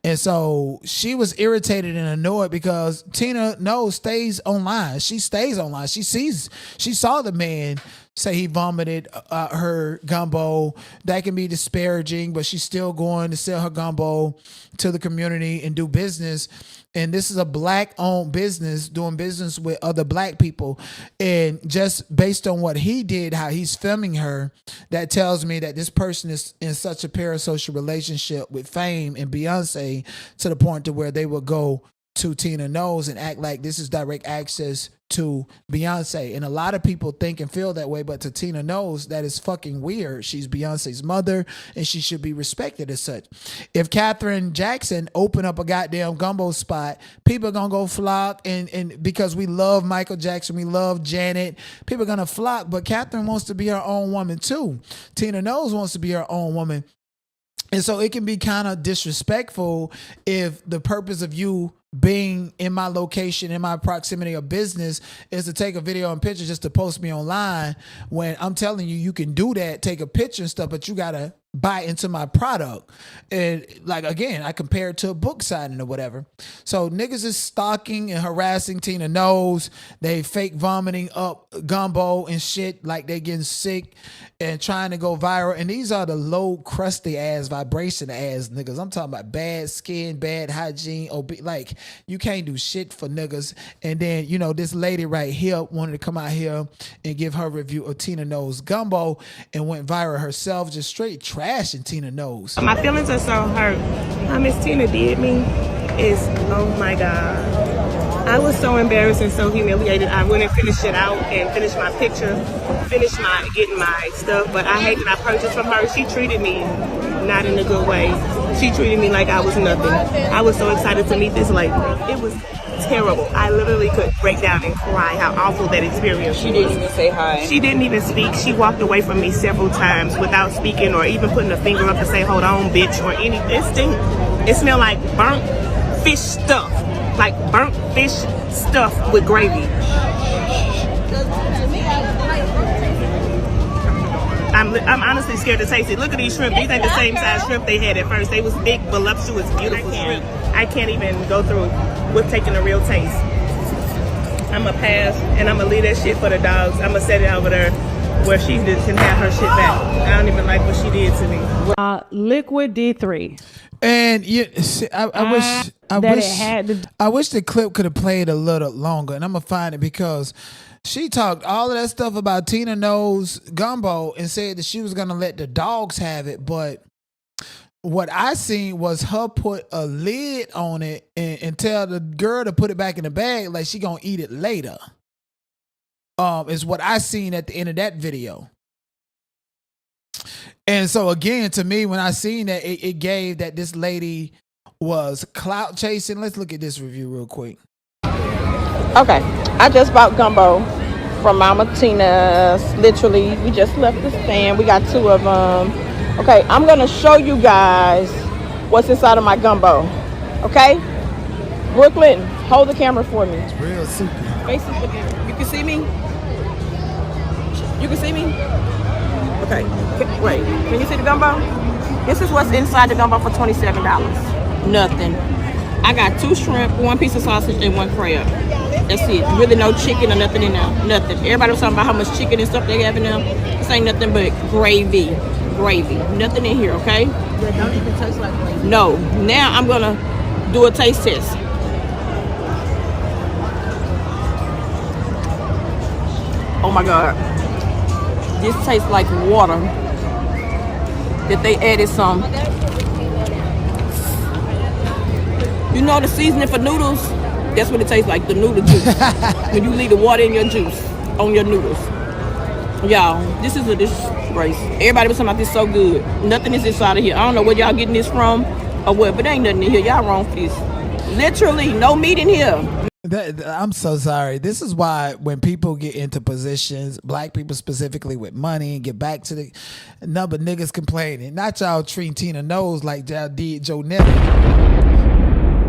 And so she was irritated and annoyed because Tina Knowles stays online. She stays online. She saw the man say he vomited her gumbo. That can be disparaging, but she's still going to sell her gumbo to the community and do business. And this is a black-owned business doing business with other black people. And just based on what he did, how he's filming her, that tells me that this person is in such a parasocial relationship with Fame and Beyonce to the point to where they will go to Tina Knowles and act like this is direct access to Beyonce. And a lot of people think and feel that way, but to Tina Knowles, that is fucking weird. She's Beyonce's mother and she should be respected as such. If Katherine Jackson open up a goddamn gumbo spot, people are gonna go flock, and because we love Michael Jackson, we love Janet, people are gonna flock, but Katherine wants to be her own woman too. Tina Knowles wants to be her own woman. And so it can be kind of disrespectful if the purpose of you being in my location, in my proximity of business, is to take a video and picture just to post me online, when I'm telling you, you can do that, take a picture and stuff, but you got to buy into my product. And like, again, I compare it to a book signing or whatever. So niggas is stalking and harassing Tina Knowles. They fake vomiting up gumbo and shit like they getting sick and trying to go viral. And these are the low crusty ass, vibration ass niggas. I'm talking about bad skin, bad hygiene, like you can't do shit for niggas. And then, you know, this lady right here wanted to come out here and give her review of Tina Knowles gumbo and went viral herself, just straight trashing Tina Knowles. My feelings are so hurt. How Miss Tina did me is, oh my God. I was so embarrassed and so humiliated. I went and finished it out and finished my picture, getting my stuff, but I hate that I purchased from her. She treated me not in a good way. She treated me like I was nothing. I was so excited to meet this lady. It was terrible. I literally could break down and cry how awful that experience was. She didn't even say hi. She didn't even speak. She walked away from me several times without speaking or even putting a finger up to say, hold on, bitch, or anything. It smelled like burnt fish stuff. Like burnt fish stuff with gravy. I'm honestly scared to taste it. Look at these shrimp. These ain't the same size shrimp they had at first. They was big, voluptuous, beautiful shrimp. I can't even go through with taking a real taste. I'm going to pass, and I'm going to leave that shit for the dogs. I'm going to set it over there where she can have her shit back. I don't even like what she did to me. Liquid D3. And I wish the clip could have played a little longer, and I'm gonna find it because she talked all of that stuff about Tina Knowles gumbo and said that she was gonna let the dogs have it, but what I seen was her put a lid on it and tell the girl to put it back in the bag like she gonna eat it later. Is what I seen at the end of that video. And so again, to me, when I seen that, it gave that this lady was clout chasing. Let's look at this review real quick. Okay, I just bought gumbo from Mama Tina's. Literally, we just left the stand. We got 2 of them. Okay, I'm gonna show you guys what's inside of my gumbo. Okay, Brooklyn, hold the camera for me. It's real soupy. Face is looking. You can see me. You can see me. Okay, wait, can you see the gumbo? This is what's inside the gumbo for $27. Nothing. I got 2 shrimp, 1 piece of sausage, and 1 crab. That's it. Really no chicken or nothing in there. Nothing. Everybody was talking about how much chicken and stuff they have in there. This ain't nothing but gravy. Gravy. Nothing in here, okay? That don't even taste like gravy. No. Now I'm gonna do a taste test. Oh my God. This tastes like water that they added some. You know the seasoning for noodles? That's what it tastes like, the noodle juice. When you leave the water in your juice on your noodles. Y'all, this is a disgrace. Everybody was talking about this so good. Nothing is inside of here. I don't know where y'all getting this from or what, but there ain't nothing in here. Y'all wrong for this. Literally, no meat in here. I'm so sorry. This is why when people get into positions, black people specifically with money, and get back to the number of niggas complaining. Not y'all treating Tina Knowles like y'all did Joe Nelly.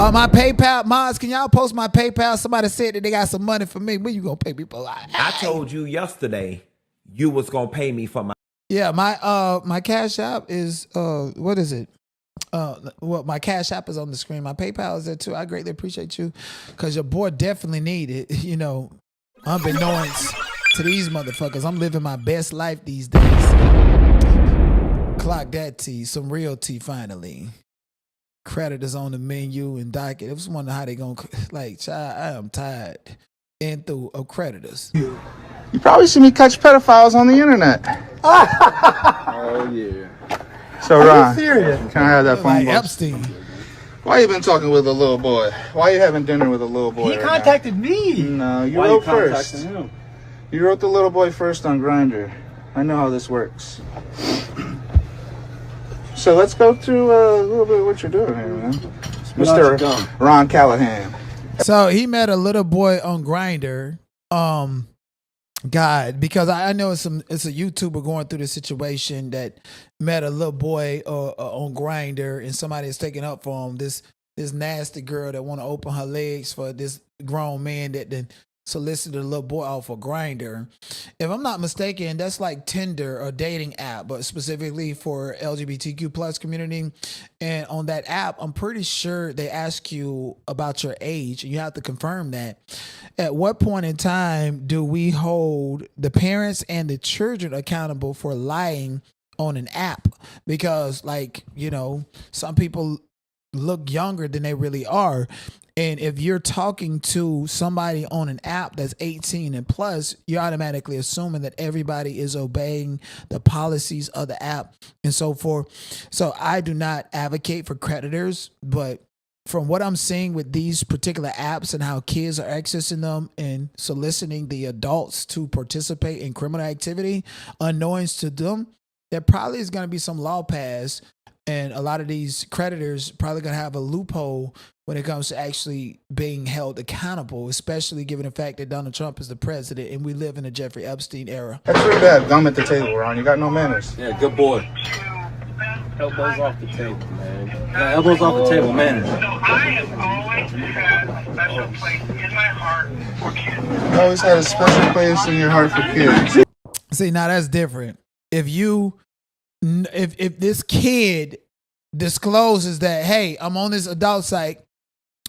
My PayPal, mods, can y'all post my PayPal? Somebody said that they got some money for me. When you gonna pay me for life? I told you yesterday you was gonna pay me for my. Yeah, my Cash App is what is it? Well, my Cash App is on the screen. My PayPal is there too. I greatly appreciate you, cause your boy definitely need it. You know, unbeknownst to these motherfuckers, I'm living my best life these days. Clock that tea, some real tea finally. Creditors on the menu and docket. I was wondering how they gonna child. I am tired and through of creditors. You probably see me catch pedophiles on the internet. Oh yeah. So Ron, can I have that phone? Like Epstein. Why you been talking with a little boy? Why you having dinner with a little boy? He contacted me. No, you wrote first. Him? You wrote the little boy first on Grindr. I know how this works. So let's go through a little bit of what you're doing here, man. Mr. Ron Callahan. So he met a little boy on Grindr. God, because I know it's a YouTuber going through the situation that met a little boy on Grindr, and somebody is taking up for him. This nasty girl that want to open her legs for this grown man that then solicited a little boy off of Grindr. If I'm not mistaken, that's like Tinder or dating app, but specifically for LGBTQ plus community. And on that app, I'm pretty sure they ask you about your age, and you have to confirm that. At what point in time do we hold the parents and the children accountable for lying on an app? Because, some people look younger than they really are. And if you're talking to somebody on an app that's 18 and plus, you're automatically assuming that everybody is obeying the policies of the app and so forth. So I do not advocate for creditors, but from what I'm seeing with these particular apps and how kids are accessing them and soliciting the adults to participate in criminal activity, unknowns to them, there probably is going to be some law passed, and a lot of these creditors probably going to have a loophole when it comes to actually being held accountable, especially given the fact that Donald Trump is the president and we live in a Jeffrey Epstein era. That's really bad. Gum at the table, Ron. You got no manners. Yeah, good boy. Elbows off the table, man. Yeah, elbows off the table, manners. So I have always had a special place in my heart for kids. You always had a special place in your heart for kids. See, now that's different. If this kid discloses that, hey, I'm on this adult site,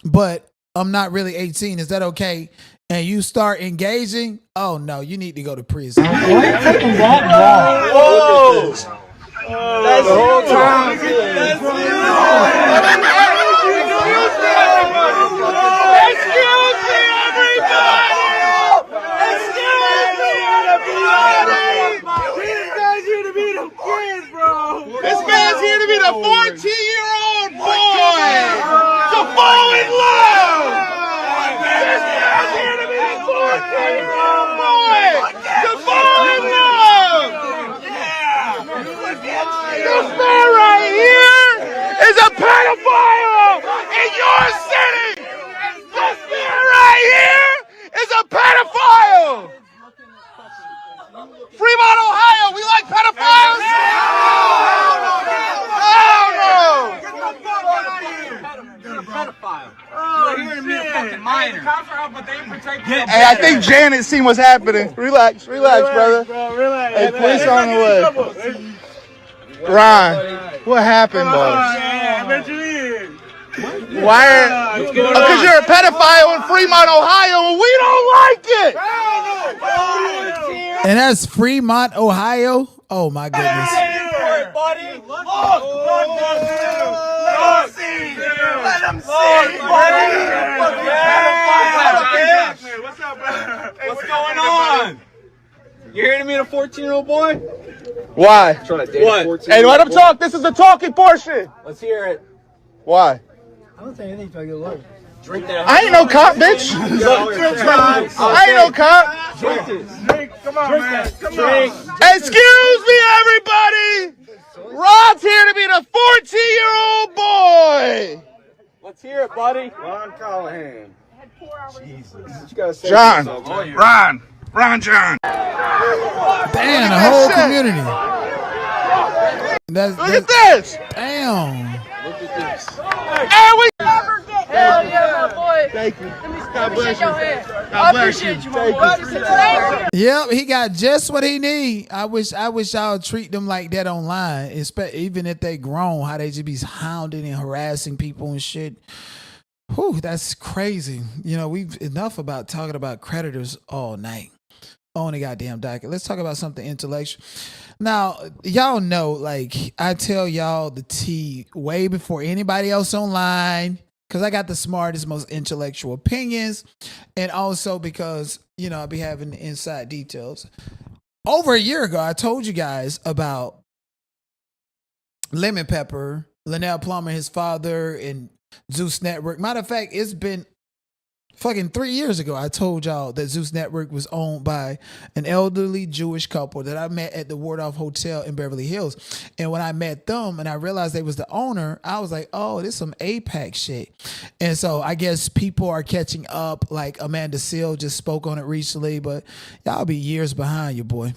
but I'm not really 18, is that okay? And you start engaging, oh no, you need to go to prison. Why are you taking that long? Whoa! That's the whole time. Excuse me, everybody! Excuse me, everybody! This guy's here to be the kids, bro. This man's here to be the 14-year-old boy to fall in love. This guy's here to be the 14-year-old boy to fall in love. This man right here is a pedophile in your city. This man right here is a pedophile. Fremont, Ohio, we like pedophiles? Hell no! Get the fuck out of here! You're a pedophile. You're hearing me a fucking minor. Cops are out, but they protect you. Hey, I think Janet's seen what's happening. Relax, brother. Bro, relax. Hey, police on the way. Ron, what happened, boss? I bet you is. Why? Because you're a pedophile in Fremont, Ohio, and we don't like it. And that's Fremont, Ohio. Oh my goodness. Let him see, buddy. What's up, brother? What's going on? You here to meet a 14-year-old boy? Why? What? Hey, let him talk. This is the talking portion. Let's hear it. Why? I don't think anything's gonna get low. Drink that. I ain't no cop, bitch. I ain't no cop. Drink this. Drink. Come on, man. Come on. Excuse me, everybody. Ron's here to be the 14-year-old boy. Let's hear it, buddy. Ron Callahan. John. Ron John. Damn, the whole community. Look at this. Damn. Look at this. And we Hell yeah, my boy. Thank you. God bless you. God bless you. Thank you. Yep, he got just what he need. I wish y'all treat them like that online, even if they grown, how they just be hounding and harassing people and shit. Whew, that's crazy. You know, we've enough about talking about creditors all night. On the goddamn docket. Let's talk about something intellectual. Now, y'all know, like, I tell y'all the tea way before anybody else online, because I got the smartest, most intellectual opinions, and also because, you know, I be having the inside details. Over a year ago, I told you guys about Lemon Pepper, Linnell Plummer, his father, and Zeus Network. Matter of fact, it's been fucking 3 years ago, I told y'all that Zeus Network was owned by an elderly Jewish couple that I met at the Wardolph Hotel in Beverly Hills. And when I met them and I realized they was the owner, I was like, oh, this is some APAC shit. And so I guess people are catching up, like Amanda Seale just spoke on it recently, but y'all be years behind you, boy.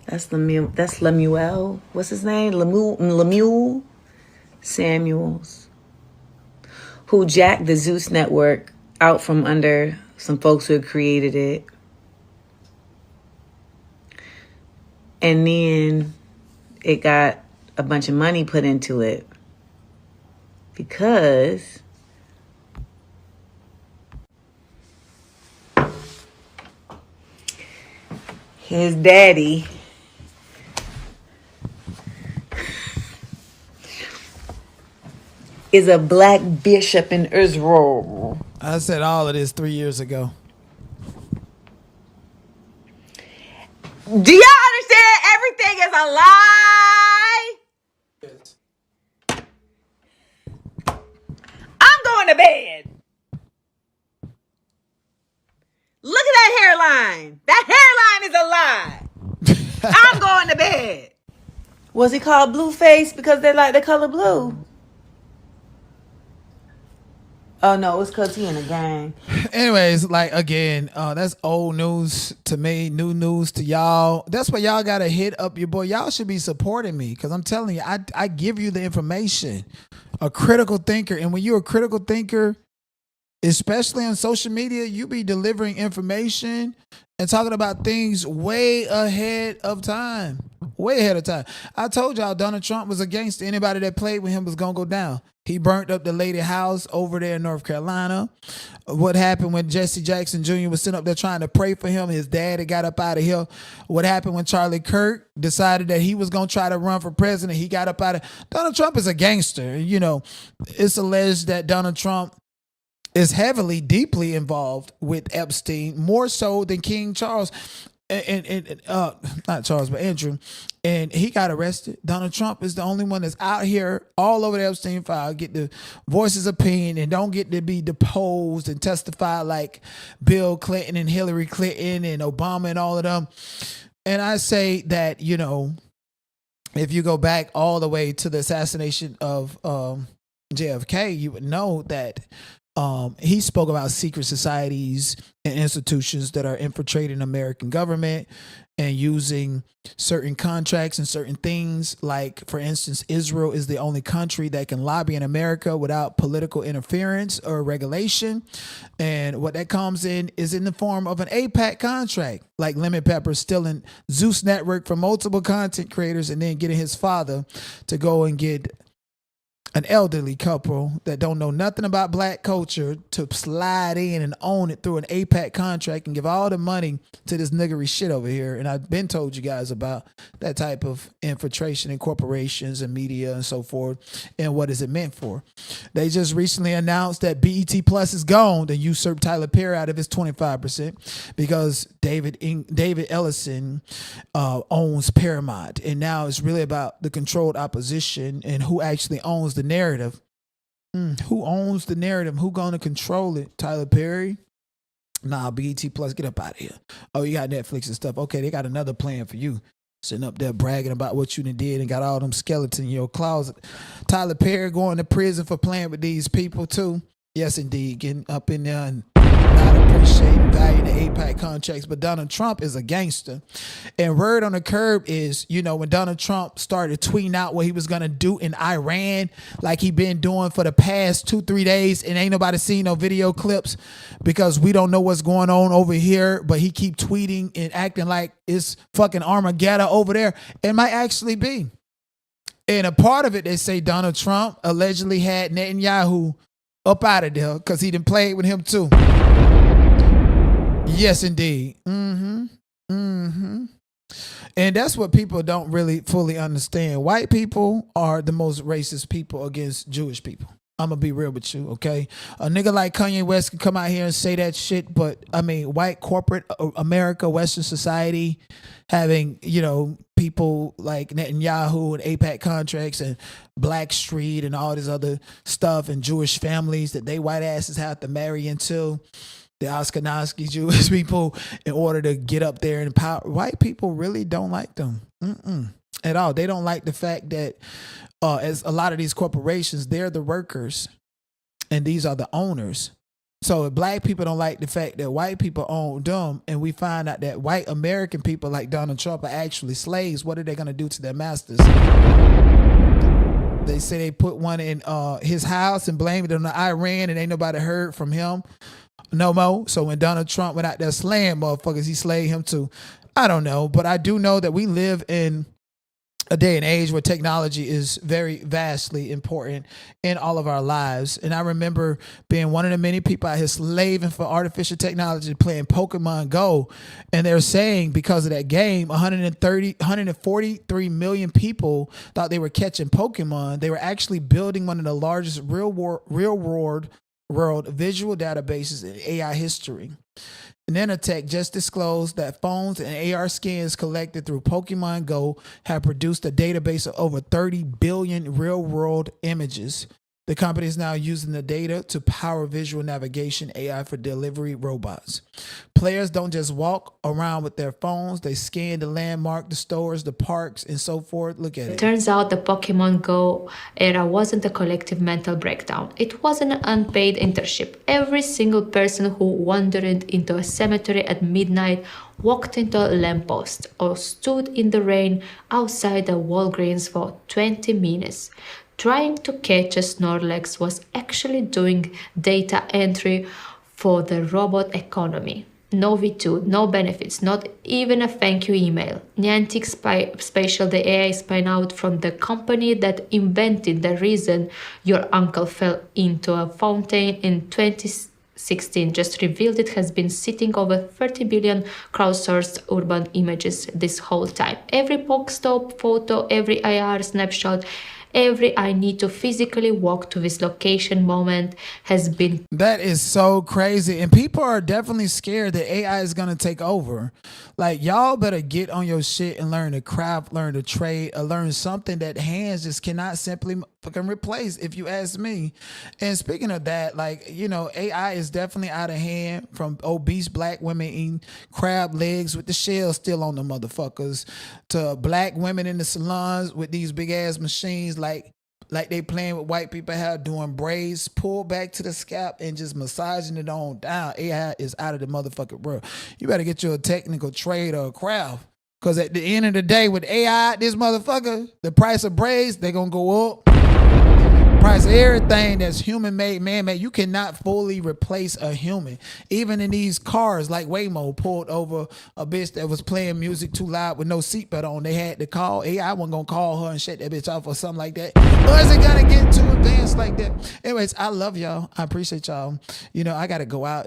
That's Lemuel. What's his name? Lemuel Samuels, who jacked the Zeus Network out from under some folks who had created it. And then it got a bunch of money put into it because his daddy is a black bishop in Israel. I said all of this 3 years ago. Do y'all understand? Everything is a lie. I'm going to bed. Look at that hairline. That hairline is a lie. I'm going to bed. Was he called Blueface because they like the color blue? Oh, no, it's because he in a gang. Anyways, like, again, that's old news to me, new news to y'all. That's why y'all got to hit up your boy. Y'all should be supporting me because I'm telling you, I give you the information. A critical thinker. And when you're a critical thinker, especially on social media, you be delivering information and talking about things way ahead of time. Way ahead of time. I told y'all Donald Trump was against anybody that played with him was going to go down. He burnt up the lady house over there in North Carolina. What happened when Jesse Jackson Jr. was sitting up there trying to pray for him? His dad had got up out of here. What happened when Charlie Kirk decided that he was going to try to run for president? He got up out of... Donald Trump is a gangster. You know, it's alleged that Donald Trump is heavily, deeply involved with Epstein, more so than King Charles. And not Charles, but Andrew, and he got arrested. Donald Trump is the only one that's out here all over the Epstein file, get the voices opinion and don't get to be deposed and testify like Bill Clinton and Hillary Clinton and Obama and all of them. And I say that, you know, if you go back all the way to the assassination of JFK, you would know that he spoke about secret societies and institutions that are infiltrating American government and using certain contracts and certain things. Like, for instance, Israel is the only country that can lobby in America without political interference or regulation. And what that comes in is in the form of an APAC contract, like Lemon Pepper stealing Zeus Network from multiple content creators and then getting his father to go and get an elderly couple that don't know nothing about black culture to slide in and own it through an APAC contract and give all the money to this niggery shit over here. And I've been told you guys about that type of infiltration in corporations and media and so forth. And what is it meant for? They just recently announced that BET Plus is gone to usurp Tyler Perry out of his 25% because David Ellison owns Paramount. And now it's really about the controlled opposition and who actually owns the narrative. Who owns the narrative? Who gonna control it? Tyler Perry? Nah, BET Plus, get up out of here. Oh, you got Netflix and stuff. Okay, they got another plan for you. Sitting up there bragging about what you done did and got all them skeletons in your closet. Tyler Perry going to prison for playing with these people too. Yes, indeed. Getting up in there and not appreciating value the APAC contracts. But Donald Trump is a gangster. And word on the curb is, when Donald Trump started tweeting out what he was going to do in Iran, like he been doing for the past 2-3 days, and ain't nobody seen no video clips because we don't know what's going on over here, but he keep tweeting and acting like it's fucking Armageddon over there. It might actually be. And a part of it, they say Donald Trump allegedly had Netanyahu up out of there because he done played with him too. Yes, indeed. And that's what people don't really fully understand. White people are the most racist people against Jewish people. I'm going to be real with you, okay? A nigga like Kanye West can come out here and say that shit, but, white corporate America, Western society, having, people like Netanyahu and APAC contracts and Blackstreet and all this other stuff and Jewish families that they white asses have to marry into, the Ashkenazi Jewish people, in order to get up there and power. White people really don't like them at all. They don't like the fact that as a lot of these corporations, they're the workers and these are the owners. So if black people don't like the fact that white people own them, and we find out that white American people like Donald Trump are actually slaves, what are they going to do to their masters? They say they put one in his house and blamed it on Iran, and ain't nobody heard from him no more. So when Donald Trump went out there slaying motherfuckers, he slayed him too. I don't know, but I do know that we live in a day and age where technology is very vastly important in all of our lives. And I remember being one of the many people out here slaving for artificial technology, playing Pokemon Go. And they're saying because of that game, 143 million people thought they were catching Pokemon. They were actually building one of the largest real world visual databases in AI history. Nanotech just disclosed that phones and AR scans collected through Pokemon Go have produced a database of over 30 billion real-world images. The company is now using the data to power visual navigation AI for delivery robots. Players don't just walk around with their phones. They scan the landmark, the stores, the parks, and so forth. Look at it. It turns out the Pokemon Go era wasn't a collective mental breakdown. It was an unpaid internship. Every single person who wandered into a cemetery at midnight, walked into a lamppost, or stood in the rain outside a Walgreens for 20 minutes, trying to catch a Snorlax, was actually doing data entry for the robot economy. No V2, no benefits, not even a thank you email. Niantic Spatial, the AI spun out from the company that invented the reason your uncle fell into a fountain in 2016, just revealed it has been sitting over 30 billion crowdsourced urban images this whole time. Every Pokestop photo, every IR snapshot, every I need to physically walk to this location moment has been. That is so crazy. And people are definitely scared that AI is going to take over. Like, y'all better get on your shit and learn to craft, learn to trade, or learn something that hands just cannot simply fucking replace, if you ask me. And speaking of that, AI is definitely out of hand, from obese black women eating crab legs with the shell still on the motherfuckers, to black women in the salons with these big ass machines like they playing with white people hair, doing braids, pull back to the scalp and just massaging it on down. AI is out of the motherfucking world. You better get you a technical trade or a craft. Because at the end of the day, with AI, this motherfucker, the price of braids, they're going to go up. Price of everything that's human-made, man-made, you cannot fully replace a human. Even in these cars, like Waymo pulled over a bitch that was playing music too loud with no seatbelt on. They had to call. AI wasn't going to call her and shut that bitch off or something like that. Or is it going to get too advanced like that? Anyways, I love y'all. I appreciate y'all. I got to go out.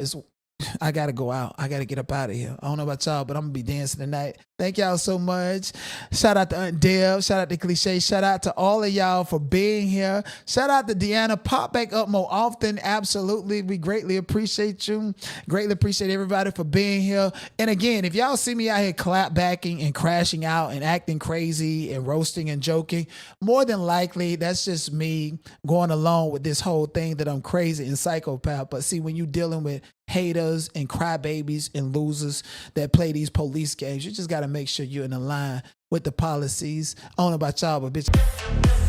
I got to go out. I got to get up out of here. I don't know about y'all, but I'm going to be dancing tonight. Thank y'all so much. Shout out to Aunt Deb. Shout out to Cliche. Shout out to all of y'all for being here. Shout out to Deanna. Pop back up more often. Absolutely. We greatly appreciate you. Greatly appreciate everybody for being here. And again, if y'all see me out here clapbacking and crashing out and acting crazy and roasting and joking, more than likely, that's just me going along with this whole thing that I'm crazy and psychopath. But see, when you're dealing with haters and crybabies and losers that play these police games, you just got to make sure you're in line with the policies. I don't know about y'all, but bitch.